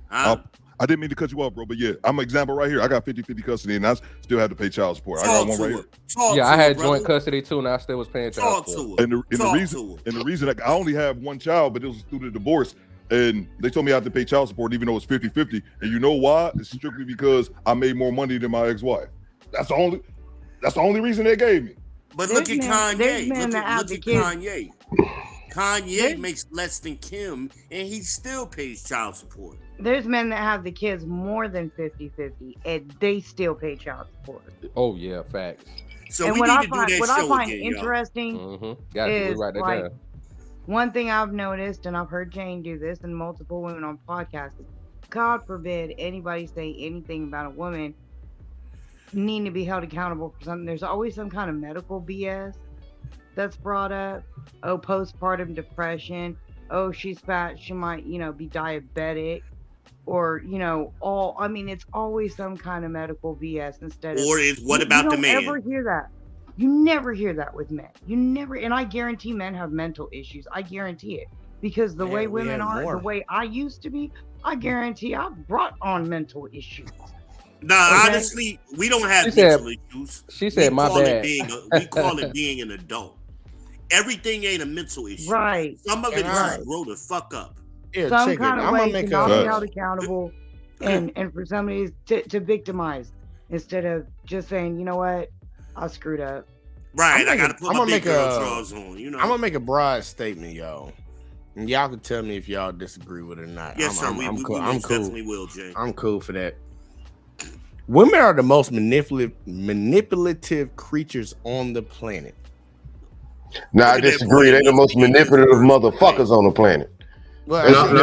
Huh?
I didn't mean to cut you off, bro, but yeah, I'm an example right here. I got 50-50 custody, and I still have to pay child support. I got one right here.
Yeah, I had joint custody too, and I still was paying child support.
And the reason I only have one child, but it was through the divorce, and they told me I had to pay child support even though it's 50-50. And you know why? It's strictly because I made more money than my ex-wife. That's the only reason they gave me.
But look at Kanye. Look at Kanye. Kanye makes less than Kim, and he still pays child support.
There's men that have the kids more than 50-50, and they still pay child support.
Oh yeah, facts.
So
and
we
what
need
I
to do
find,
that
what
show
I find
again,
interesting
Got to
is
write that
like
down.
one thing I've noticed, and I've heard Jane do this, and multiple women on podcasts. God forbid anybody say anything about a woman needing to be held accountable for something. There's always some kind of medical BS that's brought up. Oh, postpartum depression. Oh, she's fat. She might, be diabetic. Or, it's always some kind of medical BS instead of.
Or is what about the man?
You don't ever hear that. You never hear that with men. You never, and I guarantee men have mental issues. I guarantee it. Because the way women are, the way I used to be, I guarantee I brought on mental issues.
Nah, honestly, we don't have mental issues.
She said, "My bad."
We call it being an adult. Everything ain't a mental issue.
Right.
Some of it is just grow the fuck up.
Some kind of way to not be held accountable and for somebody to victimize instead of just saying, you know what, I screwed up.
Right, I gotta put my big girl
drawers on. I'm gonna make a broad statement, y'all. And y'all can tell me if y'all disagree with it or not.
Yes, sir.
I'm cool.
We definitely will, Jay.
I'm cool for that. Women are the most manipulative creatures on the planet.
No, I disagree. They're the most manipulative motherfuckers on the planet.
Well,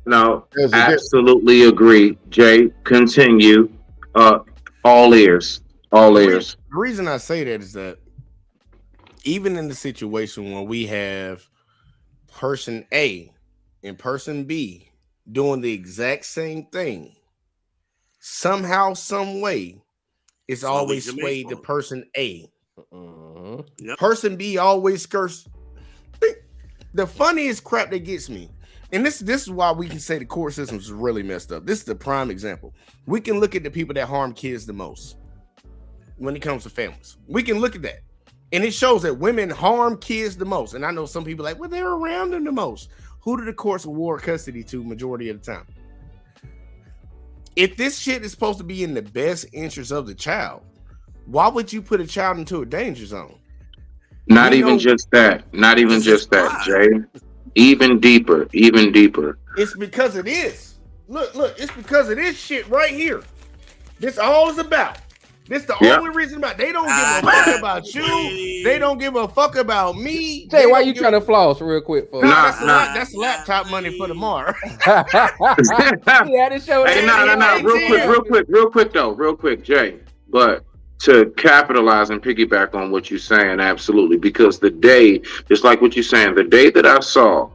no. Absolutely agree, Jay. Continue. All ears. All ears.
The reason I say that is that even in the situation where we have person A and person B doing the exact same thing, somehow, some way, it's always swayed to person A. Person B always skirts. The funniest crap that gets me, and this is why we can say the court system is really messed up. This is the prime example. We can look at the people that harm kids the most when it comes to families. We can look at that, and it shows that women harm kids the most. And I know some people are like, well, they're around them the most. Who do the courts award custody to majority of the time? If this shit is supposed to be in the best interest of the child, why would you put a child into a danger zone?
Not even just that, Jay. Even deeper.
It's because it is. Look, it's because of this shit right here. This all is about. This the only reason about. They don't give a fuck about you. They don't give a fuck about me.
Jay, why you trying to floss real quick for?
That's laptop money for tomorrow.
Real quick, Jay. But to capitalize and piggyback on what you're saying, absolutely, because the day, just like what you're saying, the day that I saw,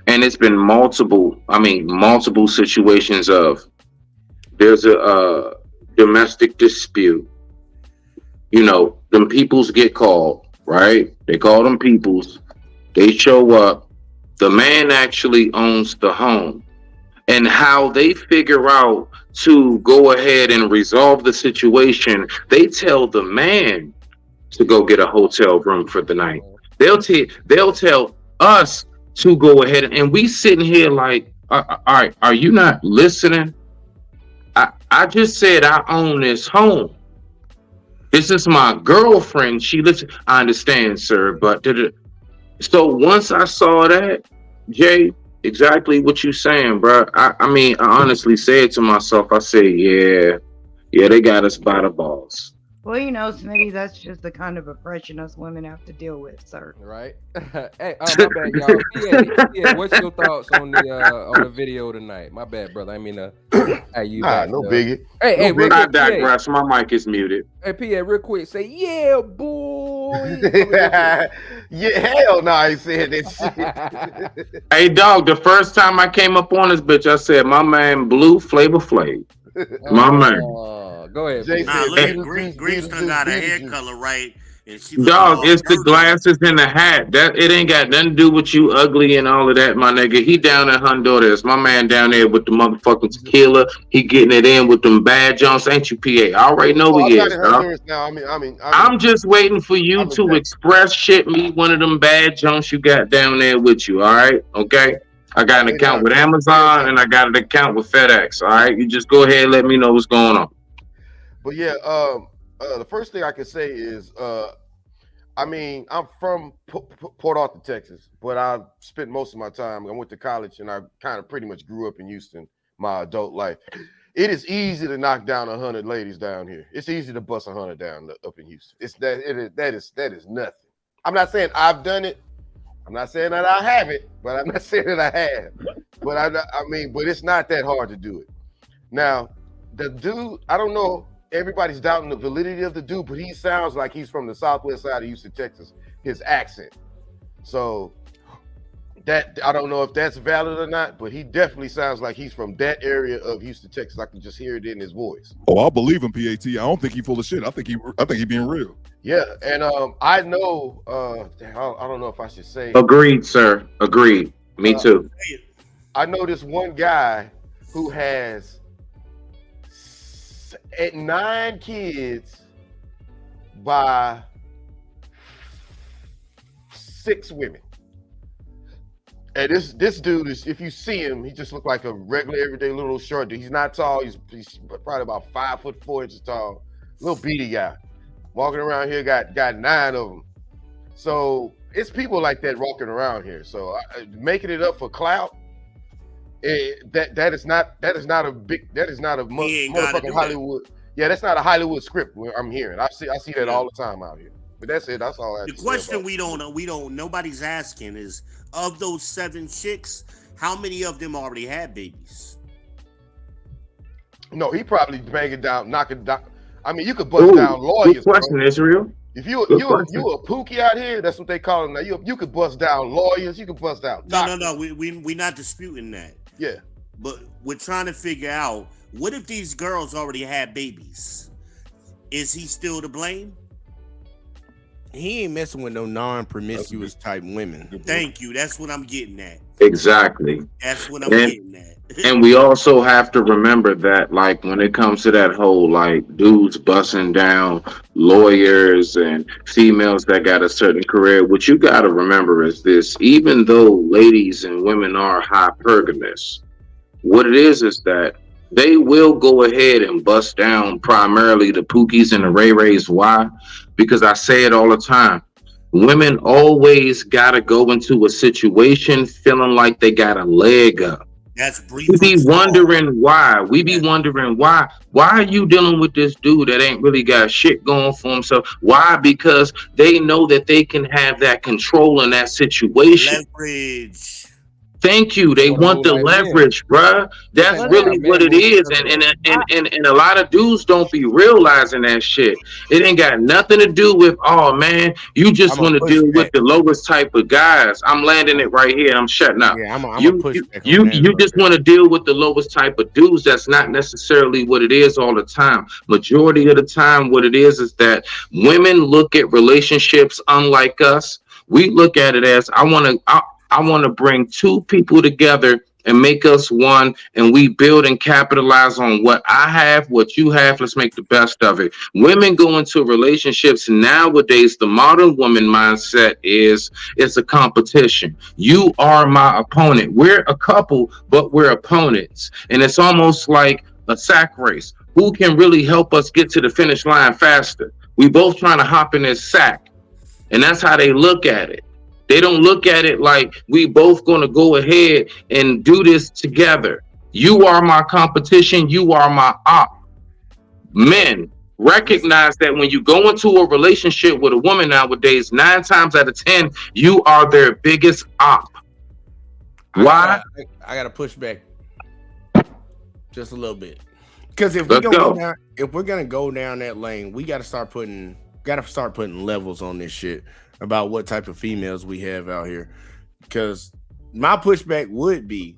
and it's been multiple situations of there's a domestic dispute. Them peoples get called, right? They call them peoples. They show up. The man actually owns the home. And how they figure out to go ahead and resolve the situation, they tell the man to go get a hotel room for the night. They'll tell us to go ahead, and we sitting here like, all right, are you not listening? I just said I own this home. This is my girlfriend. She listen. I understand, sir, but so once I saw that, Jay, exactly what you saying, bro. I honestly said to myself, I said, yeah, they got us by the balls.
Well, Smitty, that's just the kind of oppression us women have to deal with, sir.
Right? Hey, my bad, y'all. Yeah, what's your thoughts on the video tonight? My bad, brother. I mean, hey, you
Nah,
back?
no biggie.
Hey, real
I
quick, PA.
digress. My mic is muted.
Hey, PA, real quick, say yeah, boy.
Yeah, hell no, I ain't saying that shit.
Hey, dog, the first time I came up on this bitch, I said, my man Blue Flavor Flav. My man.
Go ahead.
Jay
Nah,
said,
look, Grease done got her hair color right, and she looking
Dog,
all
it's the
dirty.
glasses and the hat. That it ain't got nothing to do with you ugly and all of that, my nigga. He down at Honduras. My man down there with the motherfucking tequila. He getting it in with them bad jumps, ain't you, PA? I already know
Oh, I'm
he
not
is,
in
dog.
Honduras now.
I'm just waiting for you
I'm in
to
Texas.
express shit me one of them bad jumps you got down there with you, all right? Okay? I got an account with Amazon and I got an account with FedEx, all right? You just go ahead and let me know what's going on.
But yeah, the first thing I can say is, I'm from Port Arthur, Texas, but I spent most of my time. I went to college, and I kind of pretty much grew up in Houston my adult life. It is easy to knock down 100 ladies down here. It's easy to bust 100 down up in Houston. That is nothing. I'm not saying I've done it. I'm not saying that I haven't, but I'm not saying that I have. But but it's not that hard to do it. Now, the dude, I don't know. Everybody's doubting the validity of the dude, but he sounds like he's from the southwest side of Houston, Texas. His accent. So that I don't know if that's valid or not, but he definitely sounds like he's from that area of Houston, Texas. I can just hear it in his voice.
Oh, I believe him, PAT. I don't think he full of shit. I think he being real.
Yeah, and I know. I don't know if I should say.
Agreed, sir. Agreed. Me too.
I know this one guy who has 9 kids by 6 women. And this dude is, if you see him, he just look like a regular everyday little short dude. He's not tall. He's probably about 5'4" tall. Little beady guy. Walking around here, got 9 of them. So it's people like that walking around here. So making it up for clout, that is not a motherfucking Hollywood. Yeah, that's not a Hollywood script I'm hearing. I see that all the time out here. But that's it. That's all I have
The
to say
question
about
we don't nobody's asking is, of those 7 chicks, how many of them already had babies?
No, he probably banging down, knocking down. I mean, you could bust down lawyers.
Good question,
bro.
Israel.
If you a pookie out here, that's what they call them now. You could bust down lawyers. You could bust down.
No. We're not disputing that.
Yeah.
But we're trying to figure out, what if these girls already had babies? Is he still to blame?
He ain't messing with no non-promiscuous type women.
Thank you. That's what I'm getting at.
Exactly.
That's what I'm getting at.
And we also have to remember that, like, when it comes to that whole, like, dudes busting down lawyers and females that got a certain career, what you got to remember is this: even though ladies and women are hypergamous, what it is that they will go ahead and bust down primarily the Pookies and the Ray Rays. Why? Because I say it all the time. Women always got to go into a situation feeling like they got a leg up.
That's brief.
We be wondering why. Why are you dealing with this dude that ain't really got shit going for himself? Why? Because they know that they can have that control in that situation.
Leverage.
Thank you. They want the leverage, bruh. That's really what it is. And a lot of dudes don't be realizing that shit. It ain't got nothing to do with, oh man, you just want to deal with the lowest type of guys. I'm landing it right here. I'm shutting up.
Yeah,
you just want to deal with the lowest type of dudes. That's not necessarily what it is all the time. Majority of the time, what it is that women look at relationships unlike us. We look at it as, I want to bring 2 people together and make us one, and we build and capitalize on what I have, what you have. Let's make the best of it. Women go into relationships nowadays. The modern woman mindset is it's a competition. You are my opponent. We're a couple, but we're opponents. And it's almost like a sack race. Who can really help us get to the finish line faster? We both trying to hop in this sack. And that's how they look at it. They don't look at it like we both going to go ahead and do this together. You are my competition. You are my op. Men, recognize that when you go into a relationship with a woman nowadays, 9 times out of 10, you are their biggest op. Why?
I gotta push back just a little bit. Because if
Let's go.
we're gonna go down that lane, we gotta start putting levels on this shit about what type of females we have out here. Because my pushback would be,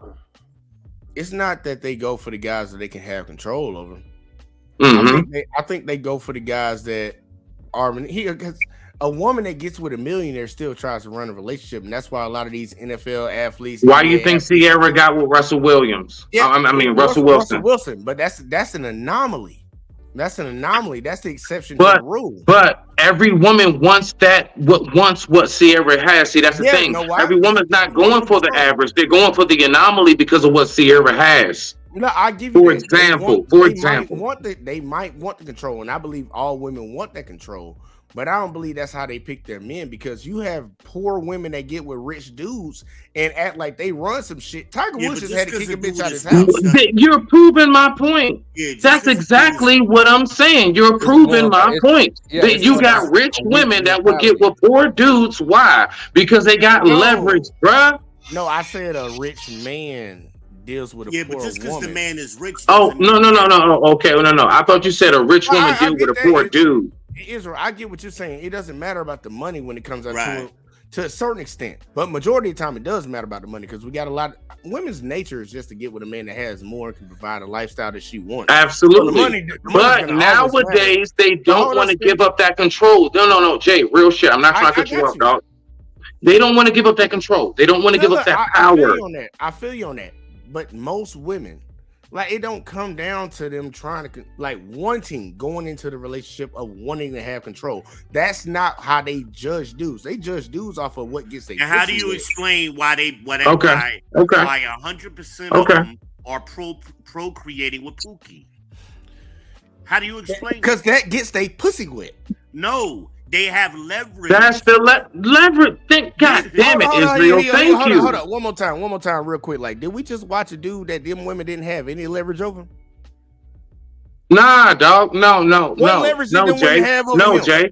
it's not that they go for the guys that they can have control over. I think they go for the guys that are here. Because a woman that gets with a millionaire still tries to run a relationship, and that's why a lot of these NFL athletes.
Why you think Sierra got with Russell Williams?
Yeah,
I mean Russell Wilson.
But that's an anomaly. That's an anomaly. That's the exception to the rule.
But every woman wants what Sierra has. See, that's the thing.
You know why?
Every woman's not going for the average. They're going for the anomaly because of what Sierra has.
No, I give you.
For example,
they might want the control, and I believe all women want that control. But I don't believe that's how they pick their men, because you have poor women that get with rich dudes and act like they run some shit. Tiger Woods just had to kick a bitch out of his house.
You're proving my point. That's exactly what I'm saying. You're proving my point. That you got rich women that will get with poor dudes. Why? Because they got leverage, bruh.
No, I said a rich man deals with a poor woman.
but just because the man is rich.
Oh, no. Okay, no. I thought you said a rich woman deal with a poor dude.
Israel, I get what you're saying. It doesn't matter about the money when it comes down to a certain extent, but majority of the time it does matter about the money, because we got a lot of women's nature is just to get with a man that has more and can provide a lifestyle that she wants.
Absolutely. But nowadays they don't want to give up that control. No, Jay, real shit. I'm not trying to cut you off, dog. They don't want to give up that control. They don't want to give up that power.
I feel you on that. But most women, like, it don't come down to them trying to, like, wanting, going into the relationship of wanting to have control. That's not how they judge dudes. They judge dudes off of what gets they.
And how do you explain why 100% of them are procreating with Pookie? How do you explain?
Because that gets they pussy wet.
No, they have leverage.
That's the leverage. God damn it, Israel. Thank you.
Hold up. One more time, real quick. Like, did we just watch a dude that them women didn't have any leverage over?
Nah, dog. No, Jay.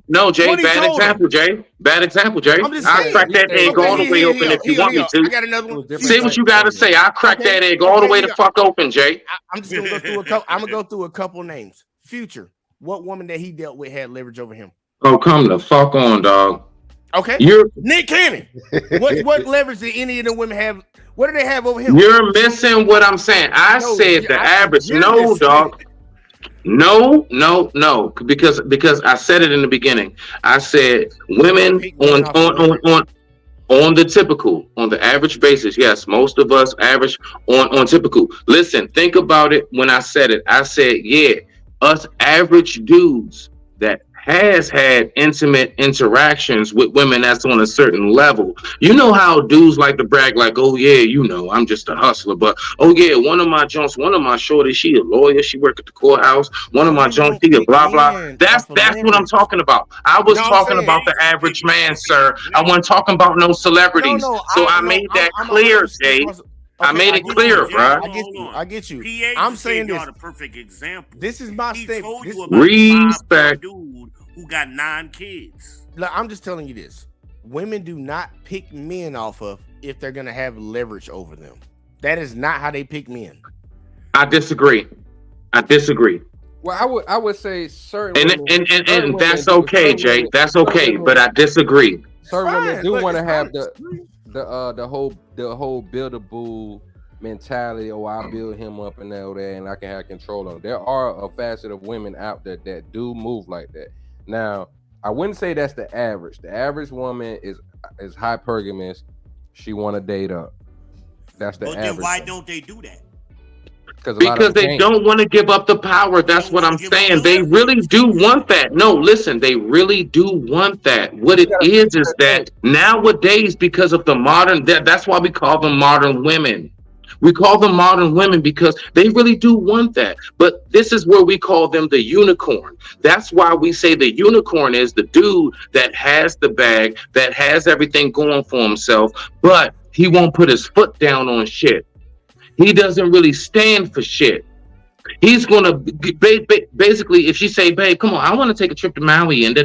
Bad example, Jay. I'll crack that egg all the way open if you want me to.
I got another one.
See what you got to say. I'll crack that egg all the way the fuck open, Jay.
I'm just gonna go through a couple. I'm gonna go through a couple names. Future. What woman that he dealt with had leverage over him?
Oh, come the fuck on, dog.
Okay. Nick Cannon. What leverage did any of the women have? What do they have over him?
You're missing what I'm saying. I said the average. No, dog. No. Because I said it in the beginning. I said women on the typical, on the average basis. Yes, most of us average on typical. Listen, think about it. When I said it, I said, yeah, us average dudes that has had intimate interactions with women that's on a certain level. You know how dudes like to brag, like, oh yeah, I'm just a hustler, but oh yeah, one of my shorties, she a lawyer, she work at the courthouse. One of my joints, she a blah blah. That's what I'm talking about. I was talking about the average man, sir. I wasn't talking about no celebrities. I made that clear, Jay. I made it clear, bro.
I get you.
I'm saying this. A perfect example.
This is my statement.
Respect.
Dude who got 9 kids.
Look, I'm just telling you this. Women do not pick men off of if they're gonna have leverage over them. That is not how they pick men.
I disagree.
Well, I would say certain
and that's okay, Jay. That's okay, but I disagree.
Certain women do want to have the whole buildable mentality. Oh, I build him up and all that, and I can have control of him. There are a facet of women out there that do move like that. Now, I wouldn't say that's the average. The average woman is hypergamous. She want to date up. That's the average.
Then why don't they do that?
Because they don't want to give up the power. That's what I'm saying. They really do want that. No, listen, they really do want that. What it is that nowadays, because of the modern, that's why we call them modern women. We call them modern women because they really do want that. But this is where we call them the unicorn. That's why we say the unicorn is the dude that has the bag, that has everything going for himself, but he won't put his foot down on shit. He doesn't really stand for shit. He's gonna basically, if she say, "Babe, come on, I want to take a trip to Maui and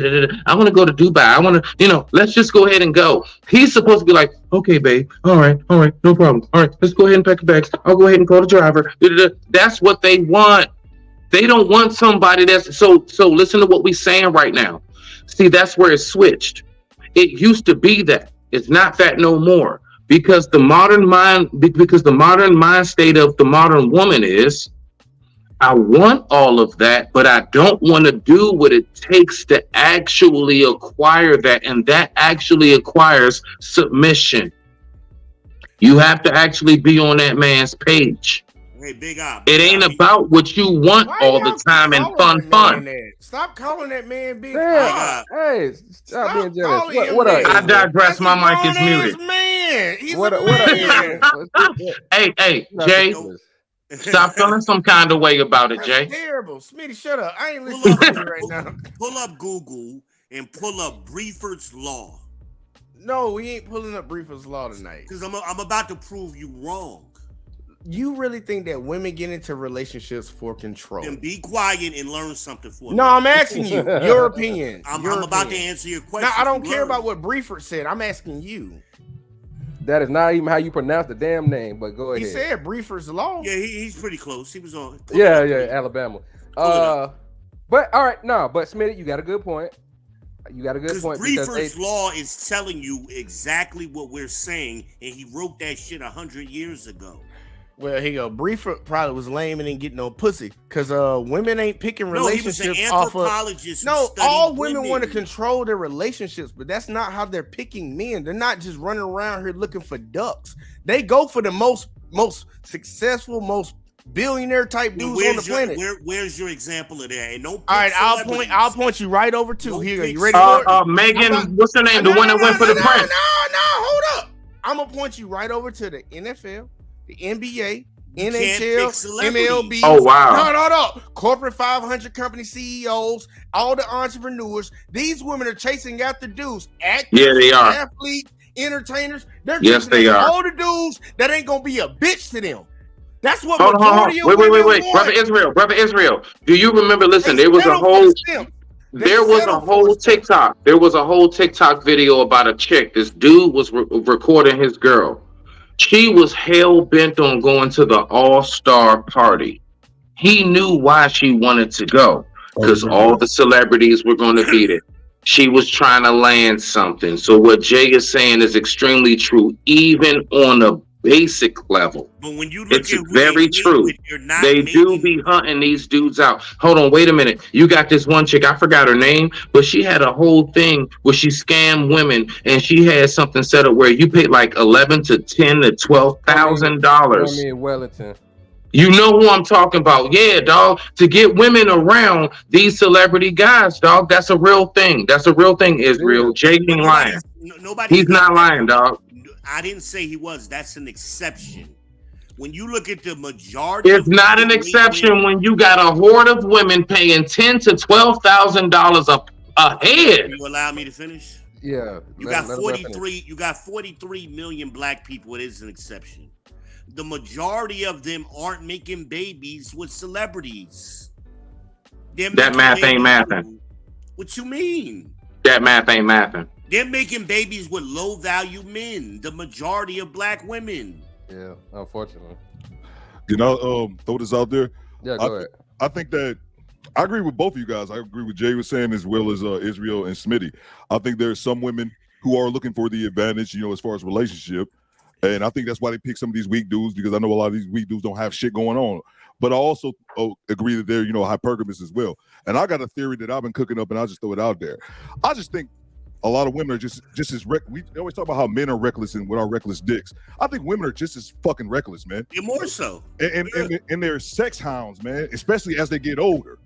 I want to go to Dubai. I want to, let's just go ahead and go." He's supposed to be like, "Okay, babe, all right, no problem. All right, let's go ahead and pack the bags. I'll go ahead and call the driver." That's what they want. They don't want somebody that's so. Listen to what we're saying right now. See, that's where it's switched. It used to be that. It's not that no more. Because the modern mind state of the modern woman is, I want all of that, but I don't want to do what it takes to actually acquire that. And that actually acquires submission. You have to actually be on that man's page.
Hey, Big Op.
It ain't about what you want all the time and fun.
Stop calling that man Big
Damn.
Op.
Hey, stop being jealous.
calling him
What
that.
up?
I digress.
That's
My
a
mic is
grown-ass
muted.
man. He's
What
a
up?
man.
Hey,
Not
Jay,
ridiculous.
stop feeling some kind of way about it,
That's
Jay.
terrible. Smitty, shut up. I ain't
Pull
listening
up,
to you right now.
pull up Google and pull up Briefer's Law.
No, we ain't pulling up Briefer's Law tonight.
Because I'm about to prove you wrong.
You really think that women get into relationships for control?
Then be quiet and learn something for me.
No, I'm asking you your opinion.
I'm
Your
about to
opinion.
answer your question.
No, I don't care about what Briefer said. I'm asking you.
That is not even how you pronounce the damn name, but go ahead.
He said Briefer's Law.
Yeah, he's pretty close. He was on.
Yeah, Alabama. But all right, no, but Smitty, you got a good point. You got a good point.
Briefer's Law is telling you exactly what we're saying, and he wrote that shit 100 years ago.
Well, here you go. Briefer probably was lame and didn't get no pussy because women ain't picking
No, he was
relationships
an
off of.
anthropologist who
No,
studied
all women
women.
want to control their relationships, but that's not how they're picking men. They're not just running around here looking for ducks. They go for the most successful, most billionaire type dudes on the planet.
Where's your example of that? And no.
All right, I'll point you right over to here. You ready for it?
Megan, what's her name? The one that went for the Prince.
No, hold up. I'm gonna point you right over to the NFL, the NBA, NHL, MLB.
Oh, wow.
No. Corporate 500 company CEOs, all the entrepreneurs. These women are chasing after dudes. Actors,
Yeah, they are.
Athletes, entertainers. They're
Yes,
chasing
they
after
are.
all the dudes that ain't gonna be a bitch to them. That's what
Hold on.
majority of
Wait.
women want.
Brother Israel. Do you remember? Listen, there was a whole TikTok. There was a whole TikTok video about a chick. This dude was recording his girl. She was hell bent on going to the all-star party. He knew why she wanted to go because all the celebrities were going to be there. She was trying to land something. So what Jay is saying is extremely true, even on a basic level.
But when you look
It's
at who
very
they
true.
with, you're not
They do be hunting these dudes out. Hold on, wait a minute. You got this one chick, I forgot her name, but she had a whole thing where she scammed women, and she had something set up where you paid like $11,000 to $10,000 to $12,000.
I mean, Wellington.
You know who I'm talking about. Yeah, dog. To get women around these celebrity guys, dog. That's a real thing. That's a real thing, Israel. Jake ain't lying. He's not lying, dog.
I didn't say he was. That's an exception. When you look at the majority,
It's not an exception when you got a horde of women paying $10,000 to $12,000 a head.
You allow me to finish?
Yeah.
You got 43. You got 43 million black people. It is an exception. The majority of them aren't making babies with celebrities.
That math ain't mathing.
What you mean?
That math ain't mathing.
They're making babies with low value men. The majority of black women.
Yeah, unfortunately.
You know, throw this out there.
Yeah, go ahead.
I think that I agree with both of you guys. I agree with Jay was saying as well as Israel and Smitty. I think there's some women who are looking for the advantage, as far as relationship. And I think that's why they pick some of these weak dudes, because I know a lot of these weak dudes don't have shit going on. But I also agree that they're, hypergamous as well. And I got a theory that I've been cooking up, and I'll just throw it out there. I just think a lot of women are just as we always talk about how men are reckless and with our reckless dicks. I think women are just as fucking reckless, man.
You're more so.
And they're sex hounds, man, especially as they get older.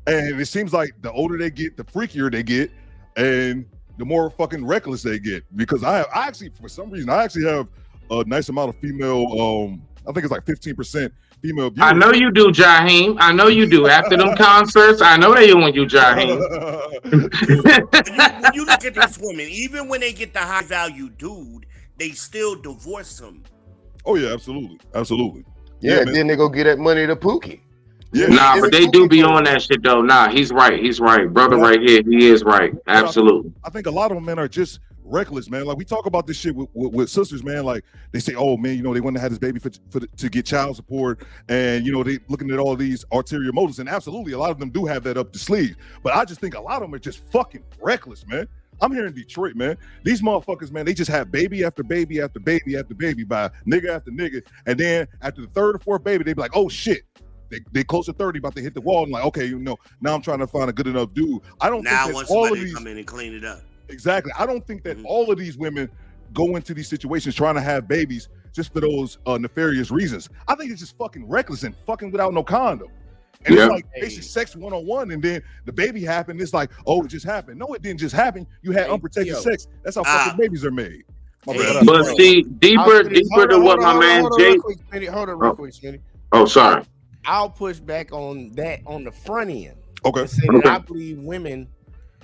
And it seems like the older they get, the freakier they get, and the more fucking reckless they get. Because I actually, for some reason, I actually have a nice amount of female, I think it's like 15% female viewers.
I know you do, Jaheim. I know you do. After them concerts, I know they want you, Jaheim.
when you look at these women, even when they get the high value dude, they still divorce them.
Oh yeah, absolutely.
Yeah,
man.
then they go get that money to Pookie.
Yeah,
Nah, but
and
they do be on that shit though. Nah, he's right. He's right. Brother
but
right here, he is right. Absolutely.
I think a lot of them men are just reckless, man. Like we talk about this shit with sisters, man. Like they say, oh man, they want to have this baby to get child support, and they looking at all these ulterior motives, and absolutely a lot of them do have that up the sleeve. But I just think a lot of them are just fucking reckless, man. I'm here in Detroit, man. These motherfuckers, man, they just have baby after baby after baby after baby by nigga after nigga, and then after the third or fourth baby, they be like, oh shit. They close to 30, about to hit the wall, and like, okay, now I'm trying to find a good enough dude. I don't
Now
think
want
that all of
somebody to
these
come in and clean it up.
exactly. I don't think that all of these women go into these situations trying to have babies just for those nefarious reasons. I think it's just fucking reckless and fucking without no condom. And it's like basic sex 101, and then the baby happened. It's like, oh, it just happened. No, it didn't just happen. You had unprotected sex. That's how fucking babies are made.
But see, deeper to what my man Jay.
Hold on real quick, Smitty.
Oh, sorry.
I'll push back on that on the front end.
Okay.
And say that I believe women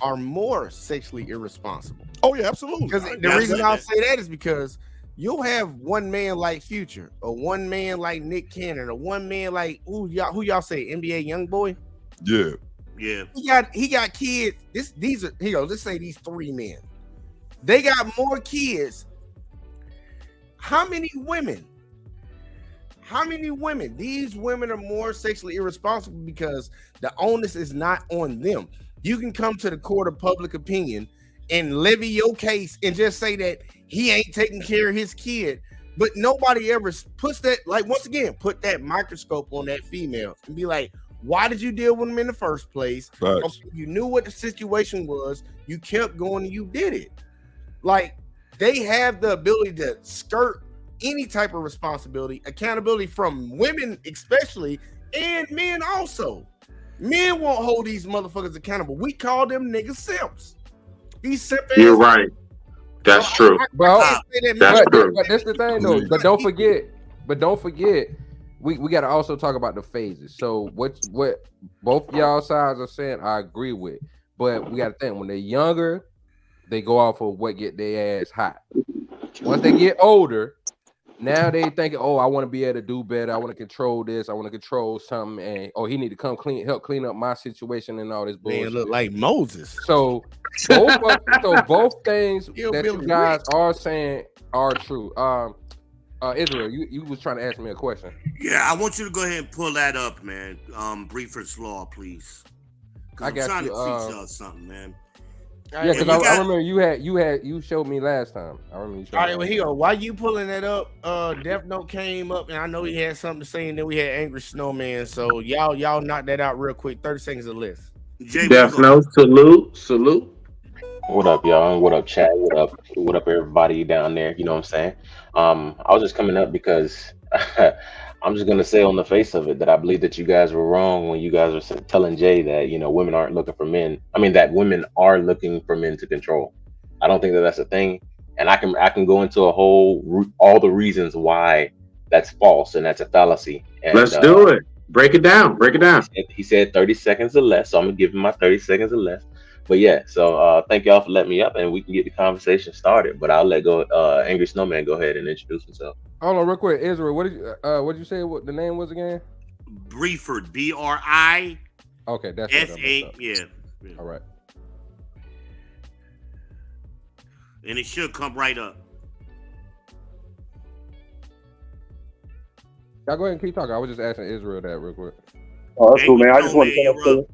are more sexually irresponsible.
Oh yeah, absolutely.
Because the reason I'll say that is because you'll have one man like Future, or one man like Nick Cannon, or one man like who y'all say NBA YoungBoy.
Yeah.
He got kids. Let's say these three men. They got more kids. How many women? These women are more sexually irresponsible because the onus is not on them. You can come to the court of public opinion and levy your case and just say that he ain't taking care of his kid, but nobody ever puts that, like, once again, put that microscope on that female and be like, why did you deal with him in the first place? Okay, you knew what the situation was. You kept going and you did it. Like, they have the ability to skirt any type of responsibility, accountability from women especially, and men also. Men won't hold these motherfuckers accountable. We call them niggas simps. These simp ass.
You're right. That's true.
That's
true.
But that's the thing though. But don't forget, we got to also talk about the phases. So what both y'all sides are saying, I agree with. But we got to think, when they're younger, they go off of what get their ass hot. Once they get older, now they thinking, oh, I want to be able to do better. I want to control this. I want to control something. And he need to come help clean up my situation and all this bullshit.
Man, look like Moses.
So both things that you guys are saying are true. Israel, you was trying to ask me a question.
Yeah, I want you to go ahead and pull that up, man. Briefer's Law, please.
I got
I'm trying
you.
to teach y'all something, man.
Yeah, because I remember you showed me last time. I remember you showed
All
me.
right, well, here, while you pulling that up, Death Note came up, and I know he had something to say, and then we had Angry Snowman. So y'all knock that out real quick. 30 seconds or less.
Death Note, salute.
What up, y'all? What up, chat? What up, everybody down there? You know what I'm saying? I was just coming up because I'm just gonna say on the face of it that I believe that you guys were wrong when you guys were telling Jay that women aren't looking for men. I mean that women are looking for men to control. I don't think that that's a thing, and I can go into all the reasons why that's false and that's a fallacy. And,
Let's do it. Break it down.
He said 30 seconds or less, so I'm gonna give him my 30 seconds or less. But yeah, so thank y'all for letting me up, and we can get the conversation started. But I'll let Angry Snowman go ahead and introduce himself.
Hold on, real quick, Israel. What did you say? What the name was again?
Brieford, BRI.
Okay, that's
S8. Yeah.
All right.
And it should come right up.
Y'all go ahead and keep talking. I was just asking Israel that real quick.
Oh, that's cool, man. I just want to say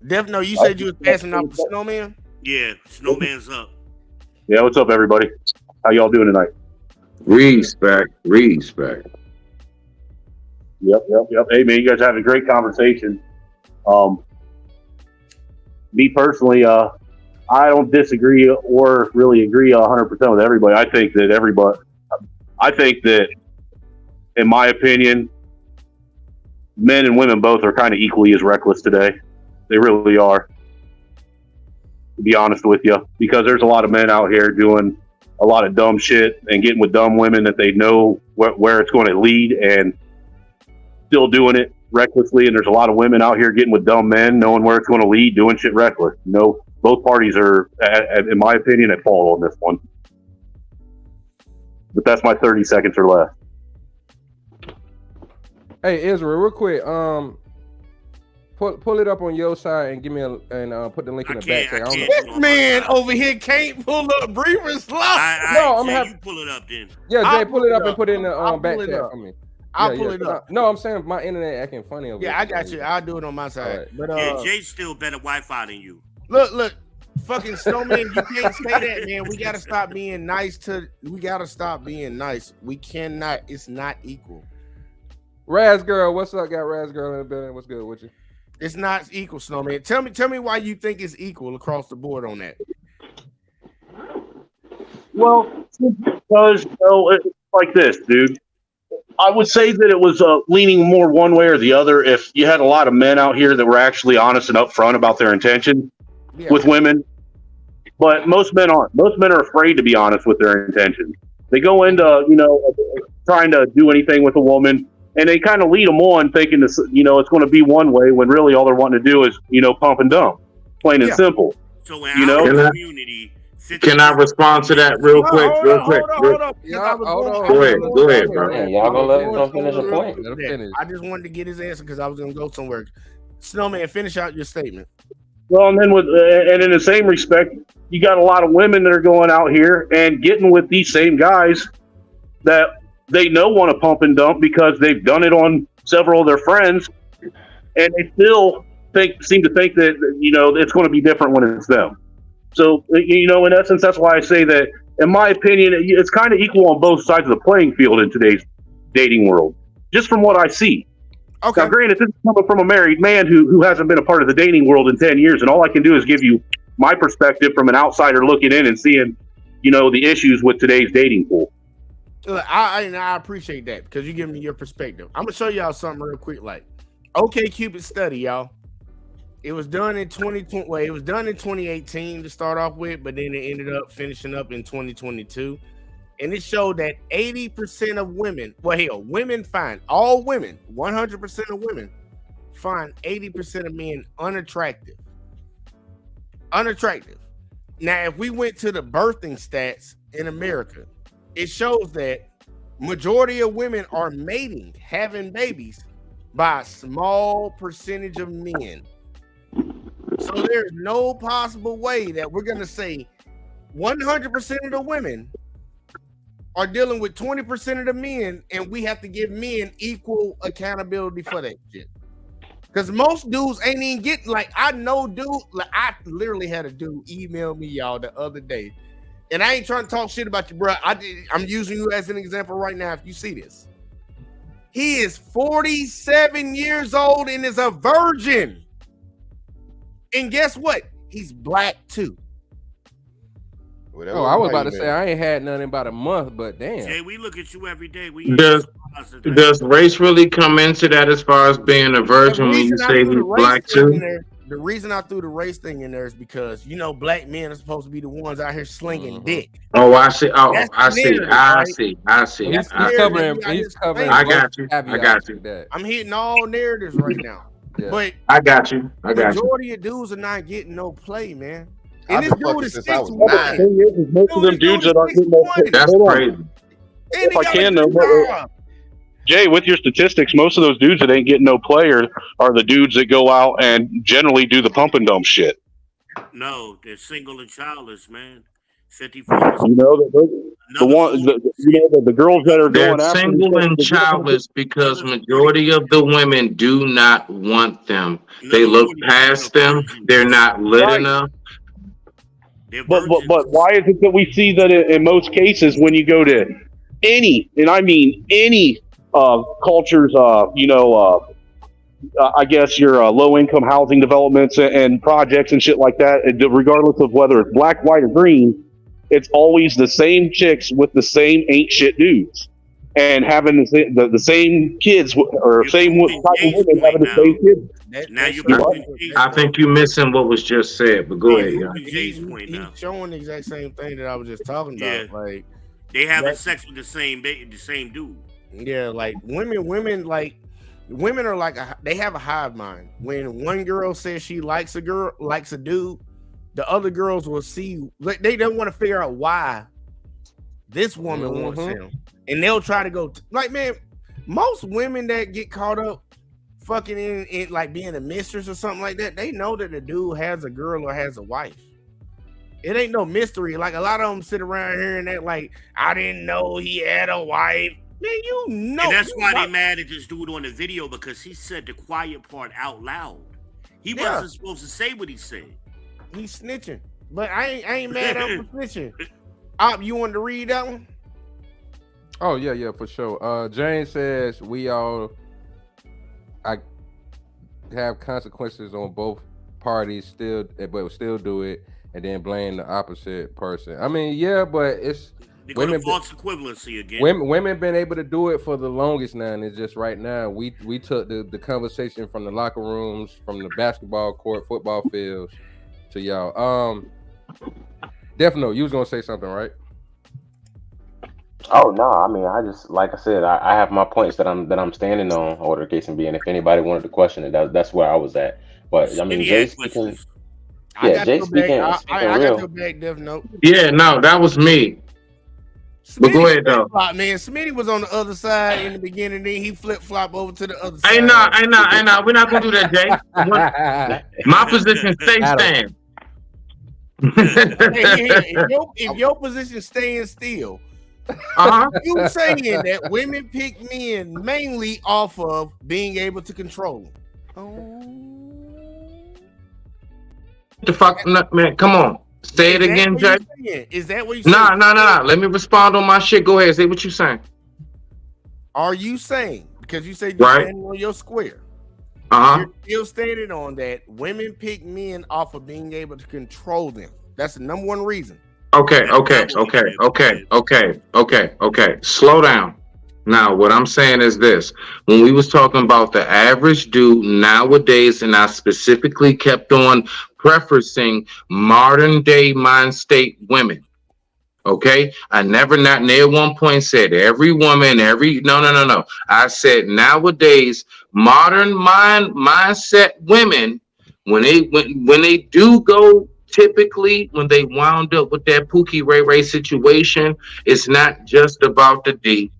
Death Note, you said you was passing out the Snowman?
Yeah, Snowman's up.
Yeah, what's up, everybody? How y'all doing tonight?
Respect.
Yep. Hey, man, you guys are having a great conversation. Me personally, I don't disagree or really agree 100% with everybody. I think that, in my opinion, men and women both are kind of equally as reckless today. They really are, to be honest with you, because there's a lot of men out here doing a lot of dumb shit and getting with dumb women that they know where it's going to lead and still doing it recklessly. And there's a lot of women out here getting with dumb men, knowing where it's going to lead, doing shit reckless. Both parties are, in my opinion, at fault on this one. But that's my 30 seconds or less.
Hey, Israel, real quick. pull it up on your side and give me put the link in the back. Say, I don't know.
This man over here can't pull up Brewer's Law.
No, I'm
Jay,
having.
you pull it up then.
Yeah, Jay,
I'll
pull it up and put it in the
I'll
back
pull it
chat
up.
for me.
I'll pull it up.
No, I'm saying my internet acting funny over
Yeah,
here.
I got you. I'll do it on my side.
Right.
But
Yeah, Jay's still better Wi-Fi than you.
look, fucking Snowman, you can't say that, man. We gotta stop being nice. We cannot. It's not equal.
Raz girl, what's up? Got Raz girl in the building. What's good with you?
It's not equal, Snowman. Tell me why you think it's equal across the board on that.
Well, because it's like this, dude. I would say that it was leaning more one way or the other. If you had a lot of men out here that were actually honest and upfront about their intention with women, but most men aren't. Most men are afraid to be honest with their intentions. They go into trying to do anything with a woman, and they kind of lead them on thinking this, it's going to be one way when really all they're wanting to do is pump and dump, plain and simple.
So in our community.
Can I respond to that real quick?
Hold on.
Go ahead, bro.
Yeah, y'all gonna let him finish a point.
I just wanted to get his answer because I was gonna go somewhere. Snowman, finish out your statement.
Well, and then and in the same respect, you got a lot of women that are going out here and getting with these same guys that they know want to pump and dump because they've done it on several of their friends, and they still seem to think that it's going to be different when it's them. So, in essence, that's why I say that, in my opinion, it's kind of equal on both sides of the playing field in today's dating world, just from what I see.
Okay.
Now, granted, this is coming from a married man who hasn't been a part of the dating world in 10 years, and all I can do is give you my perspective from an outsider looking in and seeing, the issues with today's dating pool.
Look, I appreciate that because you give me your perspective. I'm gonna show y'all something real quick. Like, OkCupid study, y'all. It was done in 2020. Well, it was done in 2018 to start off with, but then it ended up finishing up in 2022. And it showed that 80% of women, women find, all women, 100% of women find 80% of men unattractive. Unattractive. Now, if we went to the birthing stats in America, it shows that majority of women are mating, having babies by a small percentage of men. So there's no possible way that we're going to say 100% of the women are dealing with 20% of the men, and we have to give men equal accountability for that shit. Because most dudes ain't even getting, I know dude, I literally had a dude email me, y'all, the other day. And I ain't trying to talk shit about you, bro. I'm using you as an example right now if you see this. He is 47 years old and is a virgin. And guess what? He's black too.
I was about to say I ain't had nothing in about a month, but damn.
Jay, we look at you every day.
Does race really come into that as far as being a virgin when you say he's black too?
The reason I threw the race thing in there is because black men are supposed to be the ones out here slinging dick.
Oh, I see. Oh,
That's
I
the
see.
narrative,
I
right?
see. I see.
He's covering.
I got you. I got you.
I'm hitting all narratives right now.
Yeah.
But
I got you. I got you.
majority of dudes are not getting no play, man.
I've
And this
been fucking
dude is
since I was
6'9".
Most of them dudes that aren't getting no play.
That's
Hold on.
crazy.
If I can, though, Jay, with your statistics, most of those dudes that ain't getting no play are the dudes that go out and generally do the pump and dump shit.
No, they're single and childless, man. 54%.
The girls that are
They're
going after
single and childless because majority of the women do not want them. They look past them. They're not lit enough.
But why is it that we see that in most cases when you go to any, and I mean any cultures, I guess your low-income housing developments and projects and shit like that, regardless of whether it's black, white, or green, it's always the same chicks with the same ain't shit dudes, and having the same kids or same type of women having the same kids.
Now you're
I think you're missing what was just said, but go ahead.
Jay's point now.
He's showing the exact same thing that I was just talking about.
Yeah.
Like
they having sex with the same dude.
Yeah, like women are like they have a hive mind. When one girl says she likes a dude, the other girls will see. They don't want to figure out why this woman wants him, and they'll try to go. Man, most women that get caught up fucking in like being a mistress or something like that, they know that the dude has a girl or has a wife. It ain't no mystery. Like a lot of them sit around here and that like, I didn't know he had a wife. Man, you know.
And that's why they mad at this dude on the video, because he said the quiet part out loud. He wasn't supposed to say what he said.
He's snitching. But I ain't mad at him for snitching. You wanted to read that one?
Oh yeah, for sure. Jane says I have consequences on both parties but still do it and then blame the opposite person. I mean, yeah, but it's
They go to false equivalency again.
Women been able to do it for the longest now, and it's just right now we took the conversation from the locker rooms, from the basketball court, football fields to y'all. Definitely, you was gonna say something, right?
Oh no, I mean, I just like I said, I have my points that I'm standing on. Or the case being, if anybody wanted to question it, that's where I was at. But I mean, Jay speaking, Jay speaking real.
Go back, Dev Note.
Yeah, no, that was me. But go ahead though.
Man, Smitty was on the other side in the beginning, then he flip-flop over to the other side.
Ain't no. We're not gonna do that, Jay. My position stays stand.
If your position staying still, you saying that women pick men mainly off of being able to control them.
The fuck, man, come on. Say it again, Jay.
Is that what you saying?
Nah. Let me respond on my shit. Go ahead. Say what you saying.
Are you saying, because you say you're standing on your square, you're still standing on that women pick men off of being able to control them? That's the number one reason.
Okay. Slow down. Now, what I'm saying is this. When we was talking about the average dude nowadays, and I specifically kept on preferencing modern day mind state women. Okay? I never not near one point said every woman, no. I said nowadays, modern mindset women, when they do go, typically when they wound up with that Pookie Ray situation, it's not just about the D.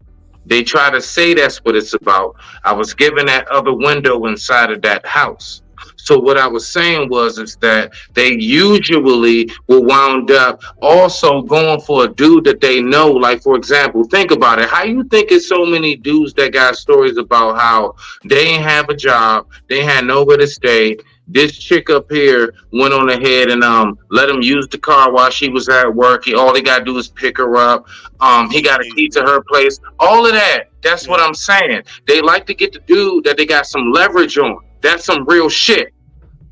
They try to say that's what it's about. I was given that other window inside of that house. So what I was saying is that they usually will wound up also going for a dude that they know. Like, for example, think about it. How you think it's so many dudes that got stories about how they ain't have a job, they had nowhere to stay. This chick up here went on ahead and let him use the car while she was at work. All he gotta do is pick her up. He got a key to her place. All of that. That's what I'm saying. They like to get the dude that they got some leverage on. That's some real shit.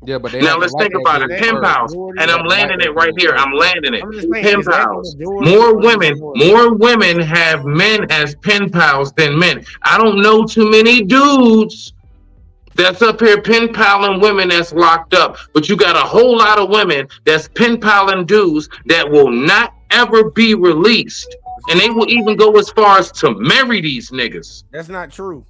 Yeah, but
now let's think about it. Pimp house, and I'm landing it right here. I'm landing it. Pimp house. More women have men as pen pals than men. I don't know too many dudes that's up here pen paling women that's locked up, but you got a whole lot of women that's pen paling dudes that will not ever be released, and they will even go as far as to marry these niggas.
That's not true.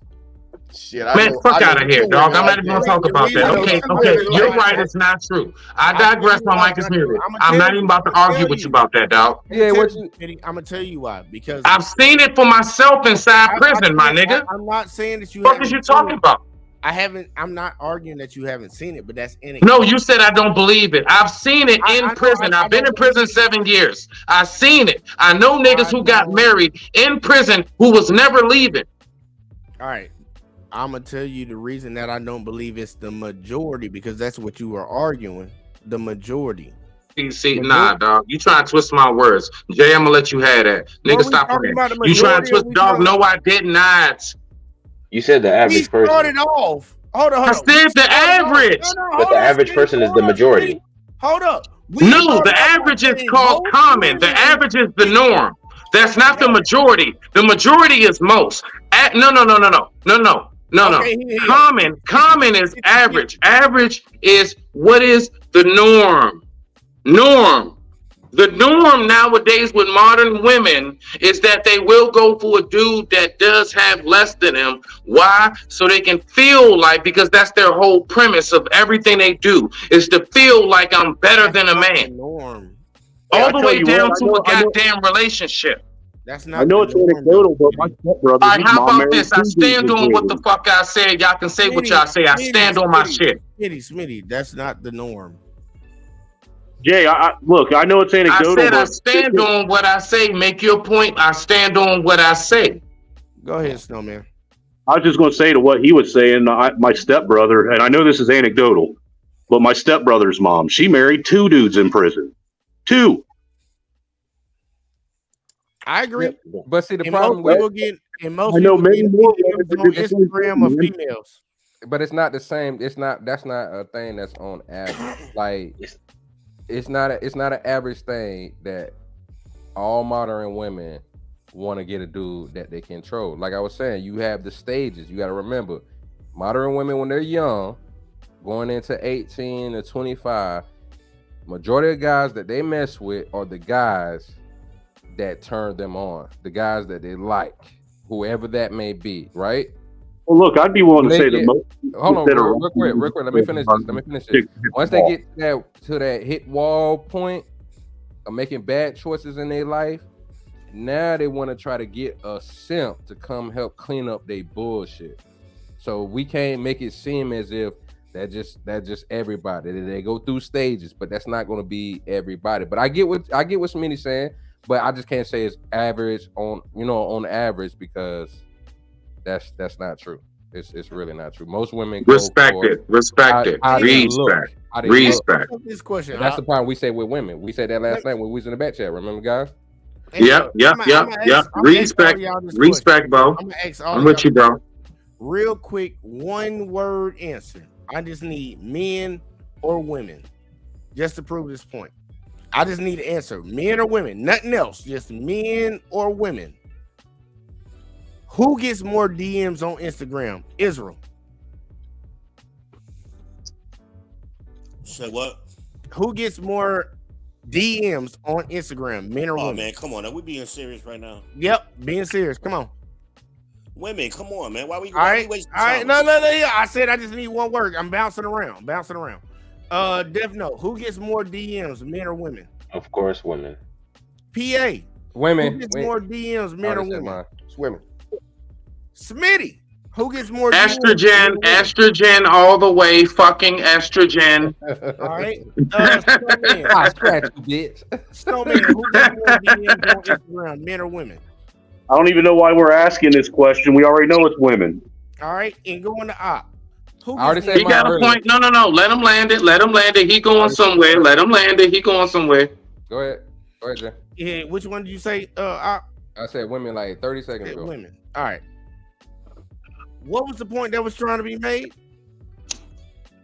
Shit,
man, fuck out of here, dog. I'm not even gonna talk about that. Okay, you're right. It's not true. I digress. My mic is muted. I'm not even about to argue with you about that, dog.
Yeah, I'm gonna tell you why. Because
I've seen it for myself inside prison, my nigga.
I'm not saying that you.
What is you talking about?
I'm not arguing that you haven't seen it, but that's in it.
No, you said I don't believe it. I've seen it in prison. I've been in prison 7 years. I've seen it. I know niggas who got married in prison who was never leaving.
All right. I'm gonna tell you the reason that I don't believe it's the majority, because that's what you were arguing. The majority.
See, nah, dog. You trying to twist my words. Jay, I'm gonna let you have that. Nigga, stop playing. You trying to twist, dog? No, I did not.
You said the average person.
Started off. Hold on.
I said the average.
But the average person is the majority.
Hold up.
No, the average is called common. The average is the norm. That's not the majority. The majority is most. No. Common is average. Average is what is the norm. The norm nowadays with modern women is that they will go for a dude that does have less than them. Why? So they can feel like, because that's their whole premise of everything they do, is to feel like I'm better than a man. All the way down to a goddamn relationship.
That's
I
not
know
the
it's
norm,
anecdotal,
though.
but my stepbrother,
All right,
his
how
mom
about
married
this? I
2 dudes
stand
in
on what the
prison.
fuck I said. Y'all can say what y'all say. I stand on my shit.
Smitty, that's not the norm.
Jay, look, I know it's
I
anecdotal,
said I
but
stand on what I say. Make your point. I stand on what I say.
Go ahead, Snowman.
I was just going to say to what he was saying, my stepbrother, and I know this is anecdotal, but my stepbrother's mom, she married 2 dudes in prison. 2.
I agree.
But see, the
And most
problem with
people get
I know many more women
DMs
that
on
do the same
Instagram of
thing, man.
females.
but it's not the same. It's not. That's not a thing that's on average. Like it's not. It's not an average thing that all modern women want to get a dude that they control. Like I was saying, you have the stages. You got to remember, modern women when they're young, going into 18 to 25, majority of guys that they mess with are the guys that turn them on, the guys that they like, whoever that may be, right?
Well, look, I'd be willing
When
to
they
say that
get,
most
hold on,
that are
real quick. Let me finish this. Once they get to that hit wall point of making bad choices in their life, now they want to try to get a simp to come help clean up their bullshit. So we can't make it seem as if that just everybody. They go through stages, but that's not going to be everybody. But I get what Smitty's saying, but I just can't say it's average on average, because that's not true. It's really not true. Most women go
Respect
for
it. Respect it.
how they look.
Respect.
How they look.
Respect.
This question.
But that's the problem we say with women. We said that last night when we was in the back chat. Remember, guys?
Yep. Respect. Respect, bro. I'm with you, bro.
Real quick, one word answer. I just need men or women, just to prove this point. I just need an answer. Men or women, nothing else. Just men or women. Who gets more DMs on Instagram? Israel.
Say what?
Who gets more DMs on Instagram? Men or
Oh
women?
man, come on. Are we being serious right now?
Yep, being serious. Come on.
Women, come on, man. Why we
All right.
wasting
All right.
time?
No. Yeah. I said I just need one word. I'm bouncing around. Dev Note. Who gets more DMs, men or women?
Of course, women.
PA.
Women.
Who gets more DMs, men or women?
It's women.
Smitty. Who gets more
Estrogen,
DMs?
estrogen, all the way. Fucking estrogen.
All right. Snowman.
I scratch you, bitch.
Snowman. Who gets more DMs on Instagram, men or women?
I don't even know why we're asking this question. We already know it's women.
All right. And going to op. Who
I already
gets
said
He
mine
got a
earlier.
point. No. Let him land it. Let him land it. He going somewhere. Let him land it. He going somewhere.
Go ahead, Jay.
Yeah, which one did you say? Op?
I said women like 30 seconds ago.
Women. All right. What was the point that was trying to be made?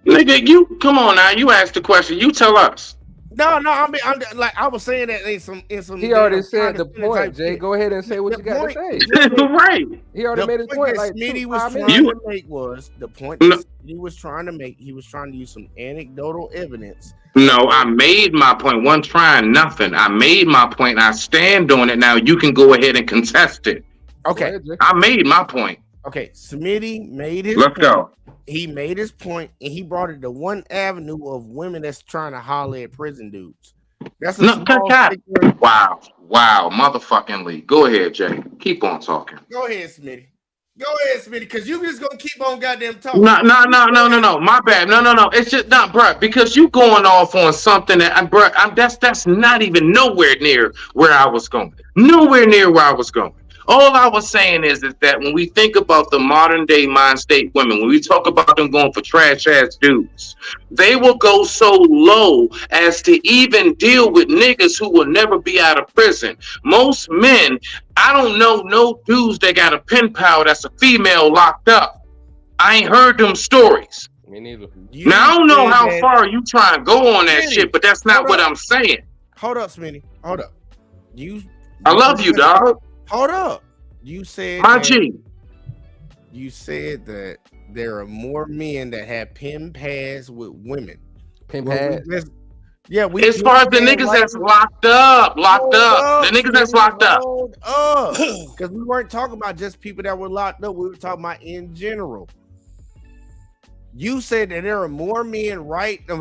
Nigga, you come on now. You asked the question. You tell us.
No. I'm like I was saying that in some.
He already said the point, Jay. Go ahead and say what you got to say.
Right.
He already made his point. Like
Smitty was
5
trying
minutes.
to make was the point that Smitty was trying to make. He was trying to use some anecdotal evidence.
No, I made my point. One trying nothing. I made my point. I stand on it. Now you can go ahead and contest it.
Okay.
I made my point.
Okay. Smitty made his
Let's
point.
go.
He made his point, and he brought it to one avenue of women that's trying to holler at prison dudes. That's a small figure.
Wow, motherfuckingly. Go ahead, Jay. Keep on talking.
Go ahead, Smitty. Go ahead, Smitty, because you just gonna keep on goddamn talking.
No. My bad. No. It's just not, bruh, because you going off on something that, bruh, that's not even nowhere near where I was going. Nowhere near where I was going. All I was saying is that when we think about the modern day mind state women, when we talk about them going for trash ass dudes, they will go so low as to even deal with niggas who will never be out of prison. Most men, I don't know no dudes that got a pen pal that's a female locked up. I ain't heard them stories.
Me neither.
Now I don't know how far you try and go on that shit, but that's not what I'm saying.
Hold up, Smitty. Hold up.
I love you, dog.
Hold up. You said
my G.
You said that there are more men that have pen pads with women.
Pen pads?
As far as the niggas that's locked up. The niggas that's locked up.
Because we weren't talking about just people that were locked up. We were talking about in general. You said that there are more men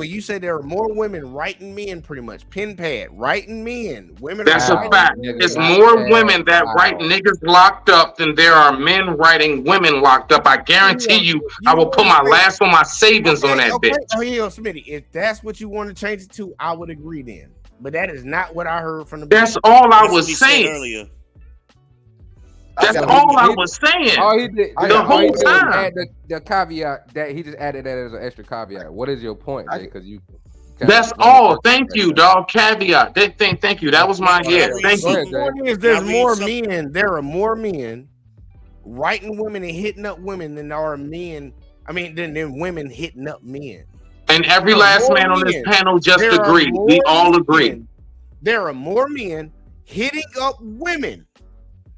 you said there are more women writing men, pretty much. Pen pad, writing men. Women
That's
are
a
writing
fact.
men.
It's more women that write niggas locked up than there are men writing women locked up. I guarantee you, I will put my last on my savings on that bitch.
Oh, here you go, Smitty. If that's what you want to change it to, I would agree then. But that is not what I heard from the
That's
beginning.
all I was saying. That's all I was saying.
All he did,
the
all he
whole
did was
time.
add the caveat that he just added that as an extra caveat. What is your point, Jay? Because you.
That's all. Thank you, dog. Caveat. Thank you. That was my Thank you.
There's more men. There are more men writing women and hitting up women than there are men. I mean, than women hitting up men.
And every last man on this panel just agreed. We all agree.
There are more men hitting up women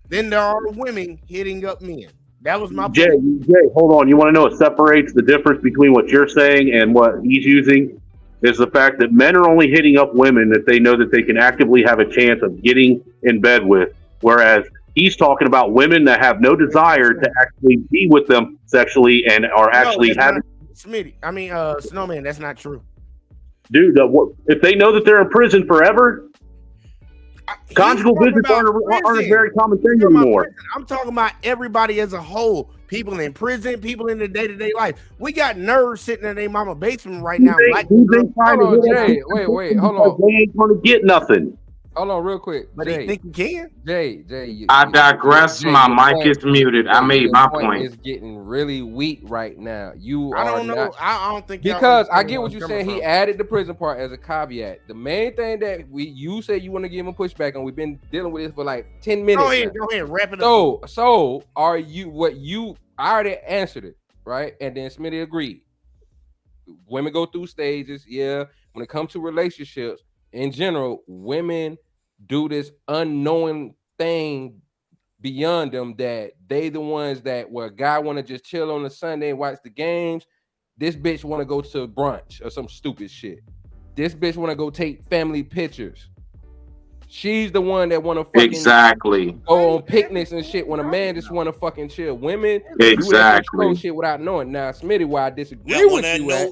than there are women hitting up men. That was my point.
Jay, hold on. You want to know what separates the difference between what you're saying and what he's using? Is the fact that men are only hitting up women that they know that they can actively have a chance of getting in bed with, whereas he's talking about women that have no desire to actually be with them sexually and are actually having.
Smitty, I mean, Snowman, that's not true.
Dude, if they know that they're in prison forever, conjugal visits aren't a very common thing anymore.
I'm talking about everybody as a whole. People in prison, people in the day-to-day life. We got nerds sitting in their mama basement right now.
Jay, wait, hold on.
They ain't gonna get nothing.
Hold on, real quick.
But
Jay,
he think he can?
Jay.
I digress. My mic is muted. I made my point.
It's getting really weak right now.
I don't know. I don't think
because I get what you're saying. He added the prison part as a caveat. The main thing that you said you want to give him pushback on. We've been dealing with this for like 10 minutes.
Go ahead, wrap it up.
So are you? I already answered it, right? And then Smitty agreed. Women go through stages. Yeah, when it comes to relationships in general, women do this unknowing thing beyond them that they the ones that where a guy want to just chill on a Sunday and watch the games. This bitch want to go to brunch or some stupid shit. This bitch want to go take family pictures. She's the one that want to fucking go on picnics and shit when a man just want to fucking chill. Women do that control shit without knowing. Now, Smitty, why I disagree with you at,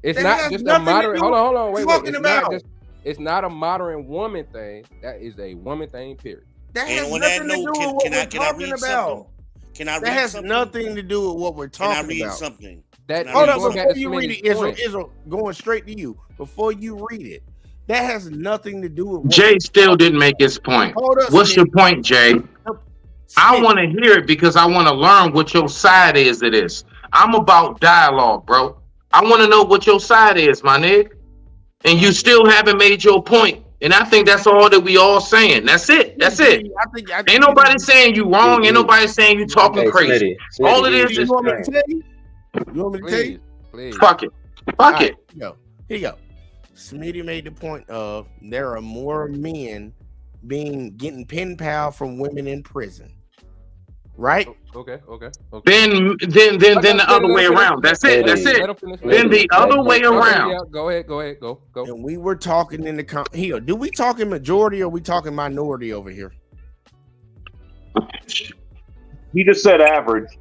it's not just a moderate. Hold on, wait. It's not a modern woman thing. That is a woman thing, period.
That has nothing to do with what we're talking about. That has nothing to do with what we're talking about.
Can I read something?
Hold on, before you read it, Israel, going straight to you. Before you read it, that has nothing to do with what
Jay still didn't make his point. What's your point, Jay? I want to hear it because I want to learn what your side is of this. I'm about dialogue, bro. I want to know what your side is, my nigga. And you still haven't made your point. And I think that's all that we all saying. That's it. That's it. Ain't nobody saying you wrong. Ain't nobody saying you talking crazy. All it is is.
You want me to tell you? You want me to tell you?
Please.
Fuck it. Fuck it.
Here you go. Smitty made the point of there are more men getting pen pal from women in prison. Right?
Okay.
Then the other way around. That's it. That's it. Then the other way around.
Go ahead. Go.
And we were talking in the here. Do we talking majority or we talking minority over here?
He just said average.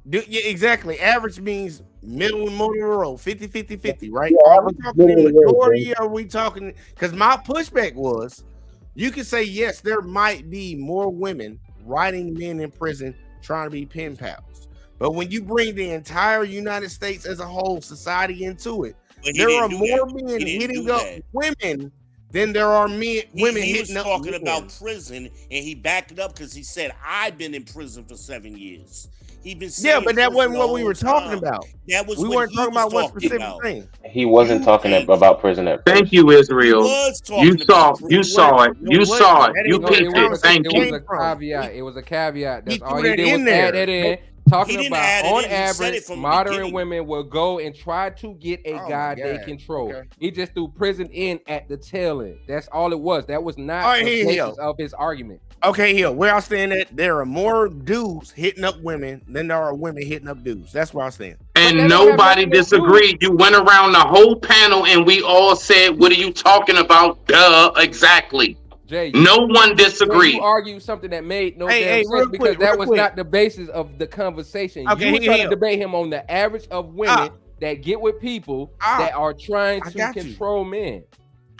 Yeah, exactly. Average means middle and middle of the road, 50, right?
Yeah,
are we talking in majority or are we talking? Because my pushback was, you can say yes, there might be more women writing men in prison trying to be pen pals. But when you bring the entire United States as a whole society into it, there are more men hitting up women than there are women hitting up.
He was talking about prison, and he backed it up because he said, "I've been in prison for 7 years."
But that wasn't what we were talking about.
We
weren't talking about one specific thing.
He wasn't talking about prison at first.
Thank you, Israel. You saw it. You saw it. You picked it. Thank you.
It was a caveat. It was a caveat. That's all he did was add that in. Talking about on average, modern women will go and try to get a guy they control. Okay. He just threw prison in at the tail end. That's all it was. That was not the basis of his argument.
Okay, here, where I stand at, there are more dudes hitting up women than there are women hitting up dudes. That's where I stand.
And nobody disagreed. You went around the whole panel and we all said, "What are you talking about?" Duh, exactly.
Jay,
No one
Jay, you
disagreed.
argued something that made no
Hey,
damn
hey,
sense
real
because
quick,
that
real
was
quick.
not the basis of the conversation.
Okay,
You were trying to
here.
debate him on the average of women that get with people that are trying
I
to
got you.
control men.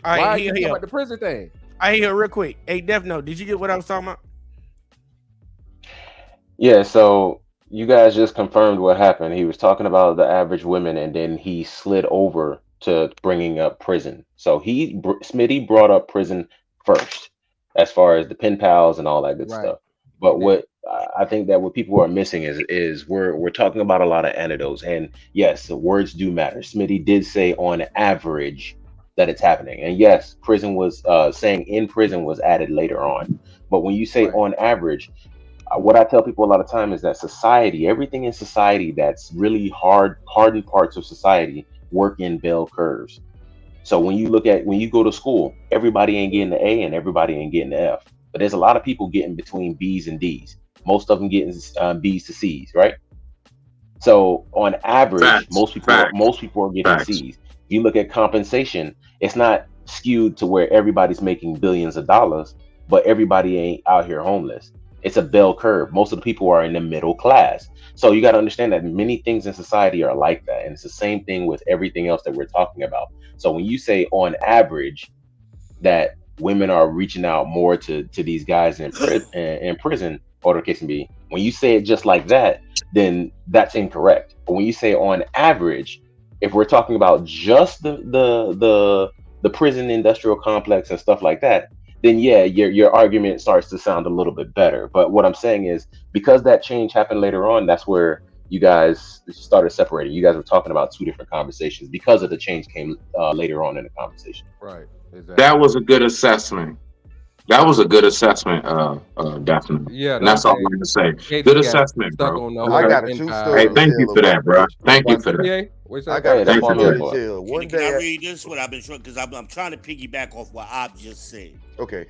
All right,
Why are
here,
you talking
here.
about the prison thing?
I hear real quick. Hey, Def Note, did you get what I was talking about?
Yeah, so you guys just confirmed what happened. He was talking about the average women, and then he slid over to bringing up prison. So Smitty brought up prison first, as far as the pen pals and all that good
Right.
stuff. But what I think that what people are missing is we're talking about a lot of anecdotes, and yes, the words do matter. Smitty did say on average that it's happening, and yes, prison was saying in prison was added later on. But when you say on average, what I tell people a lot of time is that society, everything in society that's really hardened parts of society work in bell curves. So when you go to school, everybody ain't getting the A and everybody ain't getting the F. But there's a lot of people getting between B's and D's. Most of them getting B's to C's, right? So on average, most people are getting C's. If you look at compensation, it's not skewed to where everybody's making billions of dollars, but everybody ain't out here homeless. It's a bell curve. Most of the people are in the middle class. So you got to understand that many things in society are like that. And it's the same thing with everything else that we're talking about. So when you say on average that women are reaching out more to these guys in prison, or the case can be, when you say it just like that, then that's incorrect. But when you say on average, if we're talking about just the prison industrial complex and stuff like that, then yeah, your argument starts to sound a little bit better. But what I'm saying is, because that change happened later on, that's where you guys started separating. You guys were talking about two different conversations because of the change came later on in the conversation.
Right. Exactly.
That was a good assessment. That was a good assessment, definitely.
Yeah,
And that's all I'm gonna say. Good assessment, bro.
I got a true story.
Hey, thank you for that, bro. Thank you for that.
I got a
Thank
true
you for
story to
that.
tell.
Can,
One
can I
day,
read this? What I've been trying, because I'm trying to piggyback off what Ob just said.
Okay.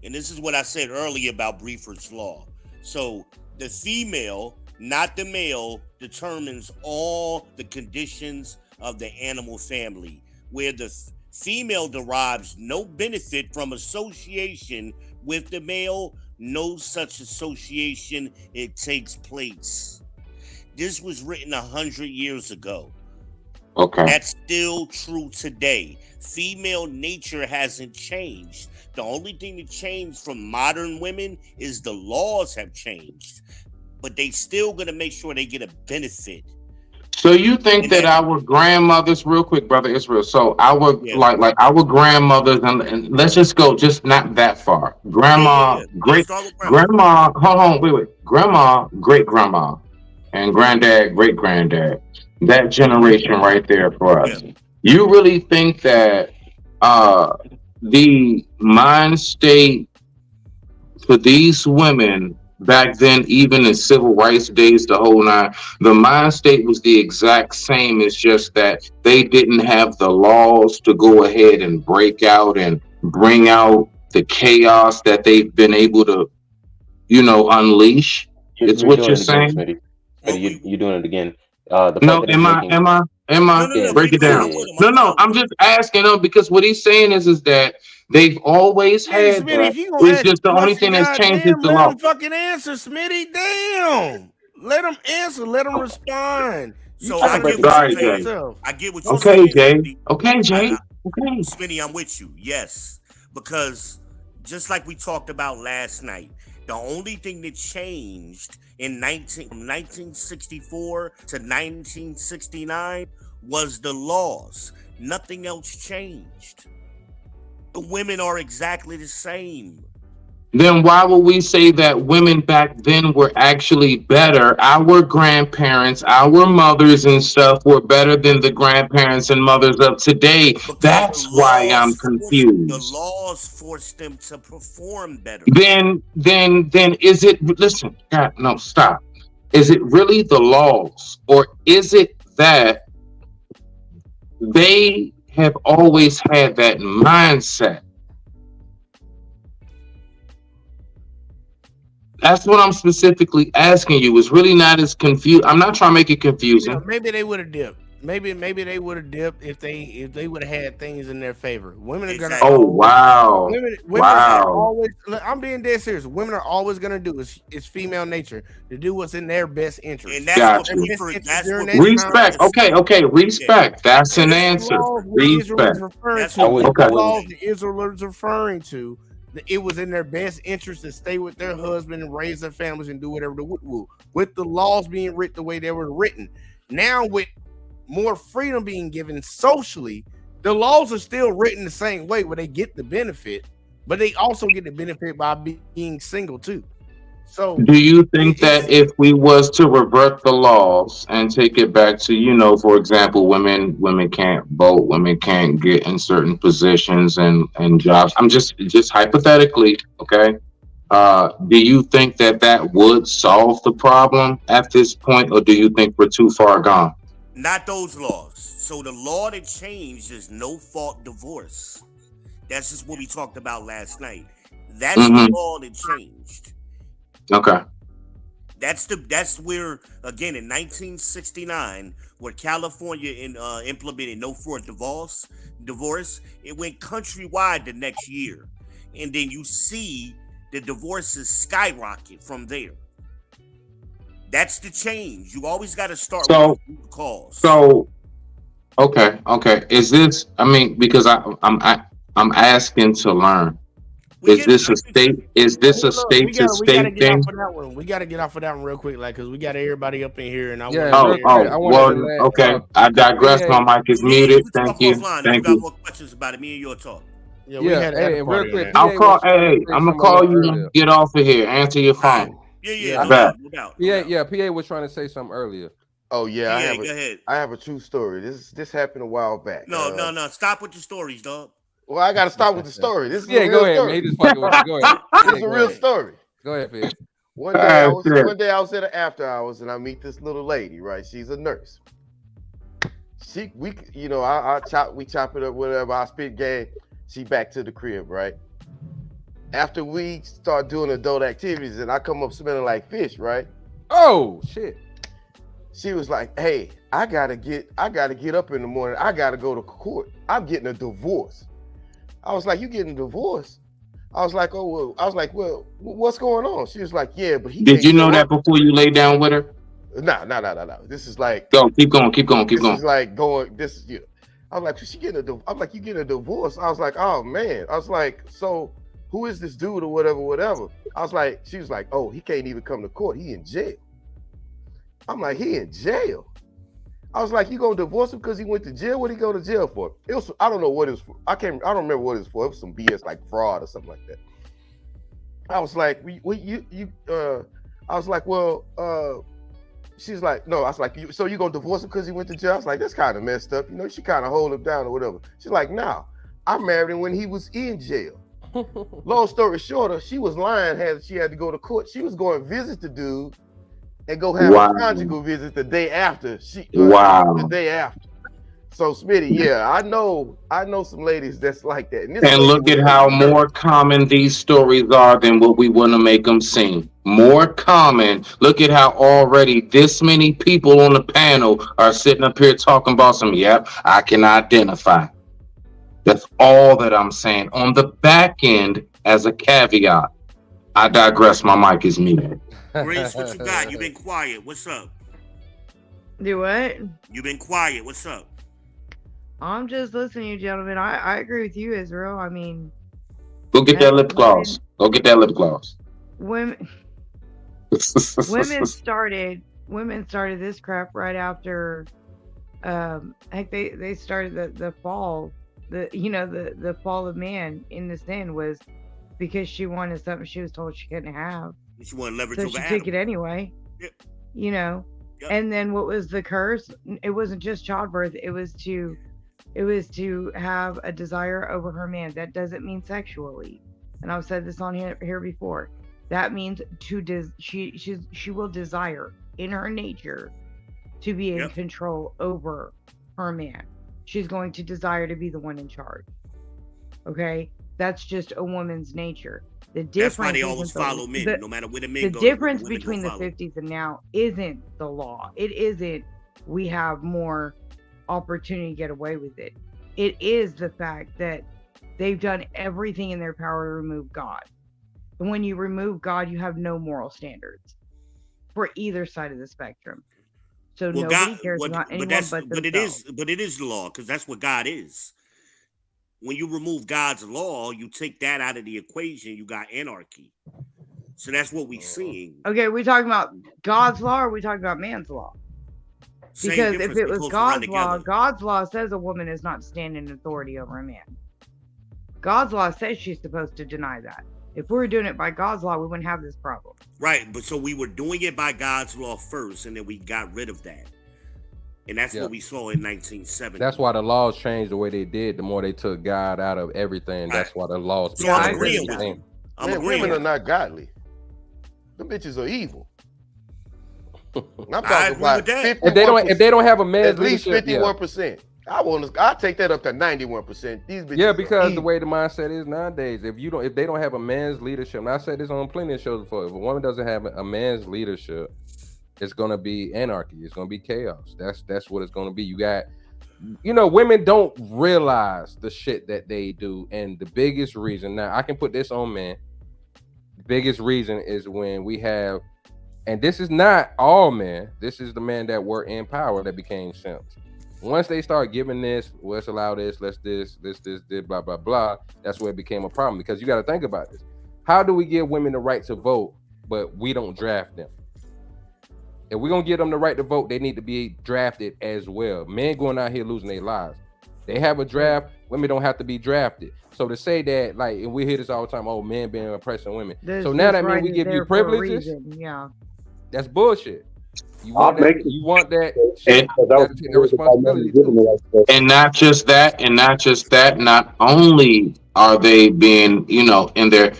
And this is what I said earlier about Briefer's law. So the female, not the male, determines all the conditions of the animal family, where the female derives no benefit from association with the male. No such association it takes place. This was written 100 years ago.
Okay.
That's still true today. Female nature hasn't changed. The only thing that changed from modern women is the laws have changed, but they still gonna make sure they get a benefit.
So you think that our grandmothers, real quick, brother Israel. So our like our grandmothers, and let's just go just not that far. Grandma, grandma. Hold on, wait. Grandma, great grandma, and granddad, great granddad. That generation right there for us. You really think that the mind state for these women back then, even in civil rights days, the whole nine, the mind state was the exact same. It's just that they didn't have the laws to go ahead and break out and bring out the chaos that they've been able to, unleash. It's
You're
what
doing
you're
it again,
saying.
Smitty. Smitty, you're doing it again. The point
No,
that he's
am I?
making.
Break it down. No, I'm just asking him because what he's saying is that they've always had
Smitty,
that.
if you gonna
It's
ask
just
a
the only
question,
thing that's changed is
goddamn,
the
let
law.
him fucking answer, Smitty. Damn, let him answer. Let him respond.
So I get what you're saying. I get what you're
Okay,
saying.
Jay. Okay, Jay. Okay.
Smitty, I'm with you. Yes. Because just like we talked about last night, the only thing that changed in 1964 to 1969 was the laws. Nothing else changed. The women are exactly the same.
Then why would we say that women back then were actually better? Our grandparents, our mothers and stuff were better than the grandparents and mothers of today. That's why I'm confused.
The laws forced them to perform better.
Then is it, listen, God, no, stop. Is it really the laws, or is it that they have always had that mindset? That's what I'm specifically asking you. It's really not as confused. I'm not trying to make it confusing.
Maybe they would have dipped. maybe they would have dipped if they would have had things in their favor. Women are gonna
Oh
always
wow,
women are
wow.
always. Look, I'm being dead serious. Women are always gonna do it's female nature to do what's in their best interest.
And that's
Got
what
Their
you.
best
prefer.
interest
That's
during
what
that time.
Respect. Okay, okay.
Yeah.
Respect. That's an
With
Yes.
the
answer.
laws what Israel
Respect.
is referring
That's
to,
what
with
Okay.
the laws that Israel is referring to, it was in their best interest to stay with their husband and raise their families and do whatever the will. With the laws being written the way they were written, now with more freedom being given socially, the laws are still written the same way where they get the benefit, but they also get the benefit by being single too. So
Do you think
it's
that if we was to revert the laws and take it back to, for example, women can't vote, women can't get in certain positions and jobs. I'm just hypothetically, okay? Do you think that would solve the problem at this point, or do you think we're too far gone?
Not those laws. So the law that changed is no fault divorce. That's just what we talked about last night. That's the
Mm-hmm.
law that changed.
Okay.
That's where, again, in 1969, where California implemented no fault divorce, it went countrywide the next year, and then you see the divorces skyrocket from there. That's the change. You always got to start with
So
the cause.
so okay. Is this? I mean, because I'm asking to learn. Is this a state? Is this a
look,
state to
we gotta
state
get off
thing?
of that one. We gotta get off of that one real quick, like, cause we got everybody up in here, and I
Yeah,
want
Oh,
real
to
quick,
hear.
I wanted to
well,
let
okay. I
because
digress. My
PA,
mic is
Me and you
muted.
can
Thank
talk
you.
offline if you
Thank
got
you.
more questions about it. Me and you'll talk.
Yeah, we
yeah,
had
hey,
a
and real
party on
quick,
that.
I'll
PA
call.
was trying to
Hey,
say
I'm gonna
something a
call
little
you
earlier.
and get off of here. Answer your
All right.
phone.
Yeah,
Yeah,
no
I bet.
doubt, no doubt,
PA,
no doubt.
yeah, PA was trying to say something earlier.
Oh yeah,
Yeah, go ahead.
I have a true story. This happened a while back.
No. Stop with your stories, dog.
Well, I got to start with the story. This is a
Yeah, go
real
ahead, man. He
story.
just fucking with you. Go ahead.
This is
Yeah,
a
go
real
ahead.
story.
Go ahead, PA.
One day I was
shit.
at an after hours and I meet this little lady, right? She's a nurse. We chop it up, whatever. I spit game. She back to the crib, right? After we start doing adult activities and I come up smelling like fish, right?
Oh shit.
She was like, "Hey, I gotta get up in the morning. I gotta go to court. I'm getting a divorce." I was like, "You getting a divorce?" I was like, "Oh, well." Well, what's going on? She was like, "Yeah, but he
Did
can't
you
show
know that
up."
before you lay down with her?
No. This is like,
Go. Keep going. Keep going. Keep
this is
going.
like going. This is you. I was like, "She getting a?" I'm like, "You getting a divorce?" I was like, "Oh man." I was like, "So who is this dude or whatever?" I was like, she was like, "Oh, he can't even come to court. He in jail." I'm like, "He in jail?" I was like, "You gonna divorce him because he went to jail? What did he go to jail for?" It was, I don't know what it was for. I don't remember what it was for. It was some BS like fraud or something like that. I was like, I was like, well, she's like, no. I was like, so you gonna divorce him because he went to jail? I was like, that's kind of messed up. You should kind of hold him down or whatever. She's like, no, I married him when he was in jail. Long story shorter, she was lying. She had to go to court. She was going to visit the dude and go have
Wow.
a conjugal visit the day after.
Wow.
The day after. So Smitty, yeah, I know some ladies that's like that.
And look at how more common these stories are than what we want to make them seem. More common. Look at how already this many people on the panel are sitting up here talking about some, yep, I can identify. That's all that I'm saying. On the back end, as a caveat, I digress. My mic is muted.
Grace, what you got? You been quiet. What's up?
Do what?
You been quiet. What's up?
I'm just listening to you, gentlemen. I agree with you, Israel. I mean,
Go get that lip gloss. Go get that lip gloss.
women started this crap right after they started the fall, the fall of man in the sin was because she wanted something she was told she couldn't have.
She wanted leverage
So
over
she
Adam.
took it anyway.
Yep.
Yep. And then what was the curse? It wasn't just childbirth, it was to have a desire over her man. That doesn't mean sexually. And I've said this on here before. That means she will desire in her nature to be in control over her man. She's going to desire to be the one in charge. Okay? That's just a woman's nature. The difference,
that's why they always follow men, no matter where the men go.
The difference between the 50s and now isn't the law. It isn't we have more opportunity to get away with it. It is the fact that they've done everything in their power to remove God. And when you remove God, you have no moral standards for either side of the spectrum. So
Well,
nobody
God,
cares about
but
anyone but themselves.
it is the law because that's what God is. When you remove God's law, you take that out of the equation. You got anarchy. So that's what we seeing.
Okay, are we talking about God's law or are we talking about man's law?
Same
Because if
difference.
it
They
was
close to run together.
God's law says a woman is not to stand in authority over a man. God's law says she's supposed to deny that. If we were doing it by God's law, we wouldn't have this problem.
Right, but so we were doing it by God's law first, and then we got rid of that. And that's what we saw in 1970.
That's why the laws changed the way they did. The more they took God out of everything, that's why the laws.
So I'm agreeing with you.
Man, women are not godly. Them bitches are evil. I'm talking about 51%.
If they don't have a man's
at least
leadership,
51%. I take that up to 91%. These bitches
yeah, because
are
the
evil.
way the mindset is nowadays, if they don't have a man's leadership, and I said this on plenty of shows before, if a woman doesn't have a man's leadership, it's gonna be anarchy. It's gonna be chaos. That's what it's gonna be. You got, women don't realize the shit that they do, and the biggest reason. Now I can put this on men. The biggest reason is when we have, and this is not all men. This is the men that were in power that became simps. Once they start giving this, let's allow this, let's this, blah, blah, blah, that's where it became a problem. Because you got to think about this. How do we give women the right to vote, but we don't draft them? If we're going to give them the right to vote, they need to be drafted as well. Men going out here losing their lives. They have a draft. Women don't have to be drafted. So to say that, like, and we hear this all the time, oh, men being oppressing women. So now that means we give you privileges?
Yeah.
That's bullshit. You want that shit,
And,
you gotta take that responsibility too.
and not just that, not only are they being, in there,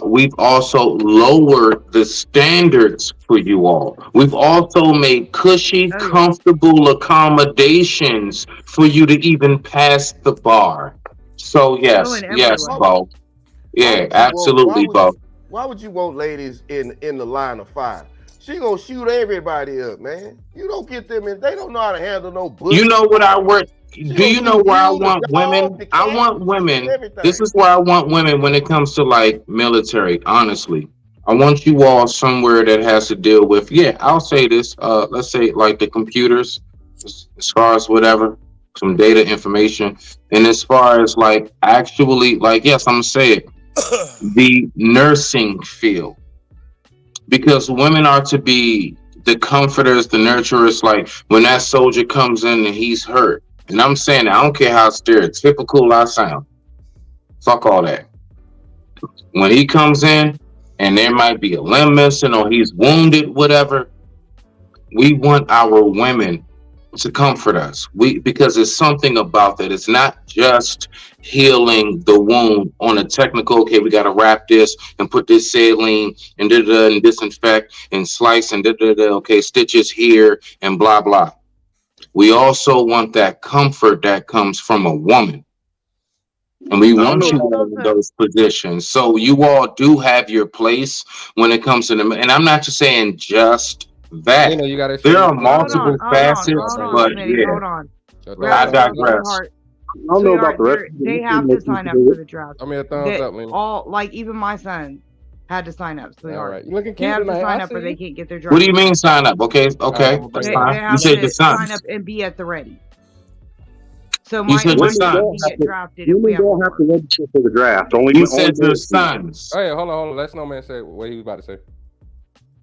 we've also lowered the standards for you all. We've also made cushy, comfortable accommodations for you to even pass the bar. So yes, Bo. Yeah, absolutely, Bo.
Why would you want ladies in the line of fire? She gonna shoot everybody up, man. You don't get them in. They don't know how to handle no bullets.
You know what I work? Do you know where I want women? I want women. This is where I want women when it comes to like military. Honestly, I want you all somewhere that has to deal with. Yeah, I'll say this. Let's say like the computers, as far as whatever, some data information, and as far as like actually, like yes, I'm gonna say it, the nursing field. Because women are to be the comforters, the nurturers. Like when that soldier comes in and he's hurt, and I'm saying I don't care how stereotypical I sound. Fuck all that. When he comes in and there might be a limb missing or he's wounded, whatever, we want our women to comfort us. Because there's something about that. It's not just healing the wound on a technical, okay, we got to wrap this and put this saline and and disinfect and slice and okay, stitches here and blah blah. We also want that comfort that comes from a woman. And we want you all in those positions. So you all do have your place when it comes to them. And I'm not just saying just that.
You gotta
there are multiple facets, but yeah.
Hold on.
I digress.
I don't know about the rest.
They have to sign up for the draft.
I mean, a thumbs up, Lena.
All like even my son had to sign up.
All right, you
They
looking cute
have to
tonight.
sign
I
up or
see
they
you.
can't get their draft.
What do you mean sign up? Okay, that's
They
fine. You
have
said
to
the
sign
sons.
up and be at the ready. So
You said
my
your
son
sons.
can get drafted if we
Women
have
don't have to register for the draft. Only
You said your
men-
sons.
Oh yeah, hold on. Let's no man say what he was about to say.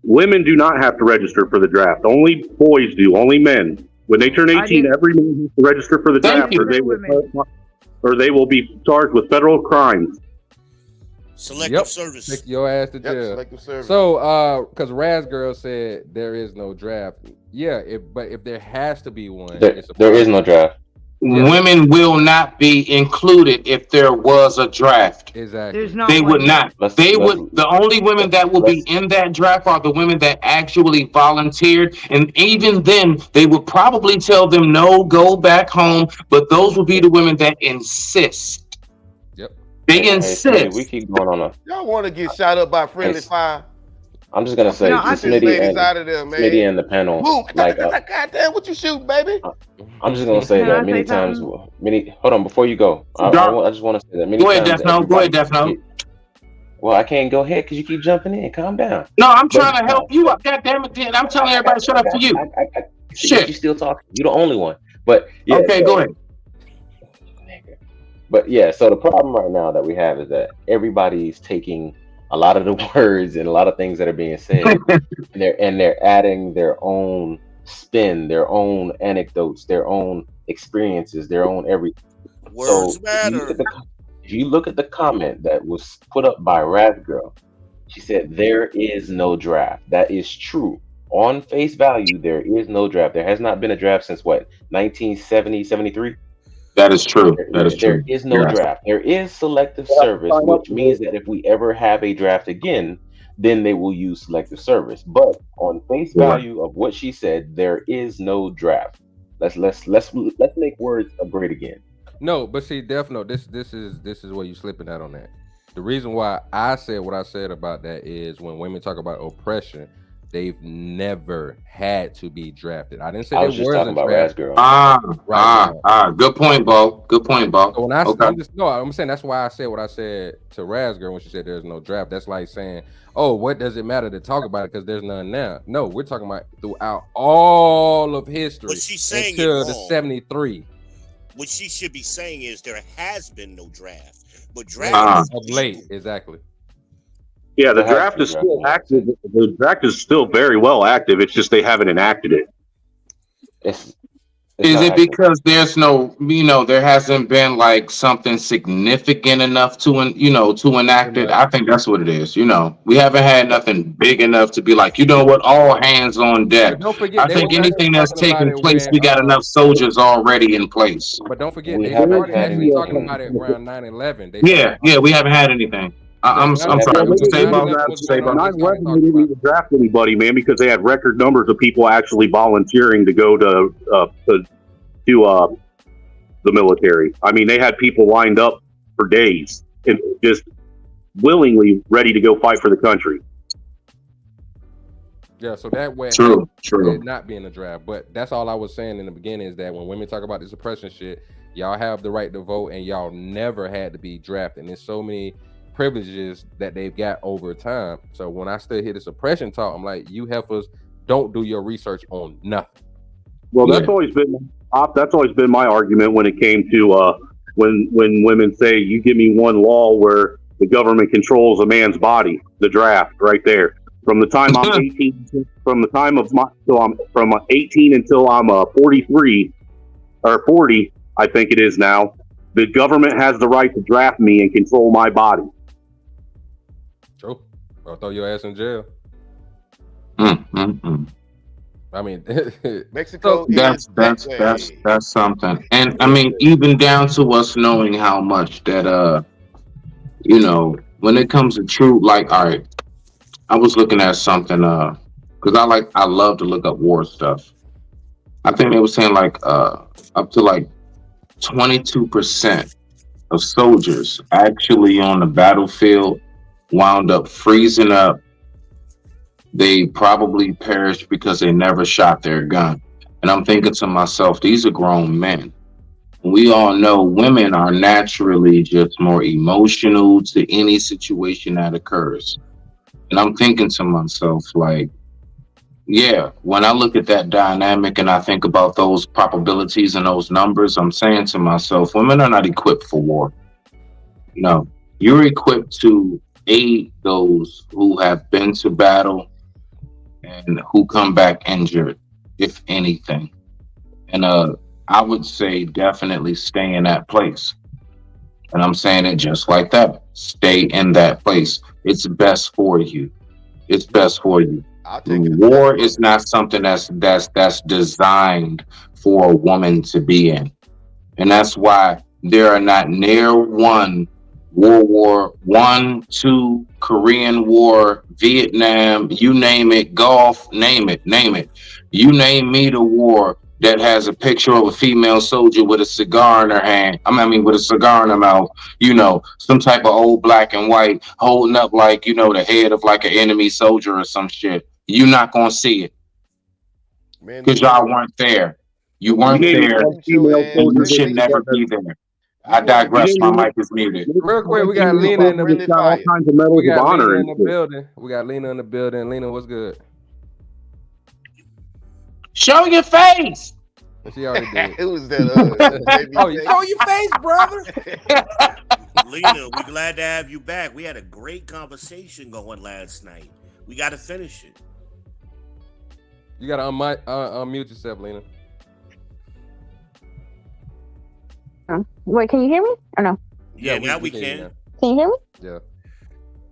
Women do not have to register for the draft. Only boys do. Only men. When they turn 18, every man has to register for the draft, or they will be charged with federal crimes.
Selective service.
Take your ass to jail.
Selective service.
So, because Raz Girl said there is no draft. Yeah, but if there has to be one,
There is no draft.
Women will not be included if there was a draft.
Exactly.
They would not. The only women that will be in that draft are the women that actually volunteered. And even then, they would probably tell them, no, go back home. But those will be the women that insist.
Yep.
They insist.
We keep going on
Y'all want to get shot up by friendly fire?
I'm just gonna say
No,
to
I
Get these
think
Smitty
ladies
and
out of there,
Smitty
man.
and the panel,
Boom.
like
Goddamn, what you shoot, baby?
I'm just gonna say
Can
that
I
many
say
times,
something?
hold on before you go.
Dark,
I just want to say that many
go ahead,
times
Death Note. Go
everybody
ahead, Death Note.
well, I can't go ahead because you keep jumping in. Calm down.
No, I'm
But
trying to help you up. God damn it, Dan. I'm telling everybody, shut up for you.
I got you
Shit.
still talking. You're the only one. But yeah,
Okay, go ahead.
But yeah, so the problem right now that we have is that everybody's taking a lot of the words and a lot of things that are being said, and they're adding their own spin, their own anecdotes, their own experiences, their own everything.
Words
So
matter.
if you look at the comment that was put up by Raz Girl, she said there is no draft. That is true. On face value, there is no draft. There has not been a draft since what, 1970, 73?
That is true. That is
There
true.
is no
Yeah.
draft. There is selective service,
Sign up
which
for
means that if we ever have a draft again, then they will use selective service. But on face
Yeah.
value of what she said, there is no draft. Let's make words great again.
No, but see, definitely, this is where you slipping out on that. The reason why I said what I said about that is when women talk about oppression, they've never had to be drafted. I didn't say
I
they
was just talking
wasn't
about Raz
drafted.
Girl.
Right now.
Good point, Bo. Good point, Bo.
So when
Okay.
I'm saying that's why I said what I said to Raz Girl when she said there's no draft. That's like saying, oh, what does it matter to talk about it because there's none now? No, we're talking about throughout all of history
But she's saying it
until the
wrong.
73.
What she should be saying is there has been no draft, but
Right,
draft
of late, exactly.
Yeah, the
There has
draft
been
is
draft.
still active. The draft is still very well active. It's just they haven't enacted it.
It's
Is
not
it
active.
because there's no, there hasn't been like something significant enough to enact it? I think that's what it is. We haven't had nothing big enough to be like, what, all hands on deck.
But don't forget,
I
they
think
was actually
anything that's
talking about
taking
it
place,
when
we got enough soldiers already in place.
but don't forget,
We
they
haven't
started
had
actually talking
anything.
about it around 9/11. They
Yeah,
started
we haven't had anything. I'm
Exactly.
I'm sorry.
When
What you say,
9/11
Bo?
was going on, they
9/11,
started
they
talking
didn't
about
even draft anybody, man, because they had record numbers of people actually volunteering to go to the military. I mean, they had people lined up for days and just willingly ready to go fight for the country.
Yeah, so that way
True.
it not being a draft. But that's all I was saying in the beginning is that when women talk about this oppression shit, y'all have the right to vote and y'all never had to be drafted. And there's so many privileges that they've got over time. So when I still hear this oppression talk, I'm like, you heifers don't do your research on nothing.
Well, that's always been my argument when it came to when women say, "You give me one law where the government controls a man's body," the draft, right there. From the time I'm 18, from 18 until I'm 43 or 40, I think it is now. The government has the right to draft me and control my body.
True. Or throw your ass in jail. I mean,
Mexico
That's something. And I mean, even down to us knowing how much that when it comes to true, like, all right, I was looking at something because I love to look up war stuff. I think they were saying like up to like 22% of soldiers actually on the battlefield wound up freezing up. They probably perished because they never shot their gun. And I'm thinking to myself, these are grown men. We all know women are naturally just more emotional to any situation that occurs. And I'm thinking to myself, like, yeah, when I look at that dynamic and I think about those probabilities and those numbers, I'm saying to myself, women are not equipped for war. No, you're equipped to aid those who have been to battle and who come back injured, if anything. And I would say definitely stay in that place. And I'm saying it just like that. Stay in that place. It's best for you. It's best for you. War is not something that's designed for a woman to be in. And that's why there are not near one World War I, II, Korean War, Vietnam, you name it, Gulf, name it. You name me the war. that has a picture of a female soldier with a cigar in her hand. I mean, with a cigar in her mouth, you know, some type of old black and white holding up like, you know, the head of like an enemy soldier or some shit. You're not gonna see it
Man,
because y'all weren't there. You
You
weren't
need
there,
one female
and you
soldier
should
that
never
that-
be there.
You
I
want to
you
digress.
be
need
My
one
mic is muted.
Real quick, we got
female
Lena in
soldier
the
that's got all kinds of medals
we
of
got
honor
Lena in
and
the
shit.
building. We got Lena in the building. Lena, what's good?
Show your face.
She already did.
Who's that? Baby
Oh, you show your face, brother.
Lena, we glad to have you back. We had a great conversation going last night. We got to finish it.
You gotta unmute yourself, Lena.
Wait, can you hear me or no?
Yeah, now we can.
now.
Can you hear me?
Yeah.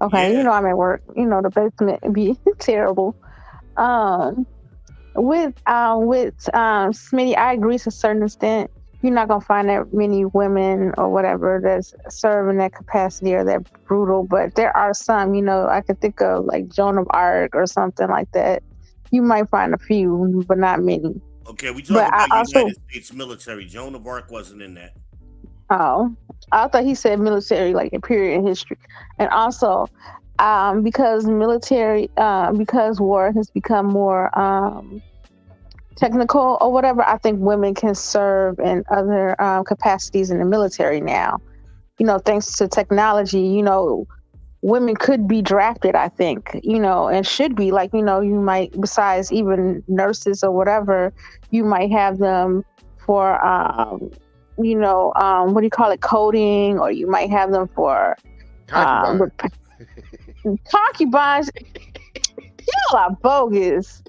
Okay,
Yeah.
you know I'm at work. You know the basement be terrible. With Smitty, I agree to a certain extent. You're not gonna find that many women or whatever that's serving that capacity or that brutal, but there are some. You know, I could think of like Joan of Arc or something like that. You might find a few, but not many.
Okay, we
But
talk
I
about
also,
United States military. Joan of Arc wasn't in that.
oh, I thought he said military, like a period in history, and also because military, because war has become more technical or whatever. I think women can serve in other capacities in the military now. You know, thanks to technology. You know, women could be drafted. I think, you know, and should be. Like, you know, you might, besides even nurses or whatever, you might have them for you know, what do you call it, coding, or you might have them for
Concubine.
concubines. Y'all are bogus.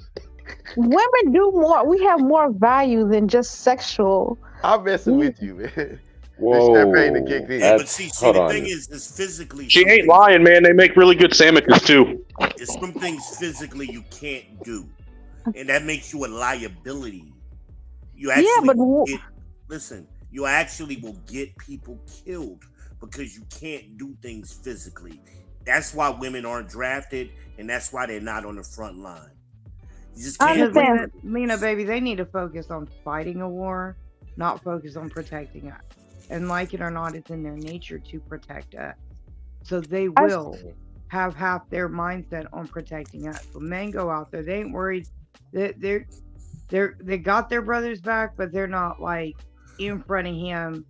Women do more. We have more value than just sexual.
I'm messing with you, man.
Whoa,
This champagne that kicked in.
Yeah, but
that's
see,
hold
the
on.
thing is physically.
She
some
ain't
things-
lying, man. They make really good sandwiches too.
It's some things physically you can't do, and that makes you a liability. You actually will get. Listen, you actually will get people killed because you can't do things physically. That's why women aren't drafted, and that's why they're not on the front line. You just can't.
Because Lena, baby, they need to focus on fighting a war, not focus on protecting us. And like it or not, it's in their nature to protect us. So they will have half their mindset on protecting us. When men go out there, they ain't worried. They got their brothers back, but they're not like in front of him,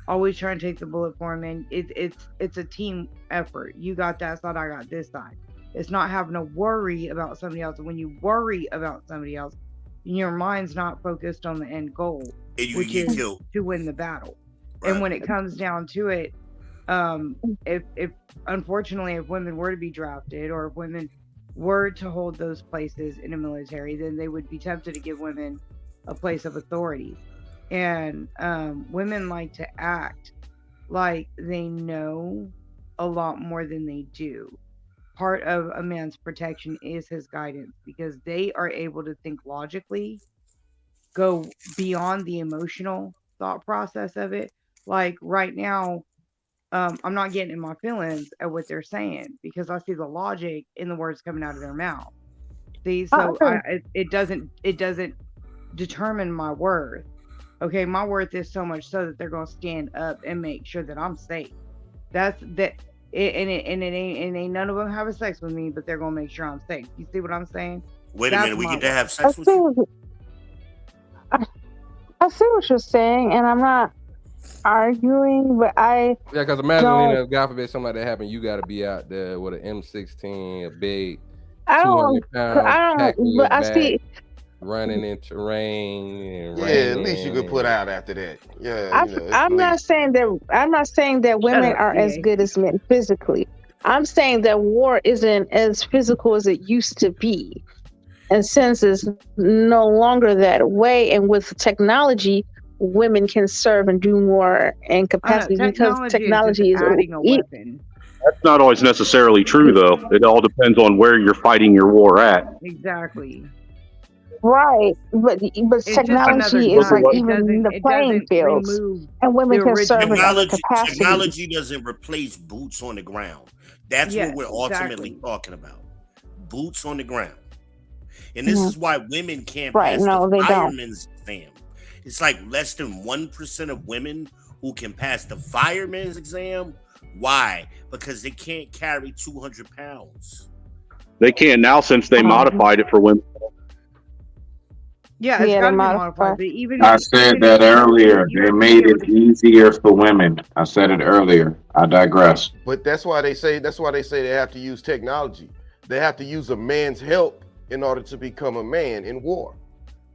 always trying to take the bullet for him. And it's a team effort. You got that side, I got this side. It's not having to worry about somebody else. And when you worry about somebody else, your mind's not focused on the end goal,
And you
which
get
is
killed.
to win the battle.
Right.
And when it comes down to it, if unfortunately if women were to be drafted, or if women were to hold those places in the military, then they would be tempted to give women a place of authority. And women like to act like they know a lot more than they do. Part of a man's protection is his guidance, because they are able to think logically, go beyond the emotional thought process of it. Like right now, I'm not getting in my feelings at what they're saying, because I see the logic in the words coming out of their mouth. See, so it doesn't determine my worth. Okay, my worth is so much so that they're gonna stand up and make sure that I'm safe. That's that. And it ain't none of them having sex with me, but they're gonna make sure I'm safe. You see what I'm saying?
Wait a
That's
minute, we
my
get to
worth.
have sex with you?
I see what you're saying, and I'm not arguing, but I
Yeah, because imagine,
don't.
Lena, if God forbid something like that happened, you got to be out there with an M16, a big
I
200-pound pack on
don't.
your
But I
back,
see.
running in terrain and
Yeah, at least you
raining.
could put out after that. Yeah, you know, it's
I'm not saying that. I'm not saying that women
up,
are as
GA.
good as men physically. I'm saying that war isn't as physical as it used to be, and since it's no longer that way, and with technology, women can serve and do more in capacity because technology is
adding a weapon.
That's not always necessarily true, though. It all depends on where you're fighting your war at.
Exactly.
right. But
It's just another
technology is
gun.
like
It
even the
doesn't
playing fields,
remove
and women
the
can serve in other
original.
capacities.
Technology doesn't replace boots on the ground. That's
Yes,
what we're ultimately
exactly.
talking about. Boots on the ground. And this is why women can't
Right?
pass the
No, they don't.
fireman's exam. It's like less than 1% of women who can pass the fireman's exam. Why? Because they can't carry 200 pounds.
They can now since they modified it for women.
Yeah, it's
Yeah,
got
they
to be
modified.
modified. But even
I said that earlier. They made it easier for women. I said it earlier. I digress.
But that's why they say they have to use technology. They have to use a man's help in order to become a man in war.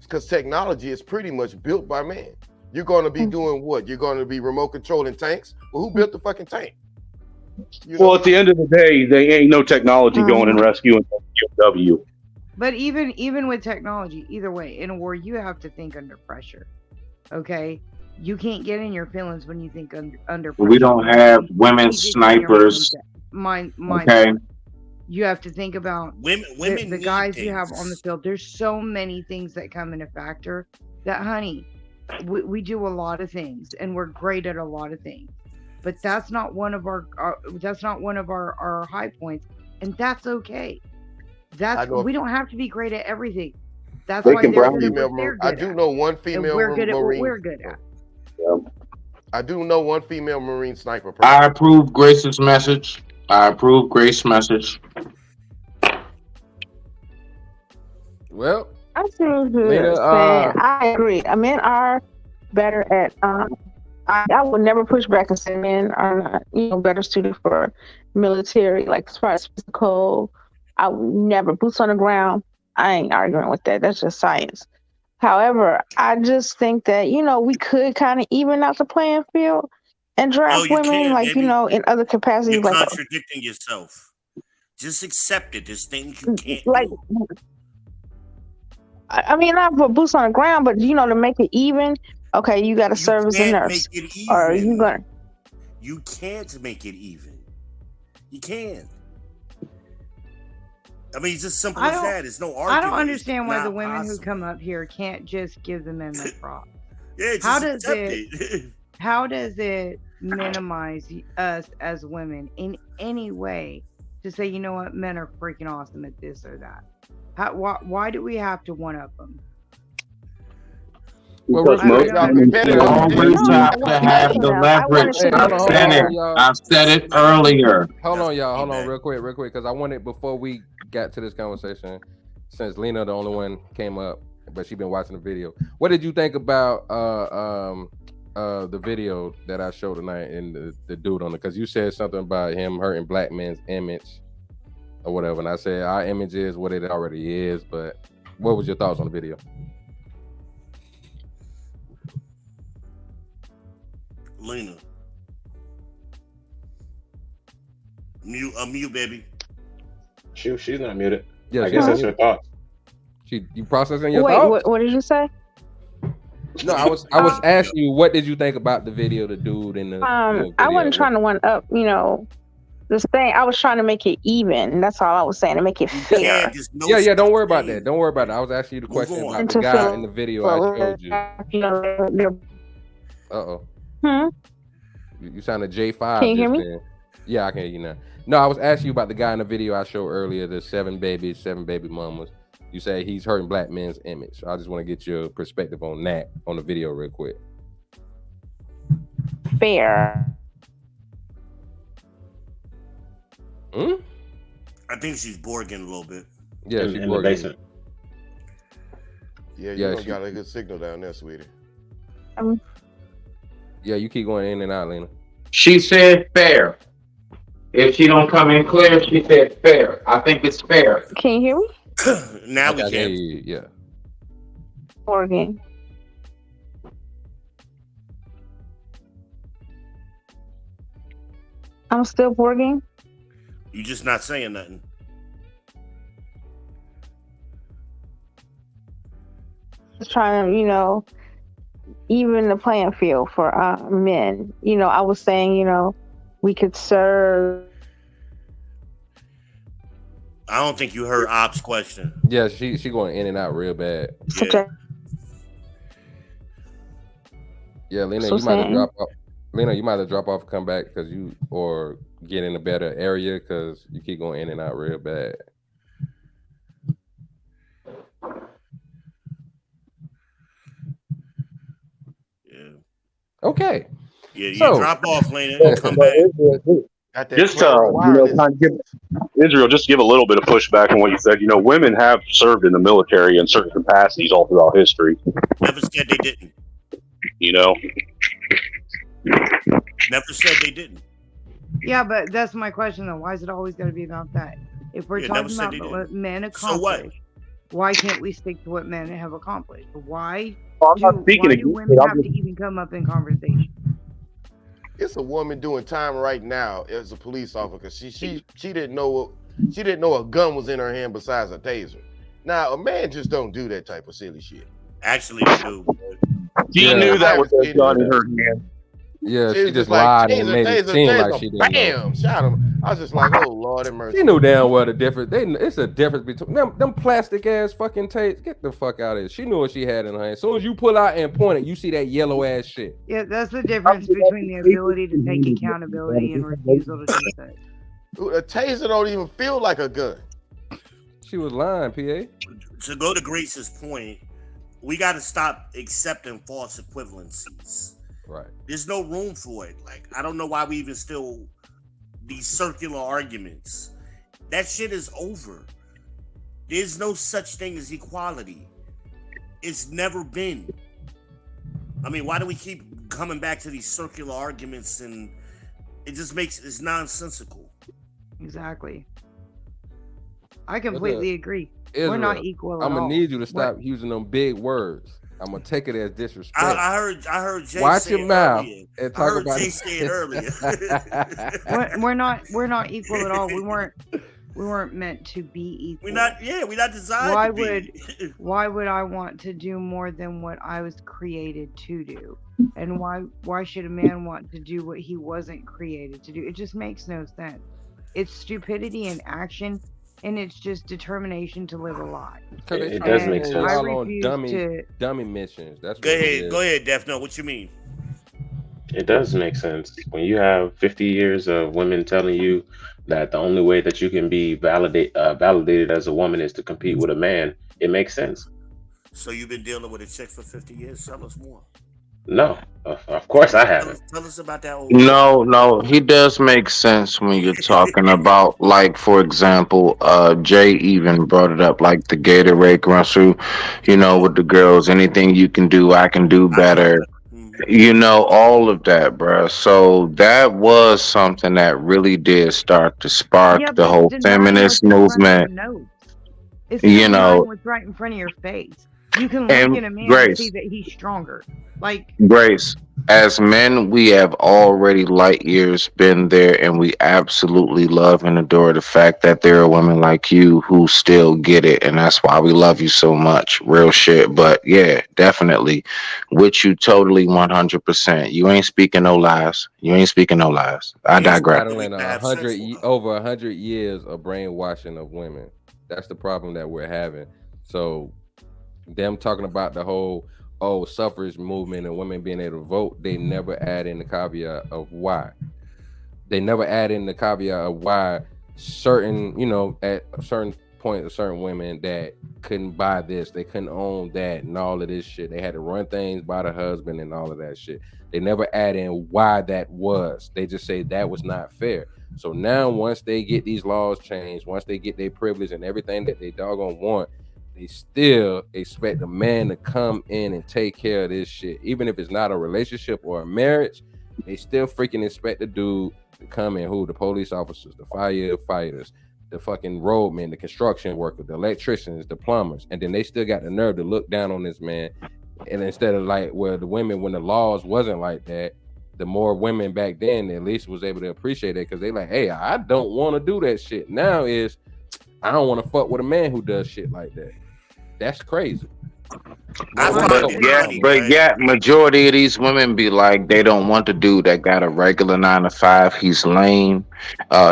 Because technology is pretty much built by man. You're going to be doing what? You're going to be remote controlling tanks? Well, who built the fucking tank?
Well, at the end of the day, they ain't no technology going and rescuing POW.
But even with technology, either way, in a war, you have to think under pressure. Okay, you can't get in your feelings when you think under pressure.
We don't have women snipers.
Mind.
Okay.
You have to think about
women
the guys you have on the field. There's so many things that come into factor that, honey, we do a lot of things and we're great at a lot of things, but that's not one of our high points, and that's okay. We don't have to be great at everything. That's why they're good at what they're good
I do know one
at.
female
And we're good at what
Marine.
we're good at.
I do know one female Marine sniper.
I approve Grace's message. I approve Grace's message.
Well,
I see what you're
Lena,
saying. I agree. Men are better at. I would never push back and say men are not, better suited for military. Like as far as physical, I would never boots on the ground. I ain't arguing with that. That's just science. However, I just think that we could kind of even out the playing field and draft
you
women,
can't,
like
baby.
in other capacities,
You're
like
contradicting yourself. Just accept it. There's things you can't
like.
do.
I mean, not put boots on the ground, but to make it even. Okay, you got to serve as a
can't
nurse,
make it
or you
even.
gonna.
You can't make it even. You can't. I mean, it's as simple as that. It's no argument.
I don't understand why
It's
the
not
women
possible.
who come up here can't just give the men the props.
Yeah,
How
just
does
accept
it? How does it minimize us as women in any way to say, you know what, men are freaking awesome at this or that? Why do we have to one up them?
Because most women always have to have the leverage. I said it earlier.
Hold on, y'all. Hold on, real quick, because I wanted, before we got to this conversation, since Lena the only one came up, but she been watching the video. What did you think about the video that I showed tonight and the dude on it? Because you said something about him hurting black men's image or whatever, and I said our image is what it already is. But what was your thoughts on the video?
Lena. Mute, baby.
She's not muted.
Yeah,
I guess that's your thoughts.
You processing your
Wait,
thoughts?
what did you say?
No, I was asking you, what did you think about the video, the dude in the
I wasn't trying to one up, this thing. I was trying to make it even. That's all I was saying, to make it fair.
Yeah, don't worry about that. Don't worry about it. I was asking you the question about the guy in the video I showed you. Uh-oh. You sounded J5.
Can you hear me?
Then. Yeah, I can hear you now. No, I was asking you about the guy in the video I showed earlier, the 7 baby mamas. You say he's hurting black men's image. So I just want to get your perspective on that on the video real quick.
Fair.
I think she's Borging a little bit.
Yeah, she's
in the basement.
Yeah, you don't got a good signal down there, sweetie.
Yeah, you keep going in and out, Lena.
She said fair. If she don't come in clear, she said fair. I think it's fair.
Can you hear me?
Now we can.
Yeah.
Borging. I'm still Borging.
You just not saying nothing.
Just trying to, even the playing field for men. I was saying, we could serve.
I don't think you heard Op's question.
Yeah, she going in and out real bad. Yeah, Lena, you might have drop off. Lena, you might have drop off and come back or get in a better area because you keep going in and out real bad. Okay.
Yeah, you
So
drop off, Lena, and come back.
Got that
Just
Clara wireless.
kind of give Israel, just give a little bit of pushback on what you said. Women have served in the military in certain capacities all throughout history.
Never said they didn't. Never said they didn't.
Yeah, but that's my question though. Why is it always got to be about that? If we're
Yeah, never
talking
said
about
they
what
didn't.
men
So what?
accomplish, why can't we stick to what men have accomplished? Why
I'm not speaking
why do
against it.
women
I'm
have to
just
even come up in conversation?
It's a woman doing time right now as a police officer. She didn't know a gun was in her hand besides a taser. Now a man just don't do that type of silly shit.
Actually, they do.
She knew that was a gun in her hand.
Yeah,
She
she
was
just
just like
lied and
taser,
made it
taser,
seem like
taser,
she didn't know.
bam, shot him. I was just like, oh Lord have mercy.
She knew damn well the difference. It's a difference between them plastic ass fucking tapes. Get the fuck out of here. She knew what she had in her hand. As soon as you pull out and point it, you see that yellow ass shit.
Yeah, that's the difference between the ability to take accountability and refusal to do so.
A taser don't even feel like a gun.
She was lying, PA.
To go to Grace's point, we got to stop accepting false equivalencies.
Right.
There's no room for it. Like, I don't know why we even still these circular arguments. That shit is over. There's no such thing as equality. It's never been. I mean, why do we keep coming back to these circular arguments? And it's nonsensical.
Exactly. I completely agree.
Israel,
We're not equal at
I'm
all.
gonna need you to stop using them big words. I'm gonna take it as disrespect.
I heard Jay
Watch
say
your
it
mouth
earlier.
and
I
talk
heard
about
Jay
it.
say it earlier.
We're not equal at all. We weren't meant to be equal.
We're not designed to be.
Why would I want to do more than what I was created to do? And why should a man want to do what he wasn't created to do? It just makes no sense. It's stupidity in action, and it's just determination to live a lie.
It does make sense.
I
on
refuse
dummy missions. That's
Go ahead, Defno. What you mean?
It does make sense. When you have 50 years of women telling you that the only way that you can be validated as a woman is to compete with a man, it makes sense.
So you've been dealing with a chick for 50 years? Tell us more.
No, of course I haven't.
Tell us about that old.
No, he does make sense when you're talking about, like, for example, Jay even brought it up, like the Gatorade commercial, with the girls, anything you can do, I can do better. All of that, bruh. So that was something that really did start to spark
Yeah,
the
but it's
whole
denying
feminist
what's in front of your
movement.
nose. It's denying what's right in front of your face. You can look
And
at a man and
Grace.
see that he's stronger. Like,
Grace, as men, we have already light years been there, and we absolutely love and adore the fact that there are women like you who still get it, and that's why we love you so much. Real shit. But yeah, definitely, with you totally 100%. You ain't speaking no lies. I digress.
battling over 100 years of brainwashing of women. That's the problem that we're having. So them talking about the whole suffrage movement and women being able to vote, they never add in the caveat of why. They never add in the caveat of why certain, at a certain point, certain women that couldn't buy this, they couldn't own that, and all of this shit. They had to run things by the husband and all of that shit. They never add in why that was. They just say that was not fair. So now once they get these laws changed, once they get their privilege and everything that they doggone want, they still expect a man to come in and take care of this shit. Even if it's not a relationship or a marriage, they still freaking expect the dude to come in, the police officers, the firefighters, the fucking roadmen, the construction workers, the electricians, the plumbers, and then they still got the nerve to look down on this man. And instead of like, well, the women, when the laws wasn't like that, the more women back then at least was able to appreciate it, because they like, hey, I don't want to do that shit. Now is, I don't want to fuck with a man who does shit like that. That's crazy.
But majority of these women be like, they don't want the dude that got a regular 9 to 5. He's lame.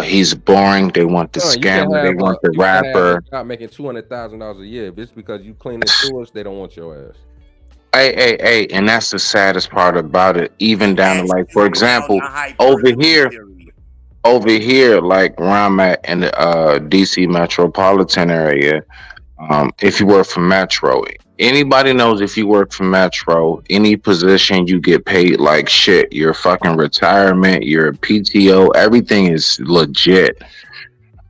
He's boring. They want the scammer. They want the rapper.
Not making $200,000 a year. If it's because you cleaning sewers, they don't want your ass.
Hey, and that's the saddest part about it. Even down to, like, for example, over here, like where I'm at in the DC metropolitan area, if you work for Metro, Anybody knows if you work for Metro, any position you get paid like shit. Your fucking retirement, your PTO, everything is legit.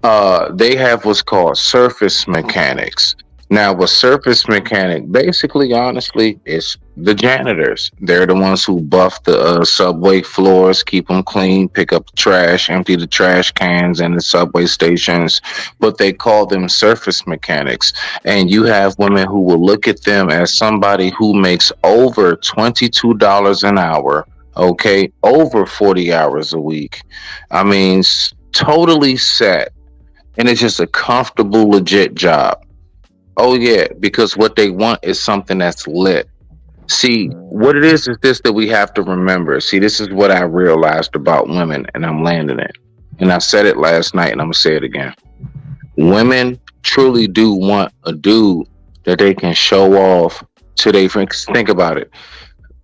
They have what's called surface mechanics. Now, with surface mechanic, basically, honestly, it's the janitors. They're the ones who buff the subway floors, keep them clean, pick up the trash, empty the trash cans in the subway stations. But they call them surface mechanics. And you have women who will look at them as somebody who makes over $22 an hour, okay, over 40 hours a week. I mean, totally set, and it's just a comfortable, legit job. Oh yeah, because what they want is something that's lit. See, what it is this that we have to remember. See, this is what I realized about women, and I'm landing it. And I said it last night, and I'm gonna say it again. Women truly do want a dude that they can show off to their friends. Think about it.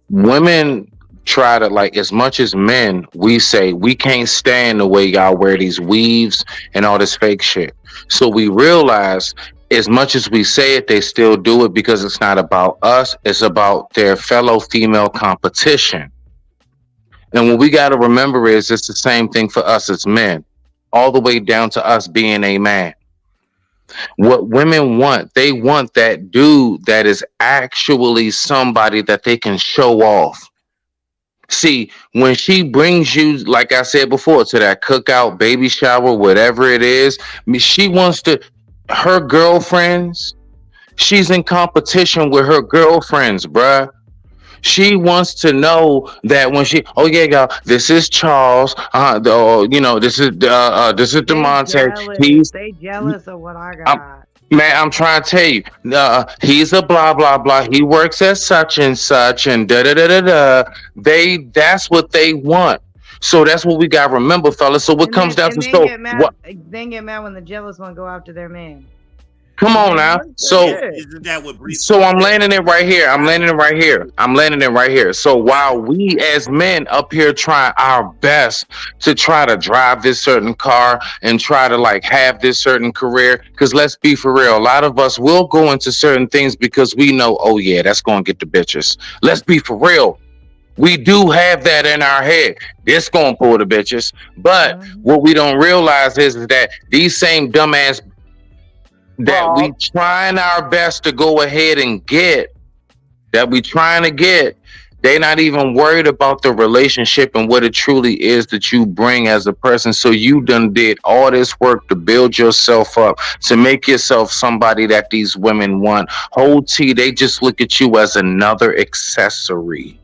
Women try to, like, as much as men, we say we can't stand the way y'all wear these weaves and all this fake shit. So we realize as much as we say it, they still do it because it's not about us, it's about their fellow female competition. And what we got to remember is it's the same thing for us as men, all the way down to us being a man. What women want, they want that dude that is actually somebody that they can show off. See, when she brings you, like I said before, to that cookout, baby shower, whatever it is, she wants to, her girlfriends, she's in competition with her girlfriends, bruh. She wants to know that when she, oh yeah, y'all, this is Charles, this is Demonte. He's,
They jealous of what I
I'm,
got.
man, I'm trying to tell you, he's a blah blah blah. He works at such and such, and da da da da da. That's what they want. So that's what we got to remember, fellas. So what comes down to,
Then
so
get mad.
what?
Then get mad when the jealous one go after their man.
Come on now. So
Isn't that what Bree
so I'm landing it right here. I'm landing it right here. I'm landing it right here. So while we as men up here trying our best to try to drive this certain car and try to like have this certain career, because let's be for real, a lot of us will go into certain things because we know, oh yeah, that's gonna get the bitches. Let's be for real. We do have that in our head. This gonna pull the bitches. But what we don't realize is that these same dumbass that we trying our best to go ahead and get, that we trying to get, they're not even worried about the relationship and what it truly is that you bring as a person. So you done did all this work to build yourself up, to make yourself somebody that these women want. Whole T, they just look at you as another accessory.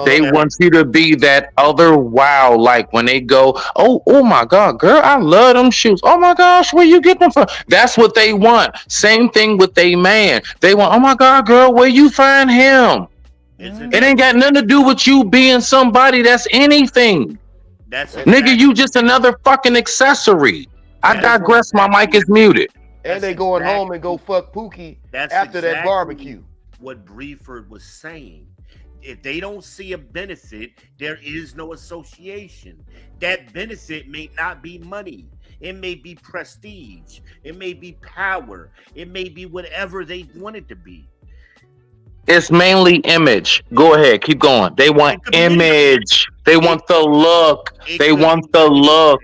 They want you to be that other wow, like when they go, oh my God, girl, I love them shoes. Oh my gosh, where you get them from? That's what they want. Same thing with a man. They want, oh my God, girl, where you find him? It ain't got nothing to do with you being somebody that's anything. Nigga, you just another fucking accessory. I digress. My mic is muted.
And they going home and go fuck Pookie after that barbecue.
What Breeford was saying. If they don't see a benefit, there is no association. That benefit may not be money. It may be prestige. It may be power. It may be whatever they want it to be.
It's mainly image. Go ahead, keep going. They want image. They want the look. They want the look.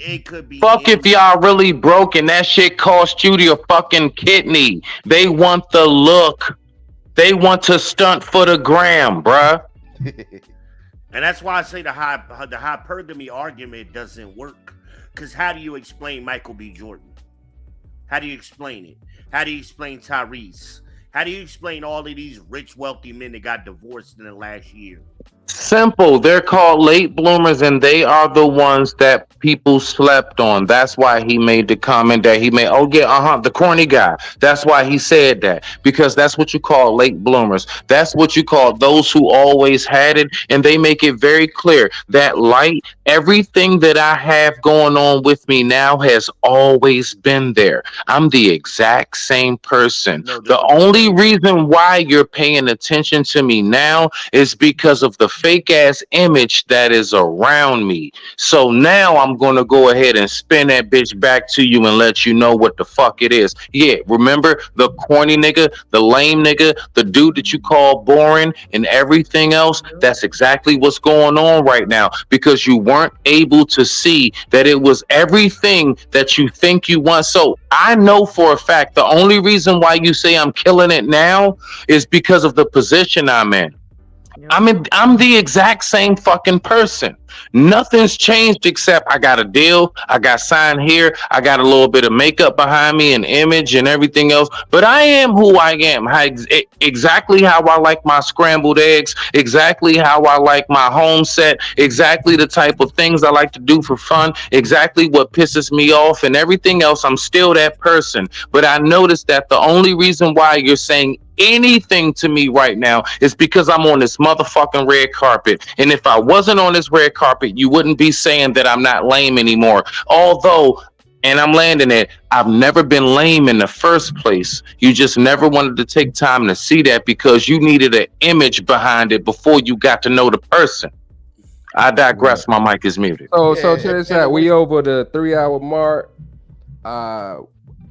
It could be.
Fuck if y'all really broke and that shit cost you your fucking kidney. They want the look. They want to stunt for the gram, bruh.
And that's why I say the hypergamy argument doesn't work. Because how do you explain Michael B. Jordan? How do you explain it? How do you explain Tyrese? How do you explain all of these rich, wealthy men that got divorced in the last year?
Simple. They're called late bloomers, and they are the ones that people slept on. That's why he made the comment that he made. Oh yeah, the corny guy. That's why he said that, because that's what you call late bloomers. That's what you call those who always had it, and they make it very clear that light, everything that I have going on with me now has always been there. I'm the exact same person. The only reason why you're paying attention to me now is because of the fake fake ass image that is around me. So now I'm gonna go ahead and spin that bitch back to you and let you know what the fuck it is. Yeah, remember the corny nigga, the lame nigga, the dude that you call boring and everything else? That's exactly what's going on right now, because you weren't able to see that it was everything that you think you want. So I know for a fact the only reason why you say I'm killing it now is because of the position I'm in. I'm the exact same fucking person. Nothing's changed except I got a deal, I got signed here, I got a little bit of makeup behind me and image and everything else, but I am who I am. Exactly how I like my scrambled eggs, exactly how I like my home set, exactly the type of things I like to do for fun, exactly what pisses me off and everything else. I'm still that person. But I noticed that the only reason why you're saying anything to me right now is because I'm on this motherfucking red carpet. And if I wasn't on this red carpet, you wouldn't be saying that I'm not lame anymore. Although, and I'm landing it, I've never been lame in the first place. You just never wanted to take time to see that because you needed an image behind it before you got to know the person. I digress. My mic is muted.
So check this out. We over the 3-hour mark.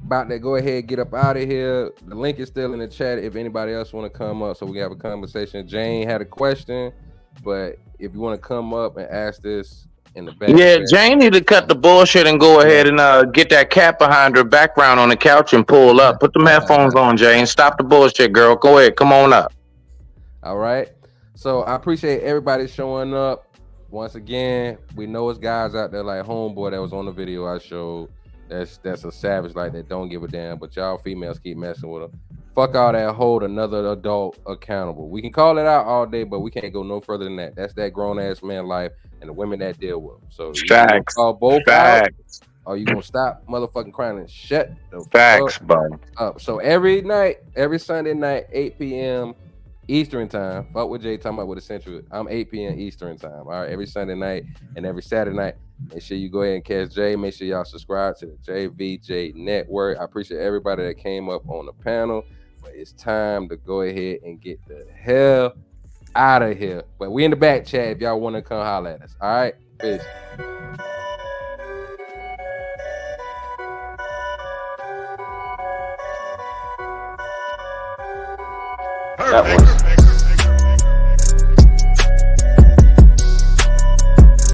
About to go ahead, get up out of here. The link is still in the chat if anybody else want to come up so we can have a conversation. Jane had a question, but if you want to come up and ask this in the back.
Yeah, Jane need to cut the bullshit and go ahead and get that cat behind her background on the couch and pull up. Put them headphones on, Jane. Stop the bullshit, girl. Go ahead. Come on up.
All right. So I appreciate everybody showing up. Once again, we know it's guys out there like Homeboy that was on the video I showed. That's a savage like that don't give a damn, but y'all females keep messing with them. Fuck all that, hold another adult accountable. We can call it out all day, but we can't go no further than that. That's that grown ass man life and the women that deal with them. So you gonna call both out, or you gonna stop motherfucking crying and shut the fuck up. So every night, every Sunday night, 8 p.m. Eastern time. Fuck with Jay talking about what essential. I'm 8 p.m. Eastern time. All right, every Sunday night and every Saturday night. Make sure you go ahead and catch Jay. Make sure y'all subscribe to the JVJ Network. I appreciate everybody that came up on the panel. But it's time to go ahead and get the hell out of here. But we in the back chat if y'all want to come holler at us. All right, peace.
That was